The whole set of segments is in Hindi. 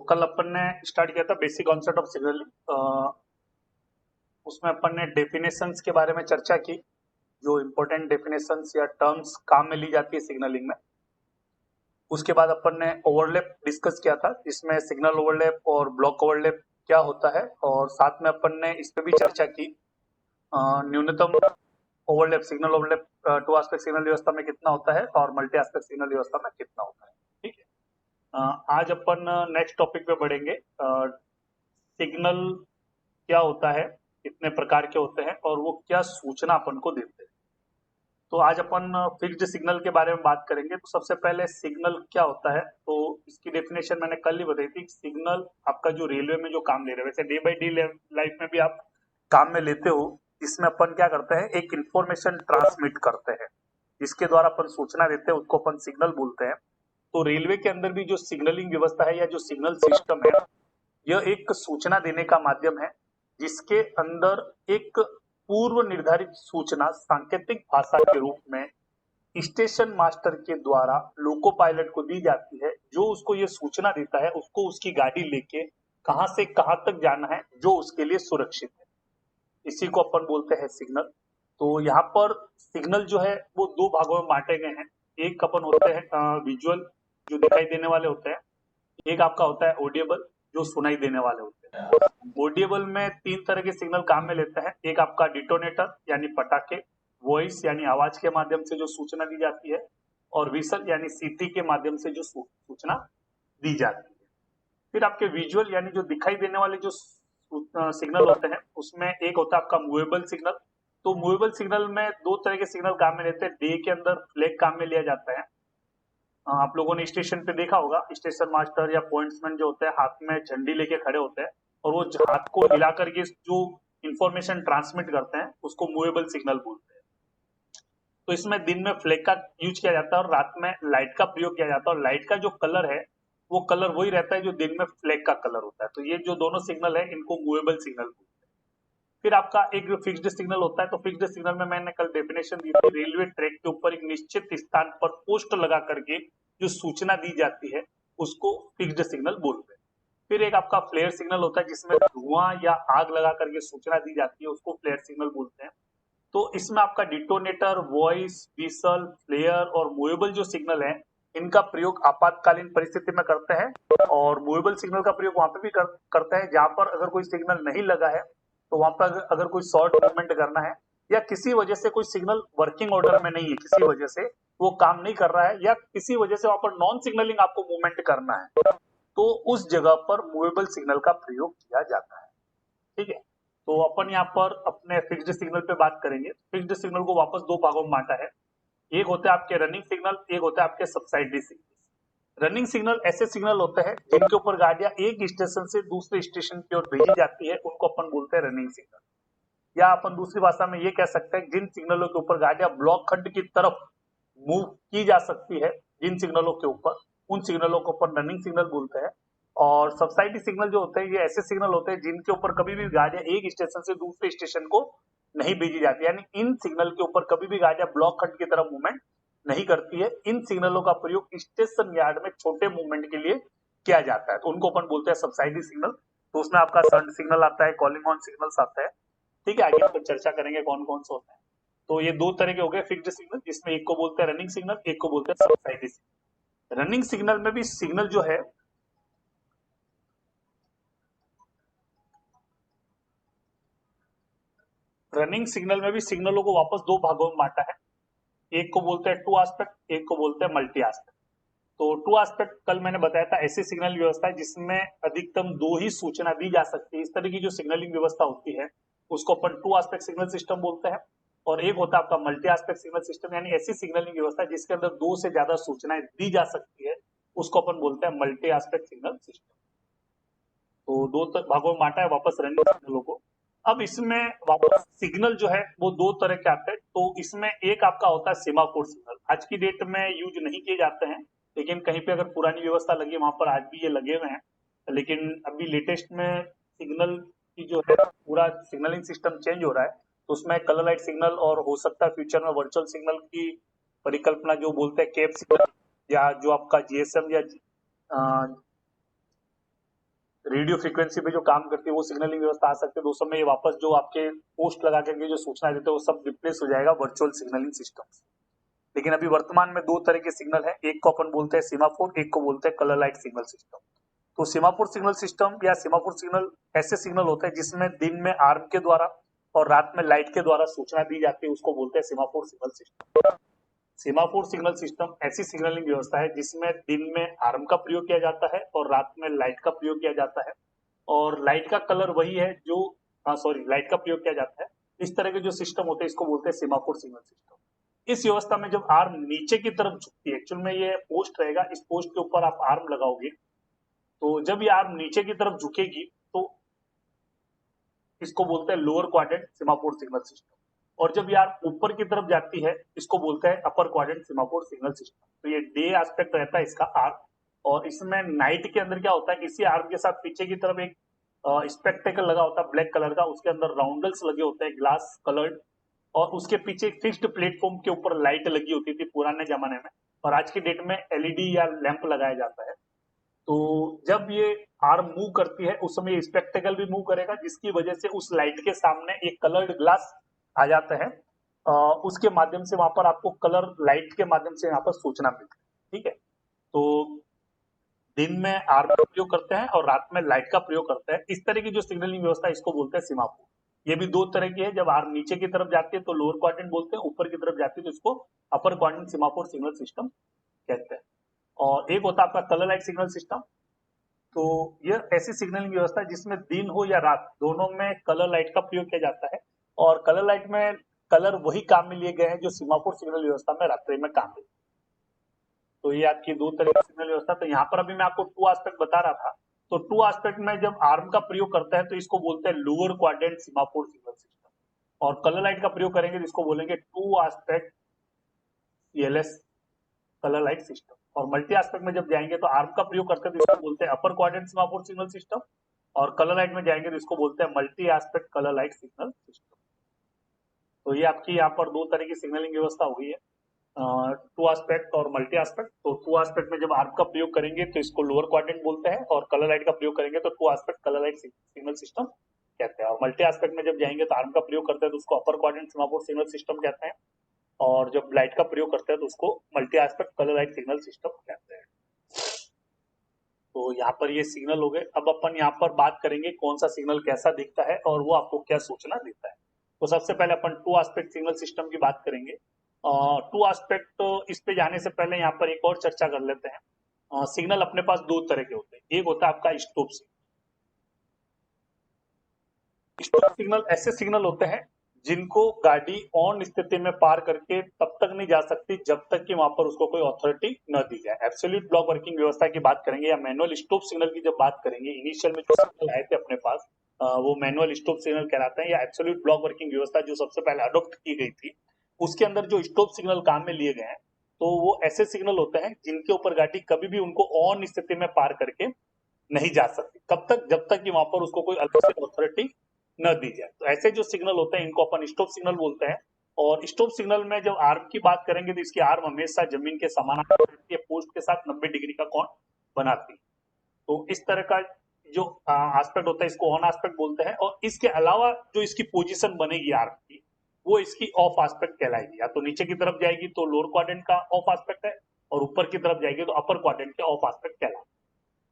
कल अपन ने स्टार्ट किया था बेसिक कॉन्सेप्ट ऑफ सिग्नलिंग। उसमें अपन ने डेफिनेशंस के बारे में चर्चा की, जो इम्पोर्टेंट डेफिनेशंस या टर्म्स काम में ली जाती है सिग्नलिंग में। उसके बाद अपन ने ओवरलैप डिस्कस किया था, जिसमें सिग्नल ओवरलैप और ब्लॉक ओवरलैप क्या होता है, और साथ में अपन ने इस पे भी चर्चा की न्यूनतम overlap signal overlap to aspect signal व्यवस्था में कितना होता है और मल्टी एस्पेक्ट सिग्नल व्यवस्था में कितना होता है। ठीक है, आज अपन नेक्स्ट टॉपिक पे बढ़ेंगे। सिग्नल क्या होता है, कितने प्रकार के होते हैं और वो क्या सूचना अपन को देते हैं। तो आज अपन फिक्स्ड सिग्नल के बारे में बात करेंगे। तो सबसे पहले सिग्नल क्या होता है, तो इसकी डेफिनेशन मैंने कल ही बताई थी। सिग्नल आपका जो रेलवे में जो काम ले रहे हैं, वैसे डे बाई डे लाइफ में भी आप काम में लेते हो, इसमें अपन क्या करते हैं, एक इंफॉर्मेशन ट्रांसमिट करते हैं, जिसके द्वारा अपन सूचना देते हैं, उसको अपन सिग्नल बोलते हैं। तो रेलवे के अंदर भी जो सिग्नलिंग व्यवस्था है या जो सिग्नल सिस्टम है, यह एक सूचना देने का माध्यम है, जिसके अंदर एक पूर्व निर्धारित सूचना सांकेतिक भाषा के रूप में स्टेशन मास्टर के द्वारा लोको पायलट को दी जाती है, जो उसको ये सूचना देता है उसको उसकी गाड़ी लेके कहां से कहां तक जाना है, जो उसके लिए सुरक्षित है। इसी को अपन बोलते हैं सिग्नल। तो यहाँ पर सिग्नल जो है वो दो भागों में बांटे गए हैं। एक अपन होते हैं विजुअल, जो दिखाई देने वाले होते हैं। एक आपका होता है ऑडिएबल, जो सुनाई देने वाले होते हैं। ऑडिएबल में तीन तरह के सिग्नल काम में लेते हैं। एक आपका डिटोनेटर यानी पटाखे, वॉइस यानी आवाज के माध्यम से जो सूचना दी जाती है, और विसल यानी सीटी के माध्यम से जो सूचना दी जाती है। फिर आपके विजुअल यानी जो दिखाई देने वाले जो सिग्नल होते हैं, उसमें एक होता है आपका मूवेबल सिग्नल। तो मूवेबल सिग्नल में दो तरह के सिग्नल काम में लेते हैं। डे के अंदर फ्लैग काम में लिया जाता है। आप लोगों ने स्टेशन पे देखा होगा, स्टेशन मास्टर या पॉइंट्समैन जो होते हैं हाथ में झंडी लेके खड़े होते हैं, और वो हाथ को हिला करके जो इंफॉर्मेशन ट्रांसमिट करते हैं, उसको मूवेबल सिग्नल बोलते हैं। तो इसमें दिन में फ्लैग का यूज किया जाता है और रात में लाइट का प्रयोग किया जाता है, और लाइट का जो कलर है वो कलर वही रहता है जो दिन में फ्लैग का कलर होता है। तो ये जो दोनों सिग्नल है, इनको मूवेबल सिग्नल बोलते हैं। फिर आपका एक फिक्स्ड सिग्नल होता है। तो फिक्स्ड सिग्नल में मैंने कल डेफिनेशन दी थी, रेलवे ट्रैक के ऊपर एक निश्चित स्थान पर पोस्ट लगा करके जो सूचना दी जाती है, उसको फिक्स्ड सिग्नल बोलते हैं। फिर एक आपका फ्लेयर सिग्नल होता है, जिसमें धुआं या आग लगा करके सूचना दी जाती है, उसको फ्लेयर सिग्नल बोलते हैं। तो इसमें आपका डिटोनेटर, वॉइस, विसल, फ्लेयर और मूवेबल जो सिग्नल है, इनका प्रयोग आपातकालीन परिस्थिति में करते हैं। और मूवेबल सिग्नल का प्रयोग वहां पे भी करते हैं जहां पर अगर कोई सिग्नल नहीं लगा है, तो वहां पर अगर कोई शॉर्ट मूवमेंट करना है, या किसी वजह से कोई सिग्नल वर्किंग ऑर्डर में नहीं है, किसी वजह से वो काम नहीं कर रहा है, या किसी वजह से वहां पर नॉन सिग्नलिंग आपको मूवमेंट करना है, तो उस जगह पर मूवेबल सिग्नल का प्रयोग किया जाता है। ठीक है, तो अपन यहाँ पर अपने फिक्स्ड सिग्नल पे बात करेंगे। फिक्स्ड सिग्नल को वापस दो भागों में बांटा है। एक होते हैं आपके रनिंग सिग्नल, एक होता है आपके सब्सिडी सिग्नल। रनिंग सिग्नल ऐसे सिग्नल होते हैं जिनके ऊपर गाड़ियां एक स्टेशन से दूसरे स्टेशन की ओर भेजी जाती है, उनको अपन बोलते हैं रनिंग सिग्नल। या अपन दूसरी भाषा में ये कह सकते हैं, जिन सिग्नलों के ऊपर गाड़ियां ब्लॉक खंड की तरफ मूव की जा सकती है, जिन सिग्नलों के ऊपर, उन सिग्नलों को अपन रनिंग सिग्नल बोलते हैं। और सब्सिडी सिग्नल जो होते हैं, ये ऐसे सिग्नल होते हैं जिनके ऊपर कभी भी गाड़ियां एक स्टेशन से दूसरे स्टेशन को नहीं भेजी जाती, यानी इन सिग्नल के ऊपर कभी भी गाड़ियां ब्लॉक खंड की तरफ मूवमेंट नहीं करती है। इन सिग्नलों का प्रयोग स्टेशन यार्ड में छोटे मूवमेंट के लिए किया जाता है, तो उनको अपन बोलते हैं सब्सिडी सिग्नल। तो उसमें आपका सर्ट सिग्नल आता है, कॉलिंग ऑन सिग्नल्स आता है। ठीक है, आगे अपन चर्चा करेंगे कौन कौन से होते हैं। तो ये दो तरह के हो गए फिक्स्ड सिग्नल, जिसमें एक को बोलते हैं रनिंग सिग्नल, एक को बोलते हैं सब्सिडी सिग्नल। रनिंग सिग्नल में भी सिग्नल जो है, रनिंग सिग्नल में भी सिग्नलों को वापस दो भागों में बांटा है। एक को बोलते हैं टू एस्पेक्ट, एक को बोलते हैं मल्टी एस्पेक्ट। तो टू एस्पेक्ट कल मैंने बताया था, ऐसी सिग्नल व्यवस्था है जिसमें अधिकतम दो ही सूचना दी जा सकती है। इस तरह की जो सिग्नलिंग व्यवस्था होती है, उसको अपन टू एस्पेक्ट सिग्नल सिस्टम बोलते हैं। और एक होता है आपका मल्टी एस्पेक्ट सिग्नल सिस्टम, यानी ऐसी सिग्नलिंग व्यवस्था जिसके अंदर दो से ज्यादा सूचनाएं दी जा सकती है, उसको अपन बोलते हैं मल्टी एस्पेक्ट सिग्नल सिस्टम। तो दो भागों में बांटा है वापस रनिंग सिग्नलों को। अब इसमें वापस सिग्नल जो है वो दो तरह के आते हैं। तो इसमें एक आपका होता है सेमाफोर सिग्नल, आज की डेट में यूज नहीं किए जाते हैं, लेकिन कहीं पे अगर पुरानी व्यवस्था लगी है वहां पर आज भी ये लगे हुए हैं। लेकिन अभी लेटेस्ट में सिग्नल की जो है पूरा सिग्नलिंग सिस्टम चेंज हो रहा है, तो उसमें कलर लाइट सिग्नल और हो सकता है फ्यूचर में वर्चुअल सिग्नल की परिकल्पना, जो बोलते हैं केप सिग्नल, या जो आपका जीएसएम या रेडियो फ्रीक्वेंसी पे जो काम करती है वो सिग्नलिंग व्यवस्था आ सकती है, तो उस समय ये वापस जो आपके पोस्ट लगा करके जो सूचना देते हैं वो सब रिप्लेस हो जाएगा वर्चुअल सिग्नलिंग सिस्टम। लेकिन अभी वर्तमान में दो तरह के सिग्नल है, एक को अपन बोलते हैं सीमाफोर, एक को बोलते हैं कलर लाइट सिग्नल सिस्टम। तो सीमाफोर सिग्नल सिस्टम या सीमाफोर सिग्नल ऐसे सिग्नल होते हैं जिसमें दिन में आर्म के द्वारा और रात में लाइट के द्वारा सूचना दी जाती है, उसको बोलते हैं semaphore signal system. Semaphore signal system ऐसी सिग्नलिंग व्यवस्था है जिसमें दिन में आर्म का प्रयोग किया जाता है और रात में लाइट का प्रयोग किया जाता है, और लाइट का कलर वही है जो लाइट का प्रयोग किया जाता है। इस तरह के जो सिस्टम होते हैं इसको बोलते हैं सीमाफोर सिग्नल सिस्टम। इस व्यवस्था में जब आर्म नीचे की तरफ झुकती है, एक्चुअल में ये पोस्ट रहेगा, इस पोस्ट के ऊपर आप आर्म लगाओगे, तो जब ये आर्म नीचे की तरफ झुकेगी तो इसको बोलते हैं lower quadrant semaphore signal system, और जब ये आर्म ऊपर की तरफ जाती है इसको बोलते हैं अपर क्वाड्रेंट सीमाफोर सिग्नल सिस्टम। तो ये डे एस्पेक्ट रहता है इसका आर्म, और इसमें नाइट के अंदर क्या होता है, इसी आर्म के साथ पीछे की तरफ एक स्पेक्टेकल लगा होता है ब्लैक कलर का, उसके अंदर राउंडल्स लगे होते हैं ग्लास कलर्ड, और उसके पीछे एक फिक्स्ड प्लेटफॉर्म के ऊपर लाइट लगी होती थी पुराने जमाने में, और आज की डेट में एलईडी या लैंप लगाया जाता है। तो जब ये आर्म मूव करती है उस समय स्पेक्टेकल भी मूव करेगा, जिसकी वजह से उस लाइट के सामने एक कलर्ड ग्लास आ जाता है, उसके माध्यम से वहां पर आपको कलर लाइट के माध्यम से यहाँ पर सूचना मिलती है। ठीक है, तो दिन में आर्म का प्रयोग करते हैं और रात में लाइट का प्रयोग करते हैं। इस तरह की जो सिग्नलिंग व्यवस्था है इसको बोलते हैं सीमाफोर। ये भी दो तरह की है, जब आर्म नीचे की तरफ जाती है तो लोअर क्वाड्रेंट बोलते हैं, ऊपर की तरफ जाती है तो इसको अपर क्वाड्रेंट सीमाफोर सिग्नल सिस्टम कहते हैं। और एक होता है आपका कलर लाइट सिग्नल सिस्टम। तो यह ऐसी सिग्नलिंग व्यवस्था है जिसमें दिन हो या रात दोनों में कलर लाइट का प्रयोग किया जाता है, और कलर लाइट में कलर वही काम में लिए गए हैं जो सीमाफोर सिग्नल व्यवस्था में रात्रि में काम में। तो ये आपकी दो तरह की सिग्नल व्यवस्था। तो यहाँ पर अभी मैं आपको टू एस्पेक्ट बता रहा था, तो टू एस्पेक्ट में जब आर्म का प्रयोग करता है तो इसको बोलते हैं lower quadrant semaphore signal system, और कलर लाइट का प्रयोग करेंगे जिसको बोलेंगे to aspect CLS colour light system. और मल्टी एस्पेक्ट में जब जाएंगे तो आर्म का प्रयोग करते हैं तो इसको बोलते हैं अपर क्वाड्रेंट सीमाफोर सिग्नल सिस्टम, और कलर लाइट में जाएंगे तो इसको बोलते हैं multi aspect colour light signal system. तो ये आपकी यहाँ पर दो तरह की सिग्नलिंग व्यवस्था हो गई है, टू एस्पेक्ट और मल्टी एस्पेक्ट। तो टू एस्पेक्ट में जब आर्म का प्रयोग करेंगे तो इसको लोअर क्वाड्रेंट बोलते हैं, और कलर लाइट का प्रयोग करेंगे तो to aspect colour light signal system कहते हैं। और मल्टी एस्पेक्ट में जब जाएंगे तो आर्म का प्रयोग करते हैं तो उसको अपर क्वाड्रेंट सीमाफोर सिग्नल सिस्टम कहते हैं, और जब लाइट का प्रयोग करते हैं तो उसको multi aspect colour light signal system कहते हैं। तो यहाँ पर ये सिग्नल हो गए। अब अपन यहाँ पर बात करेंगे कौन सा सिग्नल कैसा दिखता है और वो आपको क्या सूचना देता है। तो सबसे पहले अपन टू एस्पेक्ट सिग्नल सिस्टम की बात करेंगे। टू एस्पेक्ट इस पे जाने से पहले यहाँ पर एक और चर्चा कर लेते हैं। सिग्नल अपने पास दो तरह के होते हैं, एक होता है आपका स्टॉप सिग्नल। स्टॉप सिग्नल ऐसे सिग्नल होते हैं जिनको गाड़ी ऑन स्थिति में पार करके तब तक नहीं जा सकती जब तक कि वहां पर उसको कोई अथॉरिटी न दी जाए। एब्सोल्यूट ब्लॉक वर्किंग व्यवस्था की बात करेंगे या मैनुअल स्टॉप सिग्नल की जब बात करेंगे, इनिशियल में जो सिग्नल आए थे अपने पास वो मैनुअल स्टॉप सिग्नल कहलाते हैं, या एब्सोल्यूट ब्लॉक वर्किंग व्यवस्था जो सबसे पहले अडॉप्ट की गई थी उसके अंदर जो स्टॉप सिग्नल काम में लिए गए हैं, तो वो ऐसे सिग्नल होते हैं जिनके ऊपर गाड़ी कभी भी उनको ऑन स्थिति में पार करके नहीं जा सकती, कब तक, जब तक कि वहां पर उसको कोई अलग से अथॉरिटी न दी जाए। तो ऐसे जो सिग्नल होते हैं इनको अपन स्टॉप सिग्नल बोलते हैं। और स्टॉप सिग्नल में जब आर्म की बात करेंगे तो इसकी आर्म हमेशा जमीन के समानांतर रहती है, पोस्ट के साथ 90 डिग्री का कोण बनाती है। तो इस तरह का जो एस्पेक्ट होता है इसको ऑन एस्पेक्ट बोलते हैं, और इसके अलावा जो इसकी पोजीशन बनेगी आर्म की वो इसकी ऑफ एस्पेक्ट कहलाएगी। या तो नीचे की तरफ जाएगी तो लोअर क्वाड्रेंट का ऑफ एस्पेक्ट है, और ऊपर की तरफ जाएगी तो अपर क्वाड्रेंट के ऑफ एस्पेक्ट कहलाएगा।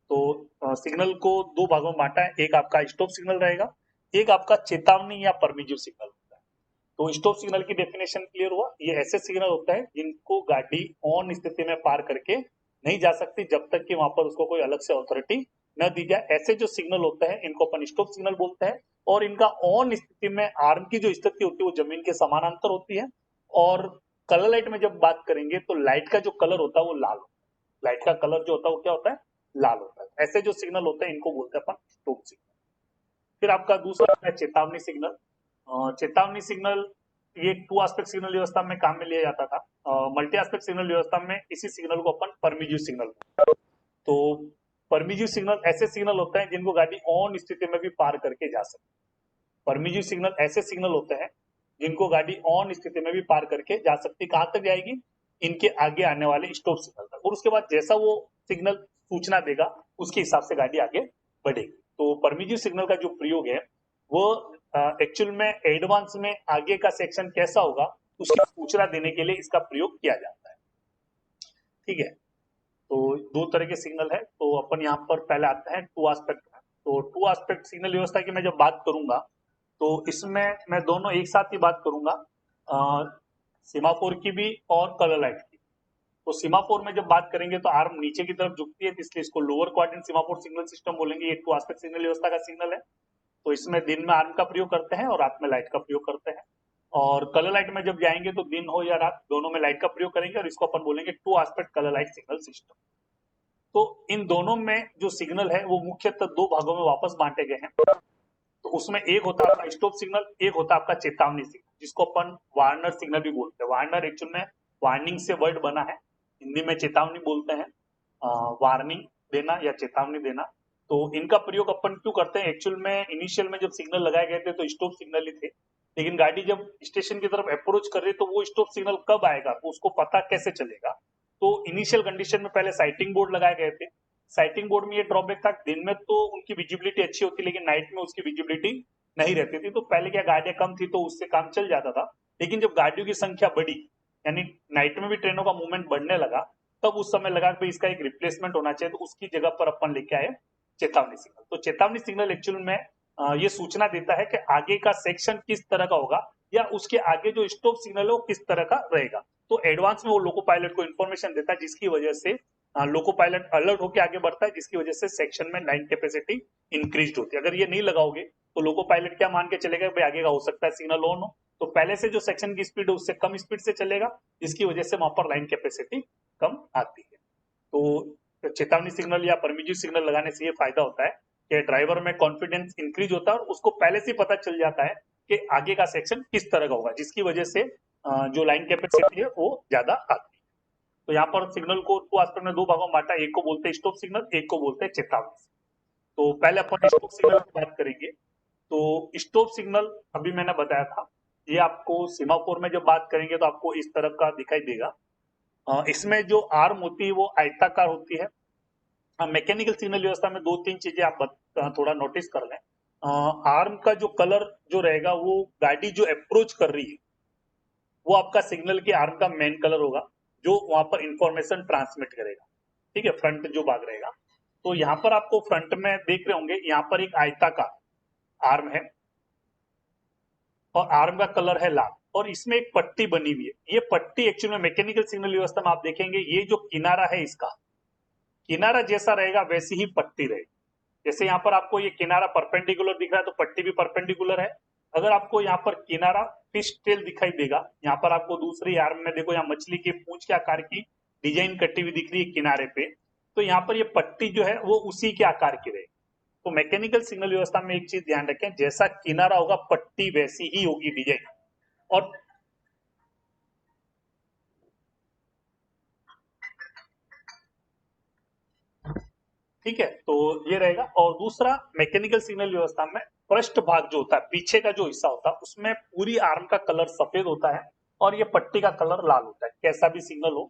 तो सिग्नल को दो भागों में बांटा है, एक आपका स्टॉप सिग्नल रहेगा, एक आपका चेतावनी या परमिजिव सिग्नल होता है। तो स्टॉप सिग्नल की डेफिनेशन क्लियर हुआ, ये ऐसे सिग्नल होता है जिनको गाड़ी ऑन स्थिति में पार करके नहीं जा सकती जब तक कि वहां पर उसको कोई अलग से अथॉरिटी न दी जाए। ऐसे जो सिग्नल होते हैं इनको अपन स्टॉप सिग्नल बोलते हैं, और इनका ऑन स्थिति में आर्म की जो स्थिति होती है वो जमीन के समानांतर होती है। और कलर लाइट में जब बात करेंगे तो लाइट का जो कलर होता है वो लाल होता है, लाइट का कलर जो होता है वो क्या होता है, लाल होता है। ऐसे जो सिग्नल होते हैं इनको बोलते हैं अपन स्टॉप सिग्नल। फिर आपका दूसरा है चेतावनी सिग्नल। चेतावनी सिग्नल ये टू एस्पेक्ट सिग्नल व्यवस्था में काम में लिया जाता था। मल्टी एस्पेक्ट सिग्नल व्यवस्था में इसी सिग्नल को अपन परमिजिव सिग्नल। तो परमिजिव सिग्नल ऐसे सिग्नल होते हैं जिनको गाड़ी ऑन स्थिति में भी पार करके जा सकती है। परमिजिव सिग्नल ऐसे सिग्नल होते हैं जिनको गाड़ी ऑन स्थिति में भी पार करके जा सकती है। कहां तक जाएगी, इनके आगे आने वाले स्टॉप सिग्नल तक, और उसके बाद जैसा वो सिग्नल सूचना देगा उसके हिसाब से गाड़ी आगे बढ़ेगी। तो परमिजिव सिग्नल का जो प्रयोग है वो एक्चुअल में एडवांस में आगे का सेक्शन कैसा होगा उसकी सूचना देने के लिए इसका प्रयोग किया जाता है। ठीक है, तो दो तरह के सिग्नल है। तो अपन यहाँ पर पहले आते हैं टू एस्पेक्ट। तो टू एस्पेक्ट सिग्नल व्यवस्था की मैं जब बात करूंगा तो इसमें मैं दोनों एक साथ ही बात करूंगा, सीमाफोर की भी और कलर लाइट की। तो सीमाफोर में जब बात करेंगे तो आर्म नीचे की तरफ झुकती है, इसलिए इसको lower quadrant semaphore signal system बोलेंगे। ये टू एस्पेक्ट सिग्नल व्यवस्था का सिग्नल है। तो इसमें दिन में आर्म का प्रयोग करते हैं और रात में लाइट का प्रयोग करते हैं। और कलर लाइट में जब जाएंगे तो दिन हो या रात दोनों में लाइट का प्रयोग करेंगे और इसको अपन बोलेंगे to aspect colour light signal system. तो इन दोनों में जो सिग्नल है वो मुख्यतः दो भागों में वापस बांटे गए हैं। तो उसमें एक होता है आपका स्टॉप सिग्नल, एक होता है आपका चेतावनी सिग्नल, जिसको अपन वार्नर सिग्नल भी बोलते हैं। वार्नर एक्चुअल में वार्निंग से वर्ड बना है, हिंदी में चेतावनी बोलते हैं, वार्निंग देना या चेतावनी देना। तो इनका प्रयोग अपन क्यों करते हैं? एक्चुअल में इनिशियल में जब सिग्नल लगाए गए थे तो स्टॉप सिग्नल ही थे, लेकिन गाड़ी जब स्टेशन की तरफ अप्रोच कर रही है तो वो स्टॉप सिग्नल कब आएगा तो उसको पता कैसे चलेगा? तो इनिशियल कंडीशन में पहले साइटिंग बोर्ड लगाए गए थे। साइटिंग बोर्ड में ये ड्रॉबैक था, दिन में तो उनकी विजिबिलिटी अच्छी होती लेकिन नाइट में उसकी विजिबिलिटी नहीं रहती थी। तो पहले क्या गाड़ियां कम थी तो उससे काम चल जाता था, लेकिन जब गाड़ियों की संख्या बढ़ी यानी नाइट में भी ट्रेनों का मूवमेंट बढ़ने लगा तब उस समय लगा कि इसका एक रिप्लेसमेंट होना चाहिए, तो उसकी जगह पर अपन लेके आए चेतावनी सिग्नल। तो चेतावनी सिग्नल एक्चुअल में ये सूचना देता है कि आगे का सेक्शन किस तरह का होगा या उसके आगे जो स्टॉप सिग्नल है वो किस तरह का रहेगा। तो एडवांस में वो लोको पायलट को इन्फॉर्मेशन देता है, जिसकी वजह से लोको पायलट अलर्ट होकर आगे बढ़ता है, जिसकी वजह से सेक्शन में लाइन कैपेसिटी इंक्रीज होती है। अगर ये नहीं लगाओगे तो लोको पायलट क्या मान के चलेगा भाई आगे का हो सकता है सिग्नल ऑन हो, तो पहले से जो सेक्शन की स्पीड है उससे कम स्पीड से चलेगा, जिसकी वजह से वहां पर लाइन कैपेसिटी कम आती है। तो चेतावनी सिग्नल या परमिजिव सिग्नल लगाने से ये फायदा होता है कि ड्राइवर में कॉन्फिडेंस इंक्रीज होता है और उसको पहले से पता चल जाता है कि आगे का सेक्शन किस तरह का होगा, जिसकी वजह से जो लाइन कैपेसिटी है वो ज्यादा आती है। तो यहाँ पर सिग्नल को टू एस्पेक्ट में दो भागों में बांटा, एक को बोलते हैं स्टॉप सिग्नल, एक को बोलते हैं चेतावनी। तो पहले अपन स्टॉप सिग्नल की बात करेंगे। तो स्टॉप सिग्नल अभी मैंने बताया था, ये आपको सीमाफोर में जब बात करेंगे तो आपको इस तरह का दिखाई देगा। इसमें जो आर्म होती है वो आयताकार होती है। मैकेनिकल सिग्नल व्यवस्था में दो तीन चीजें आप थोड़ा नोटिस कर लें। आर्म का जो कलर जो रहेगा वो गाड़ी जो अप्रोच कर रही है वो आपका सिग्नल के आर्म का मेन कलर होगा जो वहां पर इंफॉर्मेशन ट्रांसमिट करेगा। ठीक है, फ्रंट जो भाग रहेगा। तो यहाँ पर आपको फ्रंट में देख रहे होंगे, यहाँ पर एक आयताकार आर्म है और आर्म का कलर है लाल और इसमें एक पट्टी बनी हुई है। ये पट्टी एक्चुअली में मैकेनिकल सिग्नल व्यवस्था में आप देखेंगे ये जो किनारा है इसका किनारा जैसा रहेगा वैसी ही पट्टी रहेगी। जैसे यहाँ पर आपको ये किनारा परपेंडिकुलर दिख रहा है तो पट्टी भी परपेंडिकुलर है। अगर आपको यहाँ पर किनारा फिश टेल दिखाई देगा, यहाँ पर आपको दूसरी आर्म में देखो यहाँ मछली के पूंछ के आकार की डिजाइन कटी हुई दिख रही है किनारे पे, तो यहाँ पर ये पट्टी जो है वो उसी के आकार की रहेगी। तो मैकेनिकल सिग्नल व्यवस्था में एक चीज ध्यान रखें, जैसा किनारा होगा पट्टी वैसी ही होगी डिजाइन। और ठीक है, तो ये रहेगा। और दूसरा मैकेनिकल सिग्नल व्यवस्था में पृष्ठ भाग जो होता है पीछे का जो हिस्सा होता है उसमें पूरी आर्म का कलर सफेद होता है और ये पट्टी का कलर लाल होता है। कैसा भी सिग्नल हो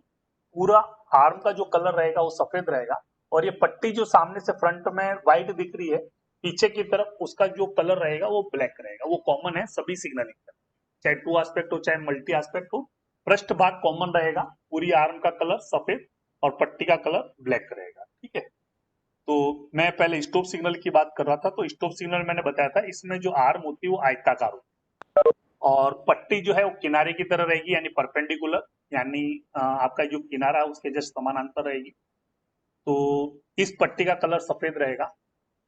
पूरा आर्म का जो कलर रहेगा वो सफेद रहेगा और ये पट्टी जो सामने से फ्रंट में व्हाइट दिख रही है पीछे की तरफ उसका जो कलर रहेगा वो ब्लैक रहेगा। वो कॉमन है सभी सिग्नलिंग में, चाहे टू एस्पेक्ट हो चाहे मल्टी एस्पेक्ट हो, पृष्ठ भाग कॉमन रहेगा, पूरी आर्म का कलर सफेद और पट्टी का कलर ब्लैक रहेगा। ठीक है, तो मैं पहले स्टॉप सिग्नल की बात कर रहा था। तो स्टॉप सिग्नल मैंने बताया था इसमें जो आर्म होती है वो आयताकार होती है और पट्टी जो है वो किनारे की तरह रहेगी यानी परपेंडिकुलर, यानी आपका जो किनारा है उसके जस्ट समानांतर रहेगी। तो इस पट्टी का कलर सफेद रहेगा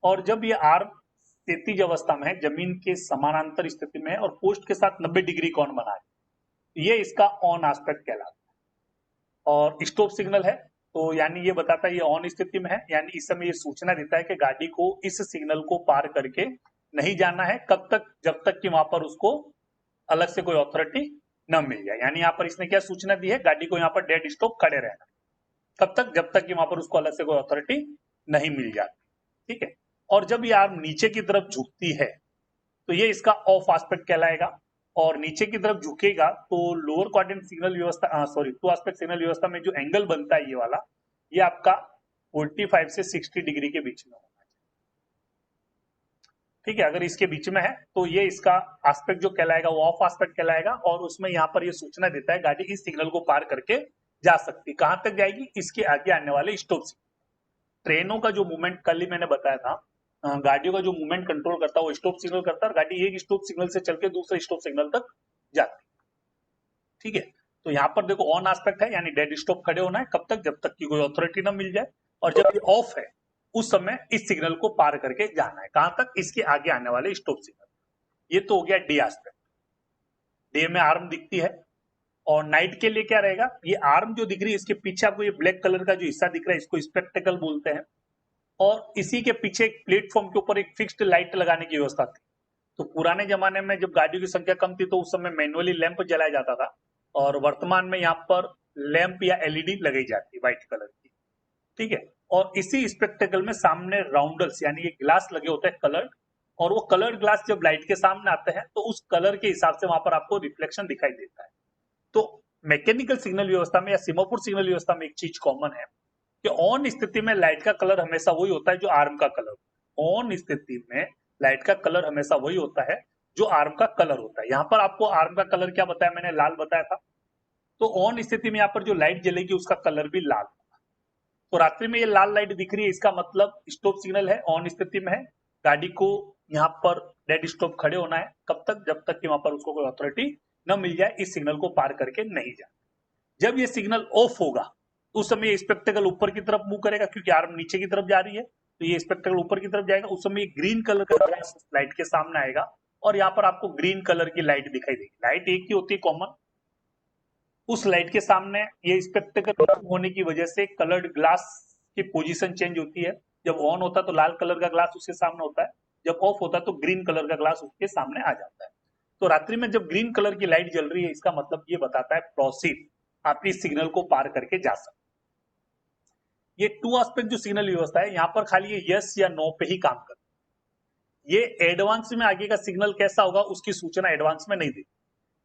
और जब ये आर्म क्षैतिज अवस्था में है, जमीन के समानांतर स्थिति में है और पोस्ट के साथ 90 डिग्री कोण बना है, ये इसका ऑन एस्पेक्ट कहलाता है। और स्टॉप सिग्नल है तो यानी ये बताता है ये ऑन स्थिति में है, यानी इस समय ये सूचना देता है कि गाड़ी को इस सिग्नल को पार करके नहीं जाना है, कब तक, जब तक कि वहां पर उसको अलग से कोई अथॉरिटी न मिल जाए। यानी यहाँ पर इसने क्या सूचना दी है, गाड़ी को यहाँ पर डेड स्टॉप खड़े रहना, कब तक, जब तक कि वहां पर उसको अलग से कोई अथॉरिटी नहीं मिल जाती। ठीक है, और जब ये आर्म नीचे की तरफ झुकती है तो ये इसका ऑफ एस्पेक्ट कहलाएगा और नीचे की तरफ झुकेगा तो लोअर क्वाड्रेंट सिग्नल व्यवस्था टू एस्पेक्ट सिग्नल व्यवस्था में जो एंगल बनता है ये वाला, ये आपका 45 से 60 डिग्री के बीच में होना चाहिए। ठीक है, अगर इसके बीच में है तो ये इसका एस्पेक्ट जो कहलाएगा वो ऑफ एस्पेक्ट कहलाएगा, और उसमें यहाँ पर ये सूचना देता है गाड़ी इस सिग्नल को पार करके जा सकती है। कहां तक जाएगी? इसके आगे आने वाले स्टॉप सिग्नल। ट्रेनों का जो मूवमेंट कल ही मैंने बताया था, गाड़ियों का जो मूवमेंट कंट्रोल करता है वो स्टॉप सिग्नल करता है, और गाड़ी एक स्टॉप सिग्नल से चल के दूसरे स्टॉप सिग्नल तक जाती है। ठीक है, तो यहाँ पर देखो ऑन एस्पेक्ट है, यानी डेड स्टॉप खड़े होना है कब तक? जब तक की कोई अथॉरिटी ना मिल जाए, और जब ये ऑफ है उस समय इस सिग्नल को पार करके जाना है। कहां तक? इसके आगे आने वाले स्टॉप सिग्नल। ये तो हो गया डे एस्पेक्ट। डे में आर्म दिखती है, और नाइट के लिए क्या रहेगा? ये आर्म जो दिख रही है इसके पीछे आपको ये ब्लैक कलर का जो हिस्सा दिख रहा है इसको स्पेक्टेकल बोलते हैं, और इसी के पीछे एक प्लेटफॉर्म के ऊपर एक फिक्स्ड लाइट लगाने की व्यवस्था थी। तो पुराने जमाने में जब गाड़ियों की संख्या कम थी तो उस समय मैनुअली लैंप जलाया जाता था, और वर्तमान में यहाँ पर लैंप या एलईडी लगाई जाती है व्हाइट कलर की। ठीक है, और इसी स्पेक्टेकल में सामने राउंडल्स यानी ये ग्लास लगे होते हैं कलर्ड, और वो कलर्ड ग्लास जब लाइट के सामने आते हैं तो उस कलर के हिसाब से वहां पर आपको रिफ्लेक्शन दिखाई देता है। तो मैकेनिकल सिग्नल व्यवस्था में या सीमापुर सिग्नल व्यवस्था में एक चीज कॉमन है कि ऑन स्थिति में लाइट का कलर हमेशा वही होता है जो आर्म का कलर। ऑन स्थिति में लाइट का कलर हमेशा वही होता है जो आर्म का कलर होता है। यहाँ पर आपको आर्म का कलर क्या बताया मैंने? लाल बताया था। तो ऑन स्थिति में यहाँ पर जो लाइट जलेगी उसका कलर भी लाल होगा। तो रात्रि में ये लाल लाइट दिख रही है, इसका मतलब स्टॉप सिग्नल है, ऑन स्थिति में है, गाड़ी को यहाँ पर डेड स्टॉप खड़े होना है। कब तक? जब तक कि वहां पर उसको कोई अथॉरिटी न मिल जाए इस सिग्नल को पार करके नहीं जाए। जब ये सिग्नल ऑफ होगा उस समय स्पेक्टेकल ऊपर की तरफ मूव करेगा, क्योंकि आर्म नीचे की तरफ जा रही है, तो ये स्पेक्टेकल ऊपर की तरफ जाएगा। उस समय ग्रीन कलर का ग्लास लाइट के सामने आएगा, और यहाँ पर आपको ग्रीन कलर की लाइट दिखाई देगी। लाइट एक ही होती है कॉमन, उस लाइट के सामने ये स्पेक्टेकल होने की वजह से कलर्ड ग्लास की पोजीशन चेंज होती है। जब ऑन होता है तो लाल कलर का ग्लास उसके सामने होता है, जब ऑफ होता है तो ग्रीन कलर का ग्लास उसके सामने आ जाता है। तो रात्रि में जब ग्रीन कलर की लाइट जल रही है इसका मतलब ये बताता है प्रोसीड, आप इस सिग्नल को पार करके जा सकते। ये टू एस्पेक्ट जो सिग्नल व्यवस्था है यहाँ पर खाली ये यस या नो पे ही काम करता है। ये एडवांस में आगे का सिग्नल कैसा होगा उसकी सूचना एडवांस में नहीं देती।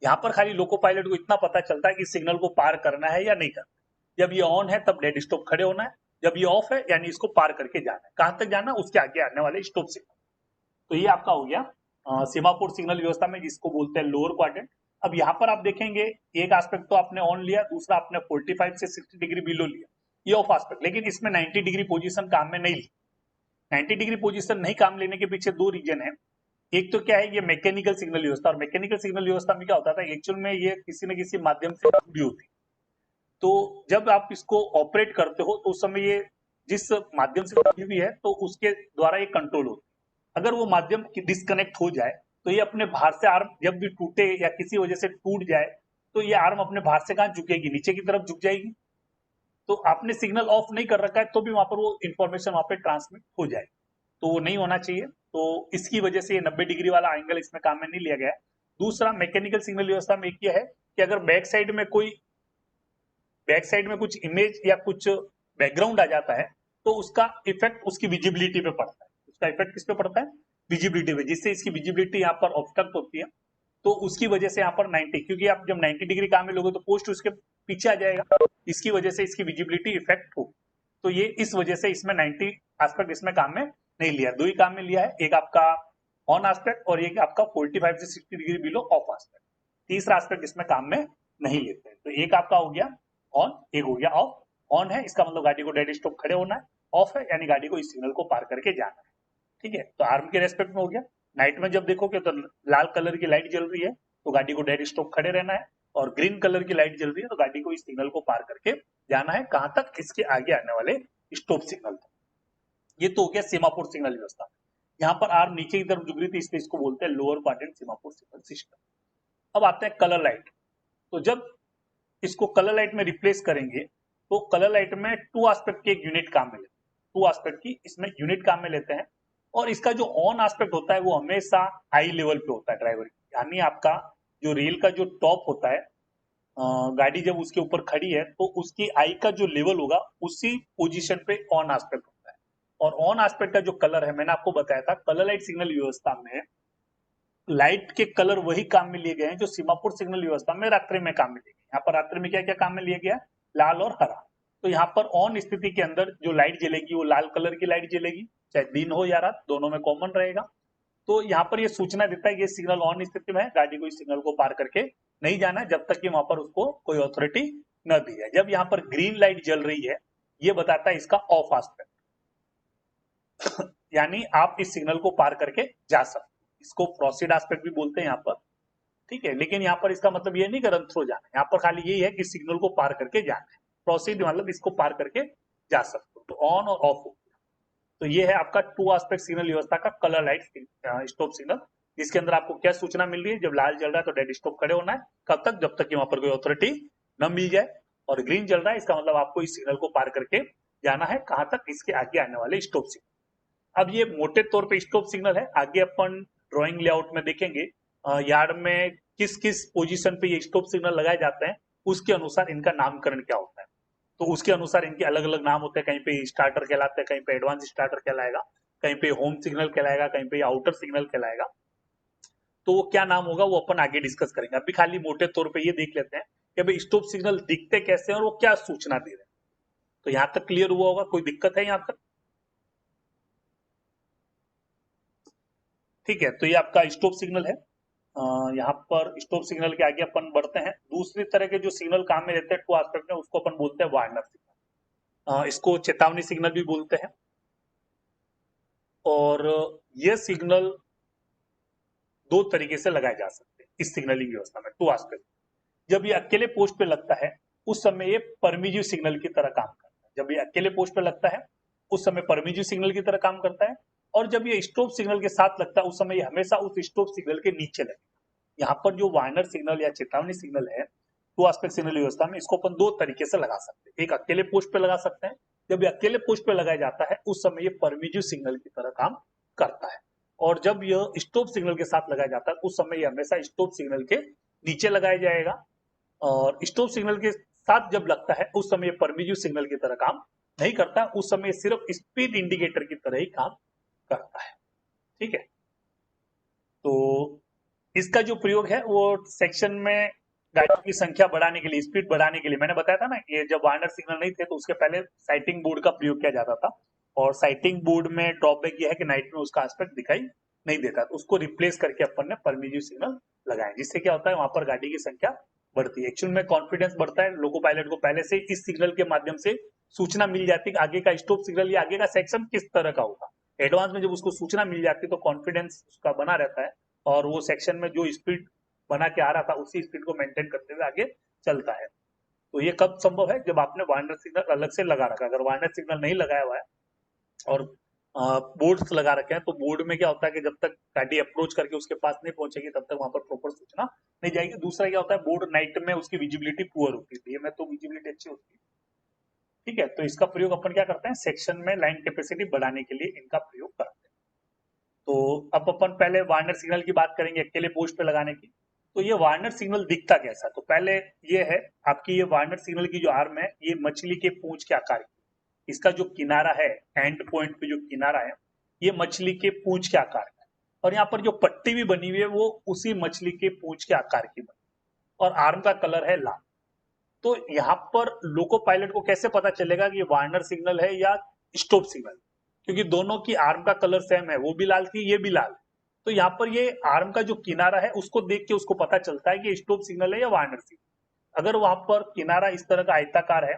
यहाँ पर खाली लोको पायलट को इतना पता चलता है कि सिग्नल को पार करना है या नहीं करना। जब ये ऑन है तब डेड स्टॉप खड़े होना है, जब ये ऑफ है यानी इसको पार करके जाना है। कहां तक जाना? उसके आगे आने वाले स्टॉप सिग्नल। तो ये आपका हो गया सीमापुर सिग्नल व्यवस्था में, जिसको बोलते हैं लोअर क्वाड्रेंट। अब यहाँ पर आप देखेंगे एक एस्पेक्ट तो आपने ऑन लिया, दूसरा आपने 45 से 60 डिग्री बिलो लिया, ये ऑफ एस्पेक्ट। लेकिन इसमें 90 डिग्री पोजीशन काम में नहीं ली। 90 डिग्री पोजीशन नहीं काम लेने के पीछे दो रीजन है। एक तो क्या है, ये मैकेनिकल सिग्नल व्यवस्था, और मैकेनिकल सिग्नल व्यवस्था में क्या होता था एक्चुअल में ये किसी न किसी माध्यम से जुड़ी होती। तो जब आप इसको ऑपरेट करते हो तो उस समय ये जिस माध्यम से जुड़ी हुई है तो उसके द्वारा ये कंट्रोल होती है। अगर वो माध्यम डिस्कनेक्ट हो जाए तो ये अपने भार से आर्म जब भी टूटे या किसी वजह से टूट जाए तो ये आर्म अपने भार से कहां झुकेगी? नीचे की तरफ झुक जाएगी। तो आपने सिग्नल ऑफ नहीं कर रखा है तो भी वहां पर वो इंफॉर्मेशन वहां पे ट्रांसमिट हो जाए, तो वो नहीं होना चाहिए। तो इसकी वजह से ये 90 डिग्री वाला एंगल इसमें काम में नहीं लिया गया है। दूसरा मैकेनिकल सिग्नल व्यवस्था में एक ये है कि अगर बैक साइड में कुछ इमेज या कुछ बैकग्राउंड आ जाता है तो उसका इफेक्ट उसकी विजिबिलिटी पे पड़ता है। उसका इफेक्ट किस पे पड़ता है? विजिबिलिटी पे, जिससे इसकी विजिबिलिटी यहाँ पर ऑब्स्ट्रक्ट होती है। तो उसकी वजह से यहाँ पर 90, क्योंकि आप जब 90 डिग्री काम में लोगे तो पोस्ट उसके पीछे आ जाएगा, इसकी वजह से इसकी विजिबिलिटी इफेक्ट हो। तो ये इस वजह से इसमें 90 एस्पेक्ट इसमें काम में नहीं लिया, दो ही काम में लिया है, एक आपका ऑन एस्पेक्ट और एक आपका 45 से 60 डिग्री बिलो ऑफ एस्पेक्ट। तीसरा एस्पेक्ट इसमें काम में नहीं लेते। तो एक आपका हो गया ऑन, एक हो गया ऑफ। ऑन है इसका मतलब गाड़ी को डेड स्टॉप खड़े होना है, ऑफ है यानी गाड़ी को इस सिग्नल को पार करके जाना है। ठीक है, तो आर्म के रेस्पेक्ट में हो गया। नाइट में जब देखोगे तो लाल कलर की लाइट जल रही है तो गाड़ी को डेड स्टॉप खड़े रहना है, और ग्रीन कलर की लाइट जल रही है तो गाड़ी को इस सिग्नल को पार करके जाना है। कहां तक? इसके आगे आने वाले स्टॉप सिग्नल तक। ये तो हो गया सीमापुर सिग्नल व्यवस्था। यहाँ पर आर्म नीचे की तरफ झुक रही थी इसलिए इसको बोलते हैं लोअर क्वाड्रेंट सीमापुर सिग्नल सिस्टम। अब आते हैं कलर लाइट। तो जब इसको कलर लाइट में रिप्लेस करेंगे तो कलर लाइट में टू एस्पेक्ट की एक यूनिट काम में लेते हैं, टू एस्पेक्ट की इसमें यूनिट काम में लेते हैं। और इसका जो ऑन एस्पेक्ट होता है वो हमेशा आई लेवल पे होता है ड्राइवर, यानी आपका जो रेल का जो टॉप होता है, गाड़ी जब उसके ऊपर खड़ी है तो उसकी आई का जो लेवल होगा उसी पोजीशन पे ऑन एस्पेक्ट होता है। और ऑन एस्पेक्ट का जो कलर है मैंने आपको बताया था, कलर लाइट सिग्नल व्यवस्था में लाइट के कलर वही काम में लिए गए हैं जो सीमापुर सिग्नल व्यवस्था में रात्रि में काम में लिए गए। यहाँ पर रात्रि में क्या क्या काम में लिया गया? लाल और हरा। तो यहाँ पर ऑन स्थिति के अंदर जो लाइट जलेगी वो लाल कलर की लाइट जलेगी, चाहे दिन हो या रात, दोनों में कॉमन रहेगा। तो यहाँ पर ये सूचना देता है कि ये सिग्नल ऑन स्थिति में है, गाड़ी को इस सिग्नल को पार करके नहीं जाना है जब तक कि वहां पर उसको कोई अथॉरिटी न दी जाए। जब यहाँ पर ग्रीन लाइट जल रही है, ये बताता है इसका ऑफ एस्पेक्ट, यानी आप इस सिग्नल को पार करके जा सकते, इसको प्रोसीड एस्पेक्ट भी बोलते हैं यहाँ पर, ठीक है। लेकिन यहाँ पर इसका मतलब ये नहीं कि रन थ्रू जाना है, यहाँ पर खाली यही है कि सिग्नल को पार करके जाना है। प्रोसीड मतलब इसको पार करके जा सकते हो, तो ऑन और ऑफ हो। तो ये है आपका टू एस्पेक्ट सिग्नल व्यवस्था का कलर लाइट स्टॉप सिग्नल, जिसके अंदर आपको क्या सूचना मिल रही है, जब लाल जल रहा है तो डेड स्टॉप खड़े होना है, कब तक, जब तक कि वहां पर कोई अथॉरिटी न मिल जाए। और ग्रीन जल रहा है, इसका मतलब आपको इस सिग्नल को पार करके जाना है, कहां तक, इसके आगे आने वाले स्टॉप सिग्नल। अब ये मोटे तौर पे स्टॉप सिग्नल है, आगे अपन ड्राइंग लेआउट में देखेंगे यार्ड में किस किस पोजीशन पे ये स्टॉप सिग्नल लगाए जाते हैं, उसके अनुसार इनका नामकरण क्या होता है। तो उसके अनुसार इनके अलग अलग नाम होते हैं, कहीं पे स्टार्टर कहलाते हैं, कहीं पे एडवांस स्टार्टर कहलाएगा, कहीं पे होम सिग्नल कहलाएगा, कहीं पे आउटर सिग्नल कहलाएगा। तो वो क्या नाम होगा वो अपन आगे डिस्कस करेंगे, अभी खाली मोटे तौर पे ये देख लेते हैं कि भाई स्टॉप सिग्नल दिखते कैसे हैं और वो क्या सूचना दे रहे हैं। तो यहां तक क्लियर हुआ होगा, कोई दिक्कत है यहां तक? ठीक है, तो ये आपका स्टॉप सिग्नल है। यहाँ पर स्टॉप सिग्नल के आगे अपन बढ़ते हैं। दूसरी तरह के जो सिग्नल काम में रहते हैं टू एस्पेक्ट में, उसको अपन बोलते हैं वार्नर सिग्नल, इसको चेतावनी सिग्नल भी बोलते हैं। और ये सिग्नल दो तरीके से लगाए जा सकते हैं इस सिग्नलिंग व्यवस्था में, टू एस्पेक्ट। जब ये अकेले पोस्ट पे लगता है उस समय ये परमिजिव सिग्नल की तरह काम करता है। जब ये अकेले पोस्ट पे लगता है उस समय परमिजिव सिग्नल की तरह काम करता है, और जब ये स्टॉप सिग्नल के साथ लगता है उस समय ये हमेशा उस स्टॉप सिग्नल के नीचे लगेगा। यहाँ पर जो वार्नर सिग्नल या चेतावनी सिग्नल है टू एस्पेक्ट सिग्नल व्यवस्था में, इसको अपन दो तरीके से लगा सकते हैं। एक अकेले पोस्ट पे लगा सकते हैं, जब ये अकेले पोस्ट पे लगाया जाता है उस समय ये परमिजिव सिग्नल की तरह काम करता है। और जब यह स्टॉप सिग्नल के साथ लगाया जाता है उस समय ये हमेशा स्टॉप सिग्नल के नीचे लगाया जाएगा। और स्टॉप सिग्नल के साथ जब लगता है उस समय परमिजिव सिग्नल की तरह काम नहीं करता, उस समय सिर्फ स्पीड इंडिकेटर की तरह ही काम करता है, ठीक है। तो इसका जो प्रयोग है वो सेक्शन में गाड़ियों की संख्या बढ़ाने के लिए, स्पीड बढ़ाने के लिए, मैंने बताया था ना, ये जब वार्नर सिग्नल नहीं थे तो उसके पहले साइटिंग बोर्ड का प्रयोग किया जाता था। और साइटिंग बोर्ड में ड्रॉबैक ये है कि नाइट में उसका एस्पेक्ट दिखाई नहीं देता, तो उसको रिप्लेस करके अपन ने परमिजिव सिग्नल लगाए, जिससे क्या होता है वहां पर गाड़ी की संख्या बढ़ती है। एक्चुअल में कॉन्फिडेंस बढ़ता है, लोको पायलट को पहले से इस सिग्नल के माध्यम से सूचना मिल जाती है कि आगे का स्टॉप सिग्नल या आगे का सेक्शन किस तरह का होगा। एडवांस में जब उसको सूचना मिल जाती है तो कॉन्फिडेंस उसका बना रहता है, और वो सेक्शन में जो स्पीड बना के आ रहा था उसी स्पीड को मेंटेन करते हुए आगे चलता है। तो ये कब संभव है, जब आपने वार्नर सिग्नल अलग से लगा रखा। अगर वार्नर सिग्नल नहीं लगाया हुआ है और बोर्ड्स लगा रखे हैं तो बोर्ड में क्या होता है कि जब तक गाड़ी अप्रोच करके उसके पास नहीं पहुंचेगी तब तक वहां पर प्रॉपर सूचना नहीं जाएगी। दूसरा क्या होता है, बोर्ड नाइट में उसकी विजिबिलिटी पुअर होती है, में तो विजिबिलिटी अच्छी होती है, ठीक है। तो इसका प्रयोग अपन क्या करते हैं, सेक्शन में लाइन कैपेसिटी बढ़ाने के लिए इनका प्रयोग करते हैं। तो अब अपन पहले वार्नर सिग्नल की बात करेंगे अकेले पोस्ट पे लगाने की। तो ये वार्नर सिग्नल दिखता कैसा, तो पहले ये है आपकी, ये वार्नर सिग्नल की जो आर्म है ये मछली के पूंछ के आकार की, इसका जो किनारा है एंड पॉइंट पे जो किनारा है ये मछली के पूंछ के आकार का है, और यहाँ पर जो पट्टी भी बनी हुई है वो उसी मछली के पूंछ के आकार की बनी, और आर्म का कलर है लाल। तो यहाँ पर लोको पायलट को कैसे पता चलेगा कि ये वार्नर सिग्नल है या स्टॉप सिग्नल, क्योंकि दोनों की आर्म का कलर सेम है, वो भी लाल थी ये भी लाल। तो यहाँ पर ये आर्म का जो किनारा है उसको देख के उसको पता चलता है कि स्टॉप सिग्नल है या वार्नर सिग्नल। अगर वहां पर किनारा इस तरह का आयताकार है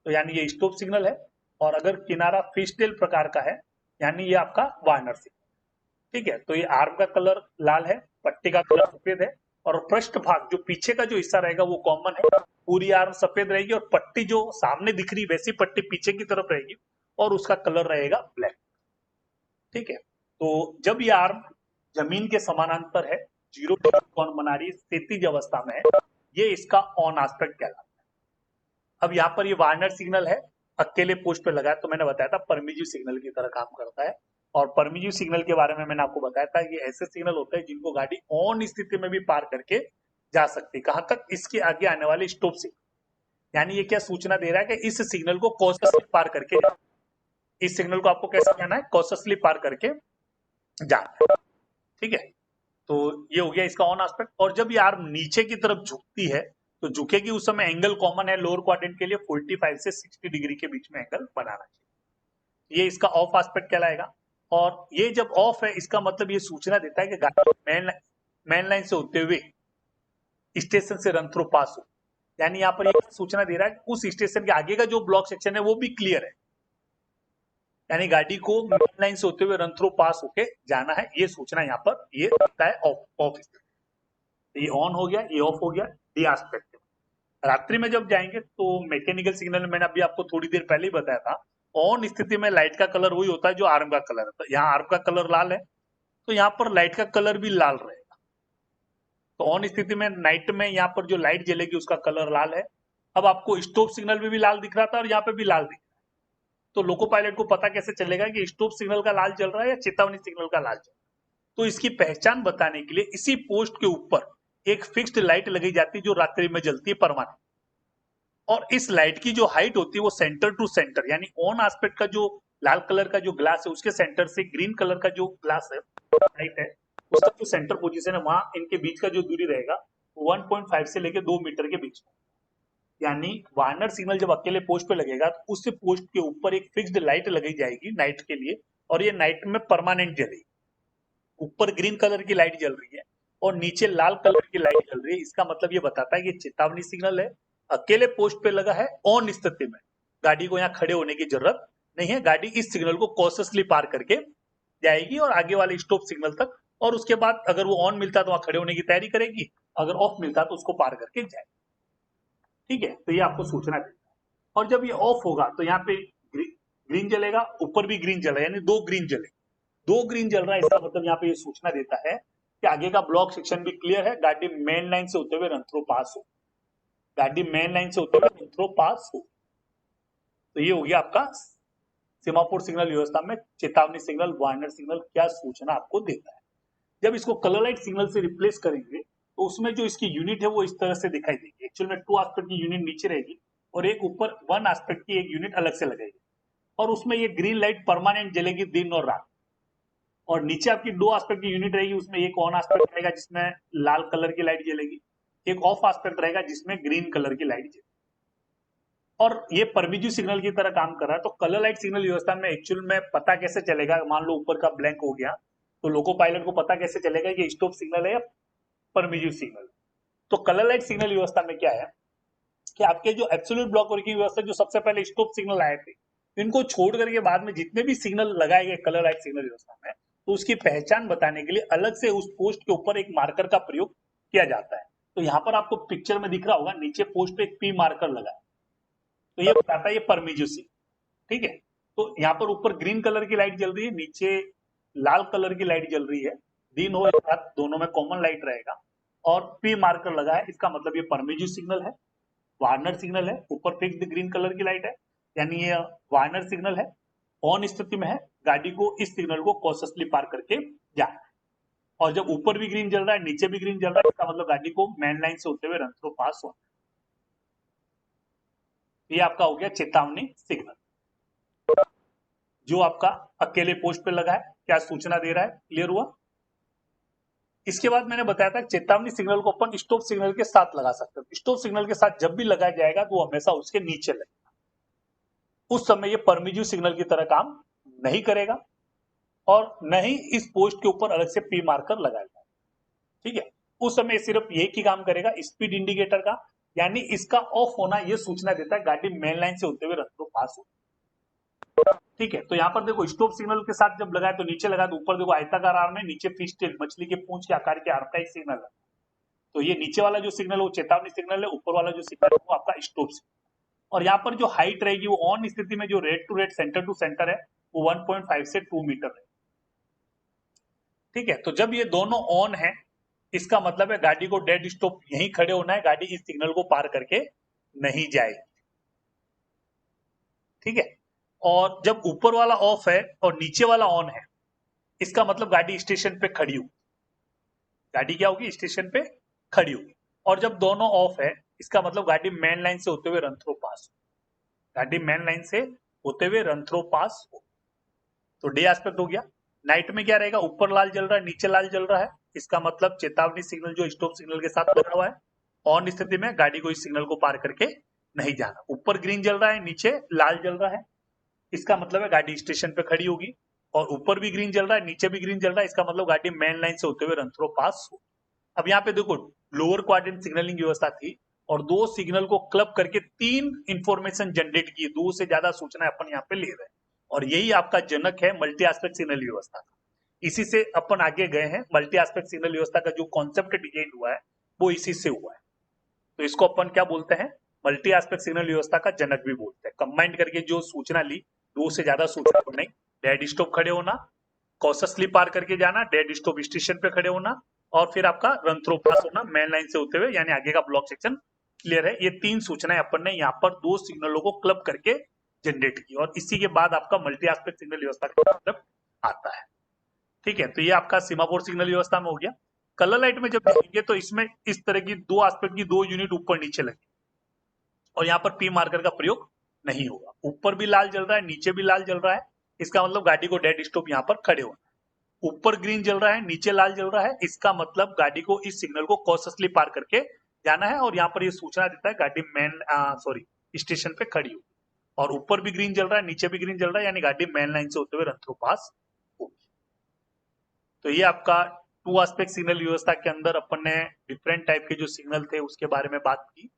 तो यानी ये स्टॉप सिग्नल है, और अगर किनारा फिशटेल प्रकार का है यानी ये आपका वार्नर सिग्नल, ठीक है। तो ये आर्म का कलर लाल है, पट्टी का कलर सफेद है, और पृष्ठ भाग जो पीछे का जो हिस्सा रहेगा वो कॉमन है, पूरी आर्म सफेद रहेगी, और पट्टी जो सामने दिख रही वैसी पट्टी पीछे की तरफ रहेगी और उसका कलर रहेगा ब्लैक, ठीक है। तो जब ये आर्म जमीन के समानांतर है, जीरो डिग्री कोण बना रही है, स्थितिज अवस्था में है, ये इसका ऑन एस्पेक्ट कहलाता है। अब यहाँ पर ये वार्नर सिग्नल है, अकेले पोस्ट पे लगा है, तो मैंने बताया था परमिजिव सिग्नल की तरह काम करता है। और परमिजिव सिग्नल के बारे में मैंने आपको बताया था कि ऐसे सिग्नल होते हैं जिनको गाड़ी ऑन स्थिति में भी पार करके जा सकती है, कहां तक, इसके आगे आने वाले स्टॉप सिग्नल। यानी ये क्या सूचना दे रहा है कि इस सिग्नल को कॉशियसली पार करके जाना, इस सिग्नल को आपको कैसे जाना है, कॉशियसली पार करके जाना है, ठीक है। तो ये हो गया इसका ऑन एस्पेक्ट। और जब ये आर्म नीचे की तरफ झुकती है तो झुकेगी उस समय एंगल कॉमन है लोअर क्वाड्रेंट के लिए, 45 से 60 डिग्री के बीच में एंगल बनाना चाहिए, ये इसका ऑफ एस्पेक्ट कहलाएगा। और ये जब ऑफ है इसका मतलब ये सूचना देता है कि गाड़ी मेन लाइन से होते हुए स्टेशन से रन थ्रू पास हो। यानी यहाँ पर ये सूचना दे रहा है उस स्टेशन के आगे का जो ब्लॉक सेक्शन है वो भी क्लियर है, यानी गाड़ी को मेन लाइन से होते हुए रन थ्रू पास होके जाना है, ये सूचना यहाँ पर ये होता है ऑफ। ये ऑन हो गया, ये ऑफ हो गया। डी एस्पेक्ट रात्रि में जब जाएंगे तो मैकेनिकल सिग्नल में मैंने अभी आपको थोड़ी देर पहले ही बताया था, ऑन स्थिति में लाइट का कलर वही होता है जो आर्म का कलर है। तो यहाँ आर्म का कलर लाल है तो यहाँ पर लाइट का कलर भी लाल रहेगा। तो ऑन स्थिति में नाइट में यहाँ पर जो लाइट जलेगी उसका कलर लाल है। अब आपको स्टॉप सिग्नल में भी लाल दिख रहा था और यहाँ पे भी लाल दिख रहा है, तो लोको पायलट को पता कैसे चलेगा कि स्टॉप सिग्नल का लाल चल रहा है या चेतावनी सिग्नल का लाल चल रहा है। तो इसकी पहचान बताने के लिए इसी पोस्ट के ऊपर एक फिक्स्ड लाइट लगाई जाती है जो रात्रि में जलती है परमानेंट, और इस लाइट की जो हाइट होती है वो सेंटर टू सेंटर, यानी ऑन एस्पेक्ट का जो लाल कलर का जो ग्लास है उसके सेंटर से ग्रीन कलर का जो ग्लास है लाइट है उसका जो सेंटर पोजीशन है वहां इनके बीच का जो दूरी रहेगा 1.5 से लेकर 2 मीटर के बीच में। यानी वार्नर सिग्नल जब अकेले पोस्ट पे लगेगा तो उस पोस्ट के ऊपर एक फिक्स्ड लाइट लगाई जाएगी नाइट के लिए, और ये नाइट में परमानेंट जलेगी। ऊपर ग्रीन कलर की लाइट जल रही है और नीचे लाल कलर की लाइट जल रही है, इसका मतलब ये बताता है कि चेतावनी सिग्नल है, अकेले पोस्ट पे लगा है, ऑन स्थिति में गाड़ी को यहाँ खड़े होने की जरूरत नहीं है। गाड़ी इस सिग्नल को कॉशियसली पार करके जाएगी और आगे वाले स्टॉप सिग्नल तक, और उसके बाद अगर वो ऑन मिलता तो वहां खड़े होने की तैयारी करेगी, अगर ऑफ मिलता तो उसको पार करके जाएगी। ठीक है, तो ये आपको सूचना देता है। और जब ये ऑफ होगा तो यहाँ पे ग्रीन जलेगा, ऊपर भी ग्रीन जलेगा, यानी 2 ग्रीन जलेगा। 2 ग्रीन जल रहा है इसका मतलब यहाँ पे ये सूचना देता है कि आगे का ब्लॉक सेक्शन भी क्लियर है, गाड़ी मेन लाइन से होते हुए रन थ्रू पास हो, गाड़ी मेन लाइन से होते हुए रन थ्रू पास हो। तो ये हो गया आपका सेमाफोर सिग्नल व्यवस्था में चेतावनी सिग्नल, वार्नर सिग्नल क्या सूचना आपको देता है। जब इसको कलर लाइट सिग्नल से रिप्लेस करेंगे तो उसमें जो इसकी यूनिट है वो इस तरह से दिखाई देगी। एक्चुअल में 2 एस्पेक्ट की यूनिट नीचे रहेगी और एक ऊपर 1 एस्पेक्ट की एक यूनिट अलग से लगेगी, और उसमें ये ग्रीन लाइट परमानेंट जलेगी दिन और रात। और नीचे आपकी 2 एस्पेक्ट की यूनिट रहेगी, उसमें एक ऑन एस्पेक्ट रहेगा जिसमें लाल कलर की लाइट जलेगी, एक ऑफ एस्पेक्ट रहेगा जिसमें ग्रीन कलर की लाइट जलेगी, और ये परमिजिव सिग्नल की तरह काम कर रहा है। तो कलर लाइट सिग्नल व्यवस्था में एक्चुअल में पता कैसे चलेगा, मान लो ऊपर का ब्लैंक हो गया तो लोको पायलट को पता कैसे चलेगा कि स्टॉप सिग्नल है या परमिजिव सिग्नल। तो कलर लाइट सिग्नल व्यवस्था में क्या है कि आपके जो एब्सोल्यूट ब्लॉक वर्किंग व्यवस्था जो सबसे पहले स्टॉप सिग्नल आए थे, इनको छोड़ करके बाद में जितने भी सिग्नल लगाए गए कलर लाइट सिग्नल व्यवस्था में, तो उसकी पहचान बताने के लिए अलग से उस पोस्ट के ऊपर एक मार्कर का प्रयोग किया जाता है। तो यहाँ पर आपको पिक्चर में दिख रहा होगा नीचे पोस्ट पे एक पी मार्कर लगा है, तो ये बताता है ये परमिजिव सिग्नल। ठीक है, तो यहाँ पर ऊपर ग्रीन कलर की लाइट जल रही है, नीचे लाल कलर की लाइट जल रही है, दिन हो रात दोनों में कॉमन लाइट रहेगा, और पी मार्कर लगा है, इसका मतलब ये परमिजिव सिग्नल है। वार्नर सिग्नल है, ऊपर फिक्स्ड ग्रीन कलर की लाइट है, यानी ये वार्नर सिग्नल है, ऑन स्थिति में है, गाड़ी को इस सिग्नल को कॉशियसली पार करके जाना है। और जब ऊपर भी ग्रीन जल रहा है नीचे भी ग्रीन जल रहा है, इसका मतलब गाड़ी को मेन लाइन से होते हुए रन थ्रू पास होना। ये आपका हो गया चेतावनी सिग्नल जो आपका अकेले पोस्ट पे लगा है, क्या सूचना दे रहा है, क्लियर हुआ। इसके बाद मैंने बताया था चेतावनी सिग्नल को अपन स्टॉप सिग्नल के साथ लगा सकते हैं। स्टॉप सिग्नल के साथ जब भी लगाया जाएगा तो वो हमेशा उसके नीचे लगेगा, उस समय ये परमिजिव सिग्नल की तरह काम नहीं करेगा और न ही इस पोस्ट के ऊपर अलग से पी मार्कर लगाएगा। ठीक है, उस समय सिर्फ एक ही काम करेगा, स्पीड इंडिकेटर का, यानी इसका ऑफ होना यह सूचना देता है गाड़ी मेन लाइन से होते हुए रन थ्रू पास हो। ठीक है, तो यहाँ पर देखो स्टॉप सिग्नल के साथ जब लगाए तो नीचे लगा, तो ऊपर देखो आयताकार आर्म है, नीचे फिश टेल मछली के पूंछ के आकार के आर्म का एक सिग्नल है। तो ये नीचे वाला जो सिग्नल है वो चेतावनी सिग्नल है, ऊपर वाला जो सिग्नल है वो आपका स्टॉप सिग्नल। और यहाँ पर जो हाइट रहेगी वो ऑन स्थिति में जो red to red centre to centre है वो 1.5 से 2 मीटर है। ठीक है, तो जब ये दोनों ऑन है इसका मतलब है गाड़ी को डेड स्टॉप यहीं खड़े होना है, गाड़ी इस सिग्नल को पार करके नहीं जाएगी। ठीक है, और जब ऊपर वाला ऑफ है और नीचे वाला ऑन है इसका मतलब गाड़ी स्टेशन पे खड़ी होगी, गाड़ी क्या होगी, स्टेशन पे खड़ी होगी। और जब दोनों ऑफ है इसका मतलब गाड़ी मेन लाइन से होते हुए रन थ्रू पास हो, गाड़ी मेन लाइन से होते हुए रन थ्रू पास हो। तो डे एस्पेक्ट हो गया। नाइट में क्या रहेगा, ऊपर लाल जल रहा है नीचे लाल जल रहा है, इसका मतलब चेतावनी सिग्नल जो स्टॉप सिग्नल के साथ लगा हुआ है, ऑन स्थिति में गाड़ी को इस सिग्नल को पार करके नहीं जाना। ऊपर ग्रीन जल रहा है नीचे लाल जल रहा है, इसका मतलब है गाड़ी स्टेशन पे खड़ी होगी। और ऊपर भी ग्रीन जल रहा है, नीचे भी ग्रीन जल रहा है, इसका मतलब गाड़ी मेन लाइन से होते हुए रन थ्रो पास हो। अब यहाँ पे देखो लोअर क्वाड्रेंट सिग्नलिंग व्यवस्था थी और दो सिग्नल को क्लब करके तीन इंफॉर्मेशन जनरेट की, दो से ज्यादा सूचना अपन यहाँ पे ले रहे हैं और यही आपका जनक है मल्टी एस्पेक्ट सिग्नल व्यवस्था का। इसी से अपन आगे गए हैं, मल्टी एस्पेक्ट सिग्नल व्यवस्था का जो कॉन्सेप्ट डिजाइन हुआ है वो इसी से हुआ है। तो इसको अपन क्या बोलते हैं, मल्टी एस्पेक्ट सिग्नल व्यवस्था का जनक भी बोलते हैं। कंबाइंड करके जो सूचना ली, दो से ज्यादा सूचना को नहीं, डेड स्टॉप खड़े होना, कॉशसली पार करके जाना, डेड स्टॉप स्टेशन पे खड़े होना और फिर आपका रन थ्रो पास होना मेन लाइन से होते हुए, यानी आगे का ब्लॉक सेक्शन क्लियर है। ये तीन सूचनाएं अपन ने यहाँ पर दो सिग्नलों को क्लब करके जनरेट की और इसी के बाद आपका मल्टी एस्पेक्ट सिग्नल व्यवस्था का मतलब आता है। ठीक है, तो ये आपका सीमाफोर सिग्नल व्यवस्था में हो गया। कलर लाइट में जब देखेंगे तो इसमें इस तरह की दो एस्पेक्ट की दो यूनिट ऊपर नीचे लगी और यहाँ पर पी मार्कर का प्रयोग नहीं होगा। ऊपर भी लाल जल रहा है, नीचे भी लाल जल रहा है, इसका मतलब गाड़ी को डेड स्टॉप यहाँ पर खड़े होना। ऊपर ग्रीन जल रहा है, नीचे लाल जल रहा है, इसका मतलब गाड़ी को इस सिग्नल को कॉशसली पार करके जाना है और यहाँ पर ये सूचना देता है गाड़ी स्टेशन पे खड़ी हो। और ऊपर भी ग्रीन जल रहा है, नीचे भी ग्रीन जल रहा है, यानी गाड़ी मेन लाइन से होते हुए रन थ्रो पास होगी। तो ये आपका टू एस्पेक्ट सिग्नल व्यवस्था के अंदर अपन ने डिफरेंट टाइप के जो सिग्नल थे उसके बारे में बात की।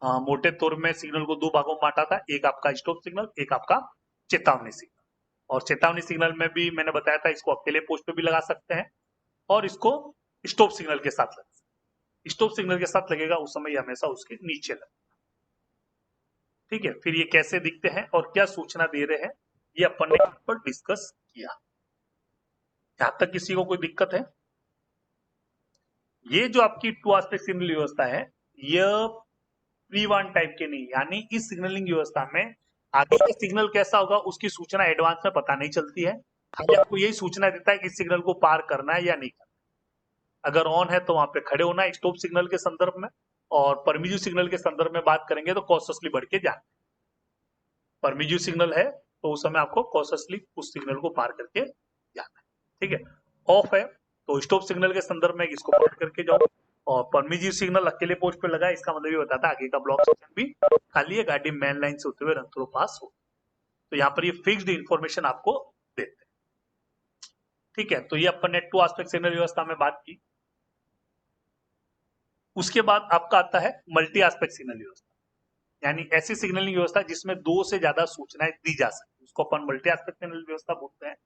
मोटे तौर में सिग्नल को दो भागों में बांटा था, एक आपका स्टॉप सिग्नल, एक आपका चेतावनी सिग्नल। और चेतावनी सिग्नल में भी मैंने बताया था इसको अकेले पोस्ट पे भी लगा सकते हैं और इसको स्टॉप सिग्नल के साथ लगा सकते हैं। स्टॉप सिग्नल के साथ लगेगा उस समय हमेशा उसके नीचे लगेगा। ठीक है, फिर ये कैसे दिखते हैं और क्या सूचना दे रहे हैं ये अपन ने यहाँ पर डिस्कस किया। यहां तक किसी को कोई दिक्कत है? ये जो आपकी टू एस्पेक्ट सिग्नल व्यवस्था है यह प्री वार्न टाइप के नहीं, यानी इस सिग्नलिंग व्यवस्था में आगे का सिग्नल कैसा होगा उसकी सूचना एडवांस में पता नहीं चलती है। खाली आपको यही सूचना देता है कि इस सिग्नल को पार करना है या नहीं करना। अगर ऑन है तो वहां पे खड़े होना है स्टॉप सिग्नल के संदर्भ में, और परमिजिव सिग्नल के संदर्भ में बात करेंगे तो कॉशसली बढ़ के जाना। परमिजिव सिग्नल है तो उस समय आपको कॉशसली उस सिग्नल को पार करके जाना है। ठीक है, ऑफ है तो स्टॉप सिग्नल के संदर्भ में इसको पार करके जाओ, और परमिजिव सिग्नल अकेले पोस्ट पे लगा इसका मतलब ये बताता है आगे का ब्लॉक सेक्शन भी खाली है, गाड़ी मेन लाइन से होते हुए रन थ्रो पास हो। तो यहाँ पर ये फिक्स्ड इंफॉर्मेशन आपको देते हैं। ठीक है, तो ये अपन ने टू एस्पेक्ट सिग्नल व्यवस्था में बात की। उसके बाद आपका आता है मल्टी एस्पेक्ट सिग्नल व्यवस्था, यानी ऐसी सिग्नलिंग व्यवस्था जिसमें दो से ज्यादा सूचनाएं दी जा सकती, उसको अपन मल्टी एस्पेक्ट सिग्नल व्यवस्था बोलते हैं।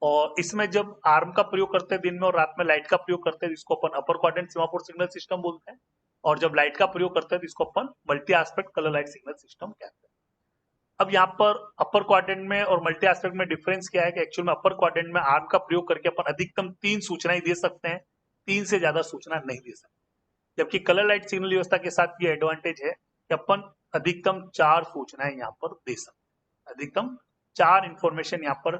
और इसमें जब आर्म का प्रयोग करते हैं दिन में और रात में लाइट का प्रयोग करते हैं इसको अपन upper quadrant semaphore signal system बोलते हैं, और जब लाइट का प्रयोग करते हैं इसको अपन multi aspect colour light signal system कहते हैं। अब यहाँ पर अपर क्वाड्रेंट में और मल्टी एस्पेक्ट में डिफरेंस क्या है कि एक्चुअल में अपर क्वाड्रेंट में आर्म का प्रयोग करके अपन अधिकतम 3 सूचनाएं दे सकते हैं, 3 से ज्यादा सूचना नहीं दे सकते। जबकि कलर लाइट सिग्नल व्यवस्था के साथ ये एडवांटेज है कि अपन अधिकतम 4 सूचनाएं यहाँ पर दे सकते हैं, अधिकतम 4 इंफॉर्मेशन यहाँ पर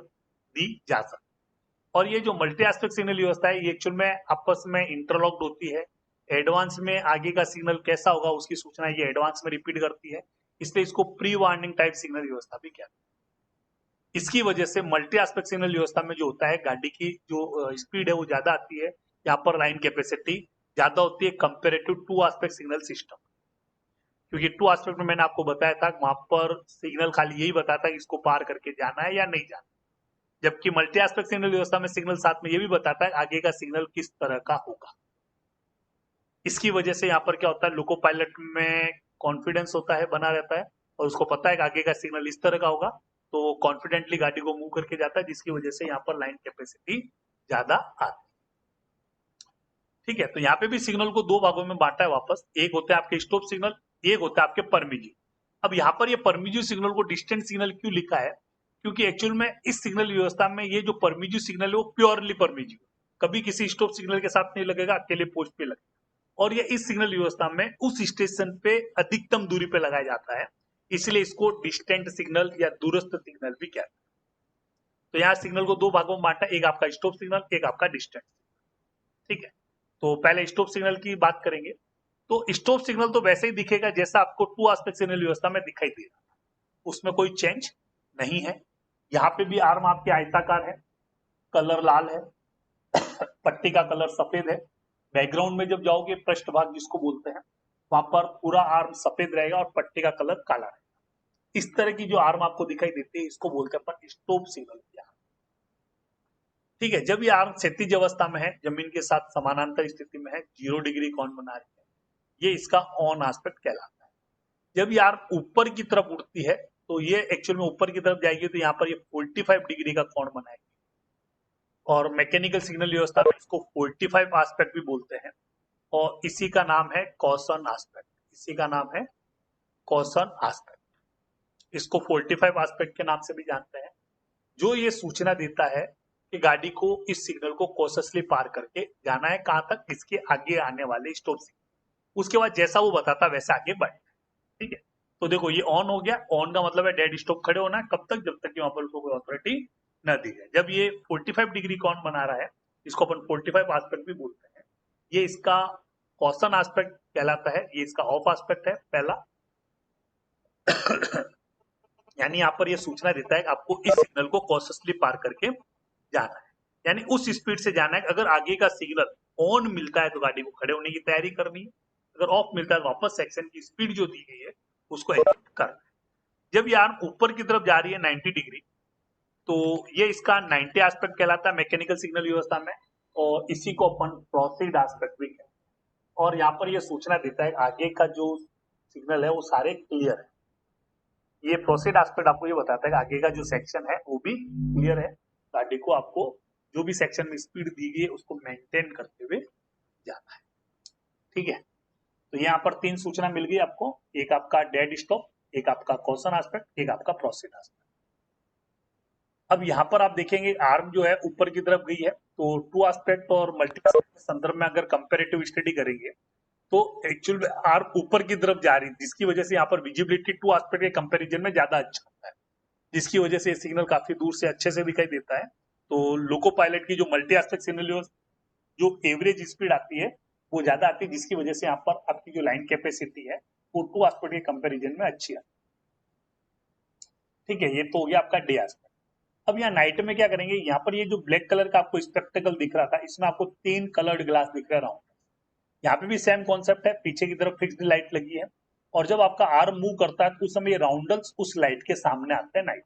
दी जा सकती है। और ये जो मल्टी एस्पेक्ट सिग्नल व्यवस्था है ये एक्चुअल में आपस में इंटरलॉक्ड होती है। एडवांस में आगे का सिग्नल कैसा होगा उसकी सूचना ये एडवांस में रिपीट करती है, इसलिए इसको प्री वार्निंग टाइप सिग्नल व्यवस्था भी कहते हैं। इसकी वजह से मल्टी एस्पेक्ट सिग्नल व्यवस्था में जो होता है गाड़ी की जो स्पीड है वो ज्यादा आती है, यहाँ पर लाइन कैपेसिटी ज्यादा होती है comparative to aspect signal system. क्योंकि टू एस्पेक्ट में मैंने आपको बताया था वहां पर सिग्नल खाली यही बताता है कि इसको पार करके जाना है या नहीं जाना, जबकि मल्टी एस्पेक्ट सिग्नल व्यवस्था में सिग्नल साथ में ये भी बताता है आगे का सिग्नल किस तरह का होगा। इसकी वजह से यहाँ पर क्या होता है लोको पायलट में कॉन्फिडेंस होता है, बना रहता है, और उसको पता है कि आगे का सिग्नल इस तरह का होगा तो वो कॉन्फिडेंटली गाड़ी को मूव करके जाता है, जिसकी वजह से यहाँ पर लाइन कैपेसिटी ज्यादा आती है। ठीक है, तो यहाँ पे भी सिग्नल को दो भागों में बांटा है वापस, एक होता है आपके स्टॉप सिग्नल, एक होता है आपके परमिजिव। अब यहाँ पर ये परमिजिव सिग्नल को डिस्टेंट सिग्नल क्यों लिखा है, क्योंकि एक्चुअल में इस सिग्नल व्यवस्था में ये जो परमिजिव सिग्नल है वो प्योरली परमिजिव, कभी किसी स्टॉप सिग्नल के साथ नहीं लगेगा, अकेले पोस्ट पे लगेगा। और ये इस सिग्नल व्यवस्था में उस स्टेशन पे अधिकतम दूरी पे लगाया जाता है, इसलिए इसको डिस्टेंट सिग्नल या दूरस्थ सिग्नल भी कहते हैं। तो यहाँ सिग्नल को दो भागों में बांटा, एक आपका स्टॉप सिग्नल, एक आपका डिस्टेंट। ठीक है, तो पहले स्टॉप सिग्नल की बात करेंगे। तो स्टॉप सिग्नल तो वैसे ही दिखेगा जैसा आपको टू एस्पेक्ट सिग्नल व्यवस्था में दिखाई दे रहा है, उसमें कोई चेंज नहीं है। यहाँ पे भी आर्म आपके आयताकार है, कलर लाल है, पट्टी का कलर सफेद है। बैकग्राउंड में जब जाओगे पृष्ठभाग जिसको बोलते हैं वहां पर पूरा आर्म सफेद रहेगा और पट्टी का कलर काला रहेगा। इस तरह की जो आर्म आपको दिखाई देती है इसको बोलते हैं अपन स्टॉप सिग्नल। ठीक है। जब ये आर्म क्षैतिज अवस्था में है, जमीन के साथ समानांतर स्थिति में है, 0 डिग्री कोण बना रही है, ये इसका ऑन एस्पेक्ट कहलाता है। जब ये आर्म ऊपर की तरफ उड़ती है तो ये एक्चुअल में ऊपर की तरफ जाएगी तो यहाँ पर ये 45 डिग्री का कोण बनाएगी, और मैकेनिकल सिग्नल व्यवस्था में इसको 45 एस्पेक्ट भी बोलते हैं, और इसी का नाम है कॉसन एस्पेक्ट। इसी का नाम है कॉसन एस्पेक्ट। इसको 45 एस्पेक्ट के नाम से भी जानते हैं, जो ये सूचना देता है कि गाड़ी को इस सिग्नल को कॉशसली पार करके जाना है, कहां तक, इसके आगे आने वाले स्टॉप सिग्नल। उसके बाद जैसा वो बताता वैसा आगे बढ़ना है। ठीक है, तो देखो ये ऑन हो गया। ऑन का मतलब है डेड स्टॉप खड़े होना है, कब तक, जब तक कि वहां पर उसको कोई अथॉरिटी न दी जाए। जब ये 45 डिग्री कोण बना रहा है, इसको अपन 45 एस्पेक्ट भी बोलते हैं, ये इसका कॉशन एस्पेक्ट कहलाता है, ये इसका ऑफ एस्पेक्ट है पहला। यानी यहाँ पर ये सूचना देता है कि आपको इस सिग्नल को कॉशसली पार करके जाना है, यानी उस स्पीड से जाना है। अगर आगे का सिग्नल ऑन मिलता है तो गाड़ी को खड़े होने की तैयारी करनी है, अगर ऑफ मिलता है तो वापस सेक्शन की स्पीड जो दी गई है उसको एग्जीक्यूट करना है। जब ये आर्म ऊपर की तरफ जा रही है 90 डिग्री, तो ये इसका 90 एस्पेक्ट कहलाता है मैकेनिकल सिग्नल व्यवस्था में, और इसी को अपन प्रोसीड एस्पेक्ट भी कहते हैं। और यहाँ पर यह सूचना देता है आगे का जो सिग्नल है वो सारे क्लियर है। ये प्रोसीड एस्पेक्ट आपको ये बताता है कि आगे का जो सेक्शन है वो भी क्लियर है, गाड़ी को आपको जो भी सेक्शन में स्पीड दी गई है उसको मेंटेन करते हुए जाना है। ठीक है, तो यहाँ पर 3 सूचना मिल गई आपको, एक आपका डेड स्टॉप, एक आपका कॉशन एस्पेक्ट, एक आपका प्रोसीड एस्पेक्ट। अब यहाँ पर आप देखेंगे आर्म जो है ऊपर की तरफ गई है, तो टू एस्पेक्ट और मल्टी एस्पेक्ट के संदर्भ में अगर कंपेरेटिव स्टडी करेंगे तो एक्चुअल में आर्म ऊपर की तरफ जा रही है, जिसकी वजह से यहाँ पर विजिबिलिटी टू एस्पेक्ट के कंपैरिजन में ज्यादा अच्छा होता है, जिसकी वजह से सिग्नल काफी दूर से अच्छे से दिखाई देता है। तो लोको पायलट की जो मल्टी एस्पेक्ट सिग्नल जो एवरेज स्पीड आती है वो ज्यादा आती है, जिसकी वजह से यहाँ पर आपकी जो लाइन कैपेसिटी है वो टू एस्पेक्ट के कंपैरिजन में अच्छी आती है। ठीक है, ये तो हो गया आपका डे एस्पेक्ट। अब यहाँ नाइट में क्या करेंगे, यहाँ पर ये जो ब्लैक कलर का आपको स्पेक्टेकल दिख रहा था, इसमें आपको 3 कलर्ड ग्लास दिख रहे राउंड। यहाँ पे भी सेम कॉन्सेप्ट है, पीछे की तरफ फिक्स्ड लाइट लगी है, और जब आपका आर्म मूव करता है तो उस समय ये राउंडल्स उस लाइट के सामने आते हैं नाइट।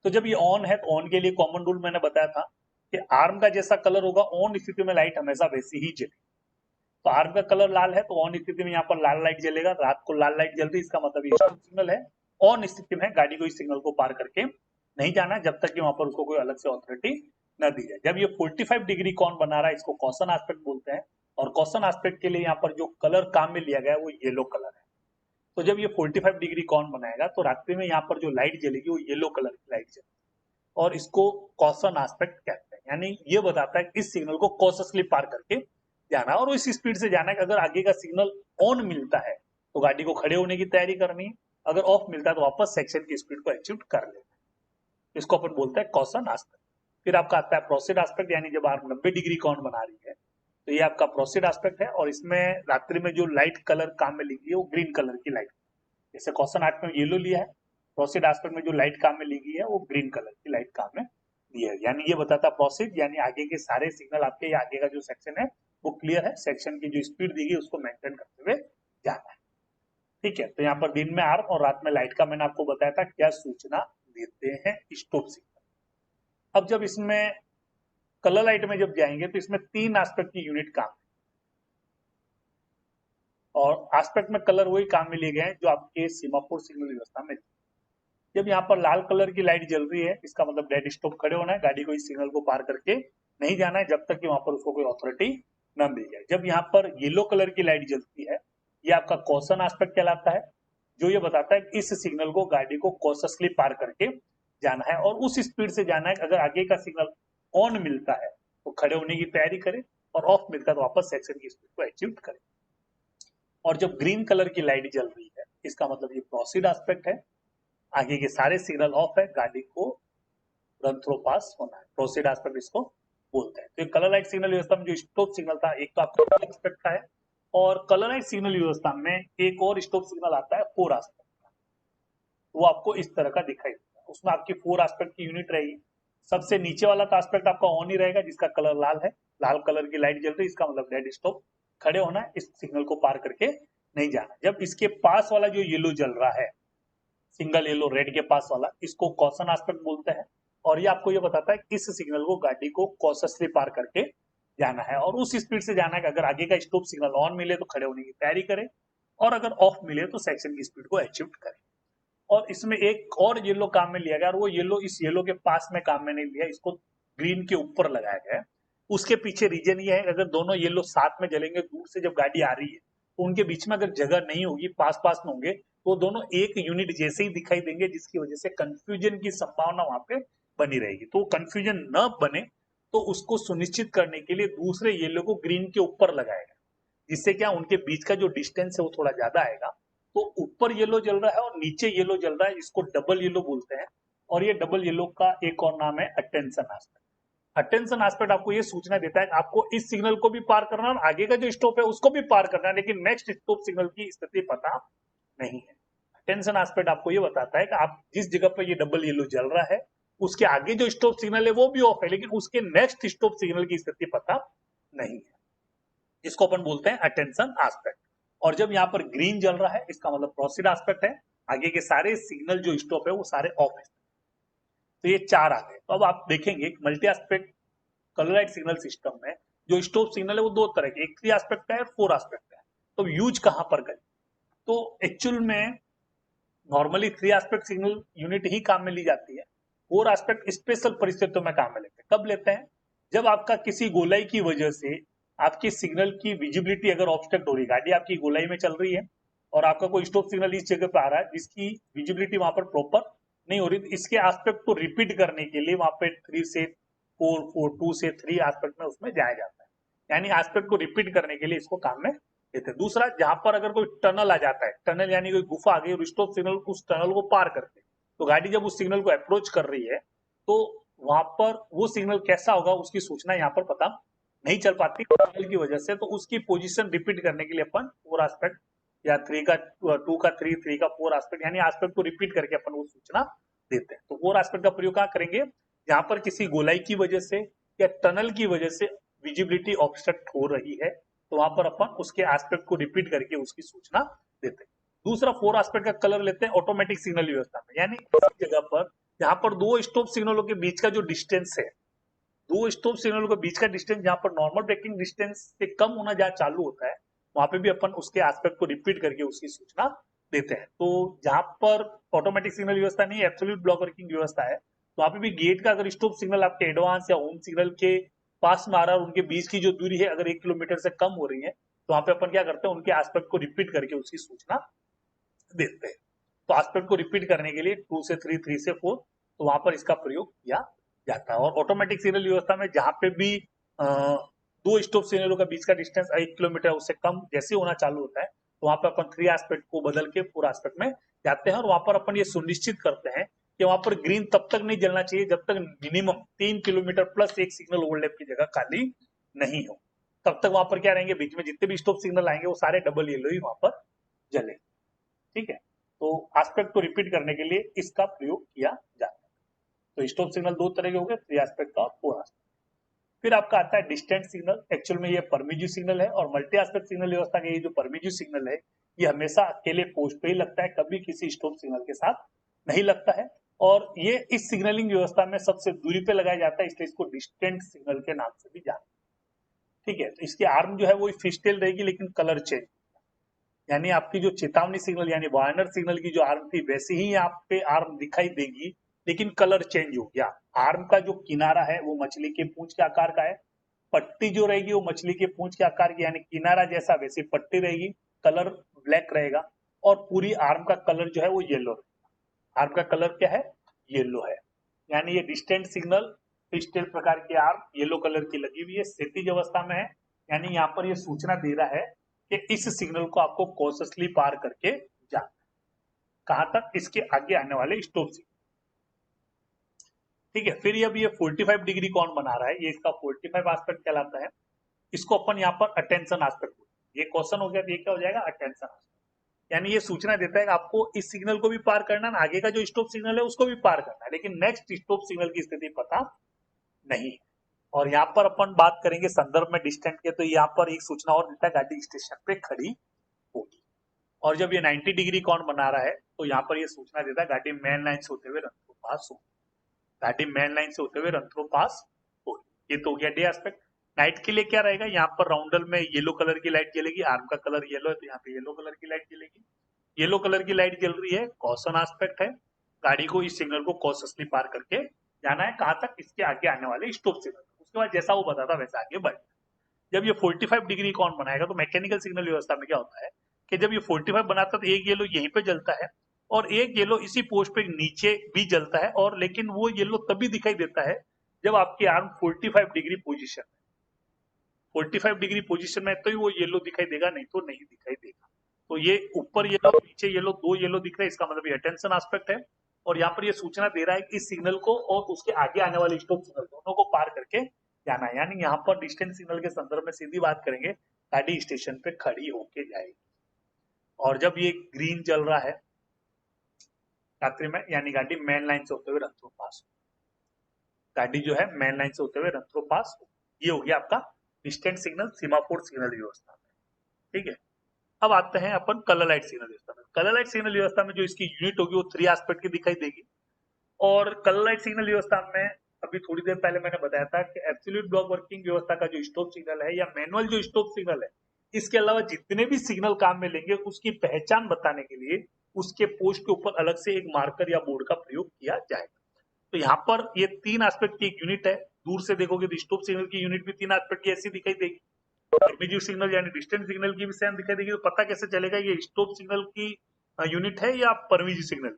तो जब ये ऑन है तो ऑन के लिए कॉमन रूल मैंने बताया था कि आर्म का जैसा कलर होगा ऑन स्थिति में लाइट हमेशा वैसी ही जलेगी। तो आर्म का कलर लाल है तो ऑन स्थिति में यहाँ पर लाल लाइट जलेगा, रात को लाल लाइट जल रही, इसका मतलब ये सिग्नल है। ऑन स्थिति में गाड़ी को इस सिग्नल को पार करके नहीं जाना जब तक कि वहां पर उसको कोई अलग से अथॉरिटी न दी जाए। जब ये 45 डिग्री कोण बना रहा है, इसको कॉशन एस्पेक्ट बोलते हैं, और कॉशन एस्पेक्ट के लिए यहाँ पर जो कलर काम में लिया गया है वो येलो कलर है। तो जब ये 45 डिग्री कोण बनाएगा तो रात्रि में यहाँ पर जो लाइट जलेगी वो येलो कलर की लाइट जलेगी, और इसको कॉशन एस्पेक्ट कहते हैं। यानी ये बताता है कि इस सिग्नल को कॉशसली पार करके जाना और इस स्पीड से जाना है कि अगर आगे का सिग्नल ऑन मिलता है तो गाड़ी को खड़े होने की तैयारी करनी है, अगर ऑफ मिलता है तो वापस सेक्शन की स्पीड को अचीव कर लेना है। इसको अपन बोलते हैं कॉशन एस्पेक्ट। फिर आपका आता है प्रोसीड एस्पेक्ट, यानी जब आप 90 डिग्री कोण बना रही है तो ये आपका प्रोसीड एस्पेक्ट है, और इसमें रात्रि में जो लाइट कलर काम में ली गई है वो ग्रीन कलर की लाइट, जैसे कॉशन एस्पेक्ट में येलो लिया है, प्रोसीड एस्पेक्ट में जो लाइट काम में ली गई है वो ग्रीन कलर की लाइट काम में ली है। यानी ये बताता है प्रोसीड, यानी आगे के सारे सिग्नल आपके आगे का जो सेक्शन है वो क्लियर है, सेक्शन की जो स्पीड दी गई उसको मेंटेन करते हुए जाना है। ठीक है, तो यहाँ पर दिन में आर्म और रात में लाइट का मैंने आपको बताया था क्या सूचना देते हैं स्टॉप सिग्नल। अब जब इसमें कलर लाइट में जब जाएंगे तो इसमें 3 एस्पेक्ट की यूनिट काम, और एस्पेक्ट में कलर वही काम में लिए गए हैं जो आपके सीमापुर सिग्नल व्यवस्था में। जब यहाँ पर लाल कलर की लाइट जल रही है, इसका मतलब डेड स्टॉप खड़े होना है, गाड़ी को इस सिग्नल को पार करके नहीं जाना है जब तक कि वहां पर उसको कोई अथॉरिटी न मिल जाए। जब यहाँ पर येलो कलर की लाइट जलती है, ये आपका कॉशन एस्पेक्ट कहलाता है, जो ये बताता है कि इस सिग्नल को गाड़ी को कॉशसली पार करके जाना है और उस स्पीड से जाना है अगर आगे का सिग्नल ऑन मिलता है तो खड़े होने की तैयारी करे, और ऑफ मिलता है तो वापस सेक्शन की स्पीड को अचीव करे। और जब ग्रीन कलर की लाइट जल रही है, इसका मतलब ये प्रोसीड एस्पेक्ट है, आगे के सारे सिग्नल ऑफ है, गाड़ी को रन थ्रो पास होना है, प्रोसीड एस्पेक्ट इसको बोलते हैं। तो कलर लाइट सिग्नल व्यवस्था में जो स्टॉप सिग्नल था, एक तो आपका कलर एस्पेक्ट का है, और कलर लाइट सिग्नल व्यवस्था में एक और स्टॉप सिग्नल आता है 4 एस्पेक्ट का, वो आपको इस तरह का दिखाई देता है। उसमें आपकी 4 एस्पेक्ट की यूनिट रहेगी। सबसे नीचे वाला तो एस्पेक्ट आपका ऑन ही रहेगा जिसका कलर लाल है, लाल कलर की लाइट जल रही है, इसका मतलब डेड स्टॉप खड़े होना है, इस सिग्नल को पार करके नहीं जाना। जब इसके पास वाला जो येलो जल रहा है, सिंगल येलो रेड के पास वाला, इसको कॉशन एस्पेक्ट बोलते हैं, और ये आपको ये बताता है कि इस सिग्नल को गाड़ी को कॉशियसली पार करके जाना है और उस स्पीड से जाना है कि अगर आगे का स्टॉप सिग्नल ऑन मिले तो खड़े होने की तैयारी करें और अगर ऑफ मिले तो सेक्शन की स्पीड को अचीव करें। और इसमें एक और येलो काम में लिया गया और वो येलो इस येलो के पास में काम में नहीं लिया, इसको ग्रीन के ऊपर लगाया गया है। उसके पीछे रीजन ये है अगर दोनों येलो साथ में जलेंगे दूर से जब गाड़ी आ रही है तो उनके बीच में अगर जगह नहीं होगी, पास पास में होंगे तो दोनों एक यूनिट जैसे ही दिखाई देंगे, जिसकी वजह से कंफ्यूजन की संभावना वहां पे बनी रहेगी। तो कंफ्यूजन न बने तो उसको सुनिश्चित करने के लिए दूसरे येलो को ग्रीन के ऊपर लगाएगा, जिससे क्या उनके बीच का जो डिस्टेंस है वो थोड़ा ज्यादा आएगा। तो ऊपर येलो जल रहा है और नीचे येलो जल रहा है, इसको डबल येलो बोलते हैं। और ये डबल येलो का एक और नाम है अटेंशन एस्पेक्ट। अटेंशन एस्पेक्ट आपको ये सूचना देता है कि आपको इस सिग्नल को भी पार करना है और आगे का जो स्टॉप है उसको भी पार करना है, लेकिन नेक्स्ट स्टॉप सिग्नल की स्थिति पता नहीं है। अटेंशन एस्पेक्ट आपको ये बताता है कि आप जिस जगह पर ये डबल येलो जल रहा है उसके आगे जो स्टॉप सिग्नल है वो भी ऑफ है, लेकिन उसके नेक्स्ट स्टॉप सिग्नल की स्थिति पता नहीं है। इसको अपन बोलते हैं अटेंशन एस्पेक्ट। और जब यहाँ पर ग्रीन जल रहा है इसका मतलब प्रोसीड एस्पेक्ट है, आगे के सारे सिग्नल जो स्टॉप है वो सारे ऑफ है। तो ये चार आ गए। तो अब आप देखेंगे मल्टी एस्पेक्ट कलराइट सिग्नल सिस्टम में जो स्टॉप सिग्नल है वो दो तरह के, एक 3 एस्पेक्ट का है और 4 एस्पेक्ट का है। तो यूज कहां पर करें? तो एक्चुअल में नॉर्मली 3 एस्पेक्ट सिग्नल यूनिट ही काम में ली जाती है। 4 एस्पेक्ट स्पेशल परिस्थितियों में काम में लेते हैं। कब लेते हैं? जब आपका किसी गोलाई की वजह से आपकी सिग्नल की विजिबिलिटी अगर ऑब्स्ट्रक्ट हो रही, गाड़ी आपकी गोलाई में चल रही है और आपका कोई स्टॉप सिग्नल इस जगह पे आ रहा है जिसकी विजिबिलिटी वहां पर प्रॉपर नहीं हो रही, तो इसके एस्पेक्ट को रिपीट करने के लिए वहां पे 3 से 4 2 से 3 एस्पेक्ट में उसमें जाया जाता है, यानी एस्पेक्ट को रिपीट करने के लिए इसको काम में लेते हैं। दूसरा, जहां पर अगर कोई टनल आ जाता है, टनल यानी कोई गुफा आ गई और स्टॉप सिग्नल उस टनल को पार करते हैं, तो गाड़ी जब उस सिग्नल को अप्रोच कर रही है तो वहां पर वो सिग्नल कैसा होगा उसकी सूचना यहाँ पर पता नहीं चल पाती टनल की वजह से। तो उसकी पोजीशन रिपीट करने के लिए अपन 4 एस्पेक्ट या 3 का 2 का 3 का 4 एस्पेक्ट यानी एस्पेक्ट को रिपीट करके अपन वो सूचना देते हैं। तो 4 एस्पेक्ट का प्रयोग कहाँ करेंगे? जहां पर किसी गोलाई की वजह से या टनल की वजह से विजिबिलिटी ऑब्स्ट्रक्ट हो रही है तो वहां पर अपन उसके एस्पेक्ट को रिपीट करके उसकी सूचना देते हैं। दूसरा 4 एस्पेक्ट का कलर लेते हैं ऑटोमेटिक सिग्नल व्यवस्था में, यानी इस जगह पर जहां पर दो स्टॉप सिग्नलों के बीच का जो डिस्टेंस है, दो स्टॉप सिग्नलों के बीच का डिस्टेंस जहां पर नॉर्मल ब्रेकिंग डिस्टेंस से कम होना जहां चालू होता है वहां पे भी अपन उसके एस्पेक्ट को रिपीट करके उसकी सूचना देते हैं। तो जहां पर ऑटोमेटिक सिग्नल व्यवस्था नहीं, एब्सोल्यूट ब्लॉक वर्किंग व्यवस्था है, तो वहां पे भी गेट का अगर स्टॉप सिग्नल आपके एडवांस या होम सिग्नल के पास में आ रहा है और उनके बीच की जो दूरी है अगर 1 किलोमीटर से कम हो रही है तो वहां पे अपन क्या करते हैं, उनके एस्पेक्ट को रिपीट करके उसकी सूचना देते हैं। तो एस्पेक्ट को रिपीट करने के लिए 2 से 3, 3 से 4, तो वहां पर इसका प्रयोग किया जाता है। और ऑटोमेटिक सिग्नल व्यवस्था में जहां पे भी दो स्टॉप सिग्नलों का बीच का डिस्टेंस 1 किलोमीटर उससे कम जैसे होना चालू होता है तो वहां पर अपन 3 एस्पेक्ट को बदल के 4 एस्पेक्ट में जाते हैं और वहां पर अपन ये सुनिश्चित करते हैं कि वहां पर ग्रीन तब तक नहीं जलना चाहिए जब तक मिनिमम 3 किलोमीटर प्लस एक सिग्नल ओवरलैप की जगह खाली नहीं हो। तब तक वहां पर क्या रहेंगे, बीच में जितने भी स्टॉप सिग्नल आएंगे वो सारे डबल येलो ही वहां पर जले। ठीक है, तो एस्पेक्ट को रिपीट करने के लिए इसका प्रयोग किया जाता है। तो स्टॉप सिग्नल दो तरह के हो गए, 3 एस्पेक्ट का और 4 एस्पेक्ट। फिर आपका आता है डिस्टेंट सिग्नल। एक्चुअल में ये परमिजिव सिग्नल है और मल्टी एस्पेक्ट सिग्नल व्यवस्था का ये जो परमिजिव सिग्नल है ये हमेशा अकेले पोस्ट पे ही लगता है, कभी किसी स्टॉप सिग्नल के साथ नहीं लगता है। और ये इस सिग्नलिंग व्यवस्था में सबसे दूरी पे लगाया जाता है, इसलिए इसको डिस्टेंट सिग्नल के नाम से भी जानते हैं। ठीक है, तो इसकी आर्म जो है वो फिशटेल रहेगी लेकिन कलर चेंज, यानी आपकी जो चेतावनी सिग्नल यानी वार्नर सिग्नल की जो आर्म थी वैसी ही आप पे आर्म दिखाई देगी लेकिन कलर चेंज हो गया। आर्म का जो किनारा है वो मछली के पूंछ के आकार का है, पट्टी जो रहेगी वो मछली के पूंछ के आकार की, यानी किनारा जैसा वैसी पट्टी रहेगी, कलर ब्लैक रहेगा और पूरी आर्म का कलर जो है वो येलो रहेगा। आर्म का कलर क्या है? येलो है, यानी ये डिस्टेंट सिग्नल फिशटेल प्रकार की आर्म येलो कलर की लगी हुई है, क्षैतिज अवस्था में है, यानी यहाँ पर ये सूचना दे रहा है कि इस सिग्नल को आपको कॉशियसली पार करके जाना है। कहां तक? इसके आगे आने वाले स्टॉप सिग्नल। ठीक है, फिर अब ये 45 डिग्री कौन बना रहा है, ये इसका 45 एस्पेक्ट कहलाता है। इसको अपन यहाँ पर अटेंशन एस्पेक्ट, ये क्वेश्चन हो गया, ये क्या हो जाएगा? Attention aspect. यानी ये सूचना देता है कि आपको इस सिग्नल को भी पार करना है, आगे का जो स्टॉप सिग्नल है उसको भी पार करना है, लेकिन नेक्स्ट स्टॉप सिग्नल की स्थिति पता नहीं है। और यहाँ पर अपन बात करेंगे संदर्भ में डिस्टेंट के, तो यहाँ पर एक सूचना और देता है, गाड़ी स्टेशन पे खड़ी होगी। और जब ये 90 डिग्री कौन बना रहा है तो यहाँ पर ये सूचना देता है गाड़ी मेन लाइन से होते हुए रन पास हो। गाड़ी मेन लाइन से होते हुए रन थ्रू पास होगी। ये तो हो गया डे एस्पेक्ट। नाइट के लिए क्या रहेगा, यहाँ पर राउंडल में येलो कलर की लाइट जलेगी, आर्म का कलर येलो है तो यहाँ पे येलो कलर की लाइट जलेगी। येलो कलर की लाइट जल रही है, कॉशन एस्पेक्ट है, गाड़ी को इस सिग्नल को कॉशसली पार करके जाना है, कहाँ तक, इसके आगे आने वाले स्टॉप सिग्नल। उसके बाद जैसा वो बताता वैसा आगे बढ़। जब ये 45 डिग्री कौन बनाएगा, तो मैकेनिकल सिग्नल व्यवस्था में क्या होता है कि जब ये 45 बनाता है तो एक येलो यहीं पे जलता है और एक येलो इसी पोस्ट पे नीचे भी जलता है, और लेकिन वो येलो तभी दिखाई देता है जब आपकी arm 45 degree position 45 degree position में तो ही वो येलो दिखाई देगा, नहीं तो नहीं दिखाई देगा। तो ये ऊपर येलो नीचे येलो, दो येलो दिख रहे हैं, इसका मतलब ये अटेंशन एस्पेक्ट है। और यहाँ पर ये सूचना दे रहा है कि इस सिग्नल को और उसके आगे आने वाले स्टॉप सिग्नल दोनों को पार करके जाना है। यानी यहाँ पर डिस्टेंस सिग्नल के संदर्भ में सीधी बात करेंगे, गाड़ी स्टेशन पे खड़ी होके जाएगी। और जब ये ग्रीन चल रहा है रात्रि में, यानी गाड़ी मेन लाइन से होते हुए रन थ्रू पास, गाड़ी जो है मेन लाइन से होते हुए रन थ्रू पास। ये हो गया आपका डिस्टेंस सिग्नल सीमाफोर सिग्नल व्यवस्था में। ठीक है, अब आते हैं अपन कलर लाइट सिग्नल व्यवस्था में। कलर लाइट सिग्नल व्यवस्था में जो इसकी यूनिट होगी वो 3 एस्पेक्ट की दिखाई देगी। और कलर लाइट सिग्नल व्यवस्था में अभी थोड़ी देर पहले मैंने बताया था कि एब्सोल्यूट ब्लॉक वर्किंग व्यवस्था का जो स्टॉप सिग्नल है या मैनुअल जो स्टॉप सिग्नल है, इसके अलावा जितने भी सिग्नल काम में लेंगे उसकी पहचान बताने के लिए उसके पोस्ट के ऊपर अलग से एक मार्कर या बोर्ड का प्रयोग किया जाएगा। तो यहाँ पर ये 3 एस्पेक्ट की एक यूनिट है। दूर से देखोगे तो स्टॉप सिग्नल की यूनिट भी 3 एस्पेक्ट की ऐसी दिखाई देगी। परमिजिव सिग्नल यानी डिस्टेंस सिग्नल की भी सेम दिखाई देगी। तो पता कैसे चलेगा ये स्टॉप सिग्नल की यूनिट है या परमिजिव सिग्नल?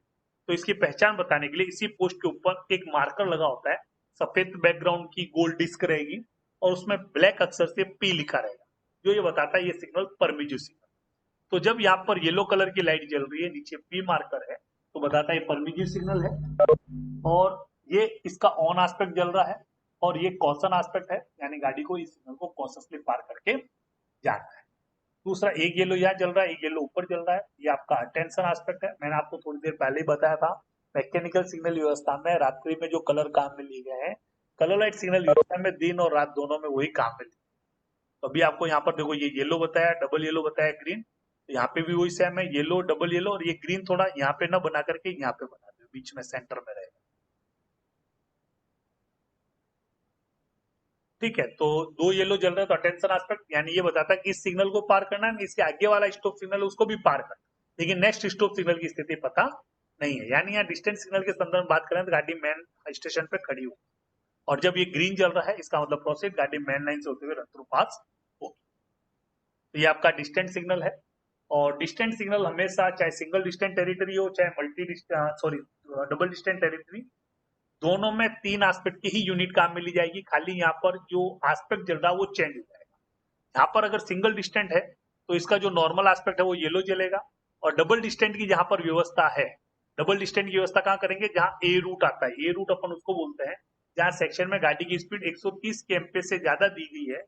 तो इसकी पहचान बताने के लिए इसी पोस्ट के ऊपर एक मार्कर लगा होता है, सफेद बैकग्राउंड की गोल डिस्क रहेगी और उसमें ब्लैक अक्षर से पी लिखा रहेगा, जो ये बताता है ये सिग्नल परमिजिव सिग्नल। तो जब यहाँ पर येलो कलर की लाइट जल रही है, नीचे पी मार्कर है, तो बताता है ये परमिजिव सिग्नल है। और ये इसका ऑन एस्पेक्ट जल रहा है और ये कॉशन एस्पेक्ट है, यानी गाड़ी को इस सिग्नल को कॉशसली पार करके जाना है। दूसरा, एक येलो यहाँ जल रहा है, एक येलो ऊपर जल रहा है, ये आपका अटेंशन एस्पेक्ट है। मैंने आपको थोड़ी देर पहले ही बताया था मैकेनिकल सिग्नल व्यवस्था में रात्रि में जो कलर काम में लिए गए हैं, कलर लाइट सिग्नल व्यवस्था में दिन और रात दोनों में वही काम में लिए। तो अभी आपको यहाँ पर देखो ये येलो बताया, डबल येलो बताया, ग्रीन, तो यहाँ पे भी वही सेम है, येलो डबल येलो, और ये ग्रीन थोड़ा यहाँ पे ना बना करके यहाँ पे बना दो, बीच में सेंटर में रहेगा। ठीक है, तो दो येलो जल रहा है तो अटेंशन एस्पेक्ट, यानी ये बताता है कि इस सिग्नल को पार करना है, इसके आगे वाला स्टॉप सिग्नल है उसको भी पार करना, लेकिन नेक्स्ट स्टॉप सिग्नल की स्थिति पता नहीं है। यानी यहाँ डिस्टेंस सिग्नल के संदर्भ में बात करें तो गाड़ी मेन स्टेशन पे खड़ी हो, और जब ये ग्रीन जल रहा है इसका मतलब प्रोसीड, गाड़ी मेन लाइन से होते हुए रन थ्रू पास होगी। तो ये आपका डिस्टेंस सिग्नल है। और डिस्टेंस सिग्नल हमेशा चाहे सिंगल डिस्टेंस टेरिटरी हो चाहे multi sorry double distance territory, दोनों में 3 एस्पेक्ट की ही यूनिट काम में ली जाएगी। खाली यहाँ पर जो एस्पेक्ट जल रहा है वो चेंज हो जाएगा। यहाँ पर अगर सिंगल डिस्टेंट है तो इसका जो नॉर्मल एस्पेक्ट है वो येलो जलेगा, और डबल डिस्टेंट की जहां पर व्यवस्था है, डबल डिस्टेंट की व्यवस्था कहाँ करेंगे, जहां ए रूट आता है, ए रूट अपन उसको बोलते हैं जहां सेक्शन में गाड़ी की स्पीड 130 kmph से ज्यादा दी गई है,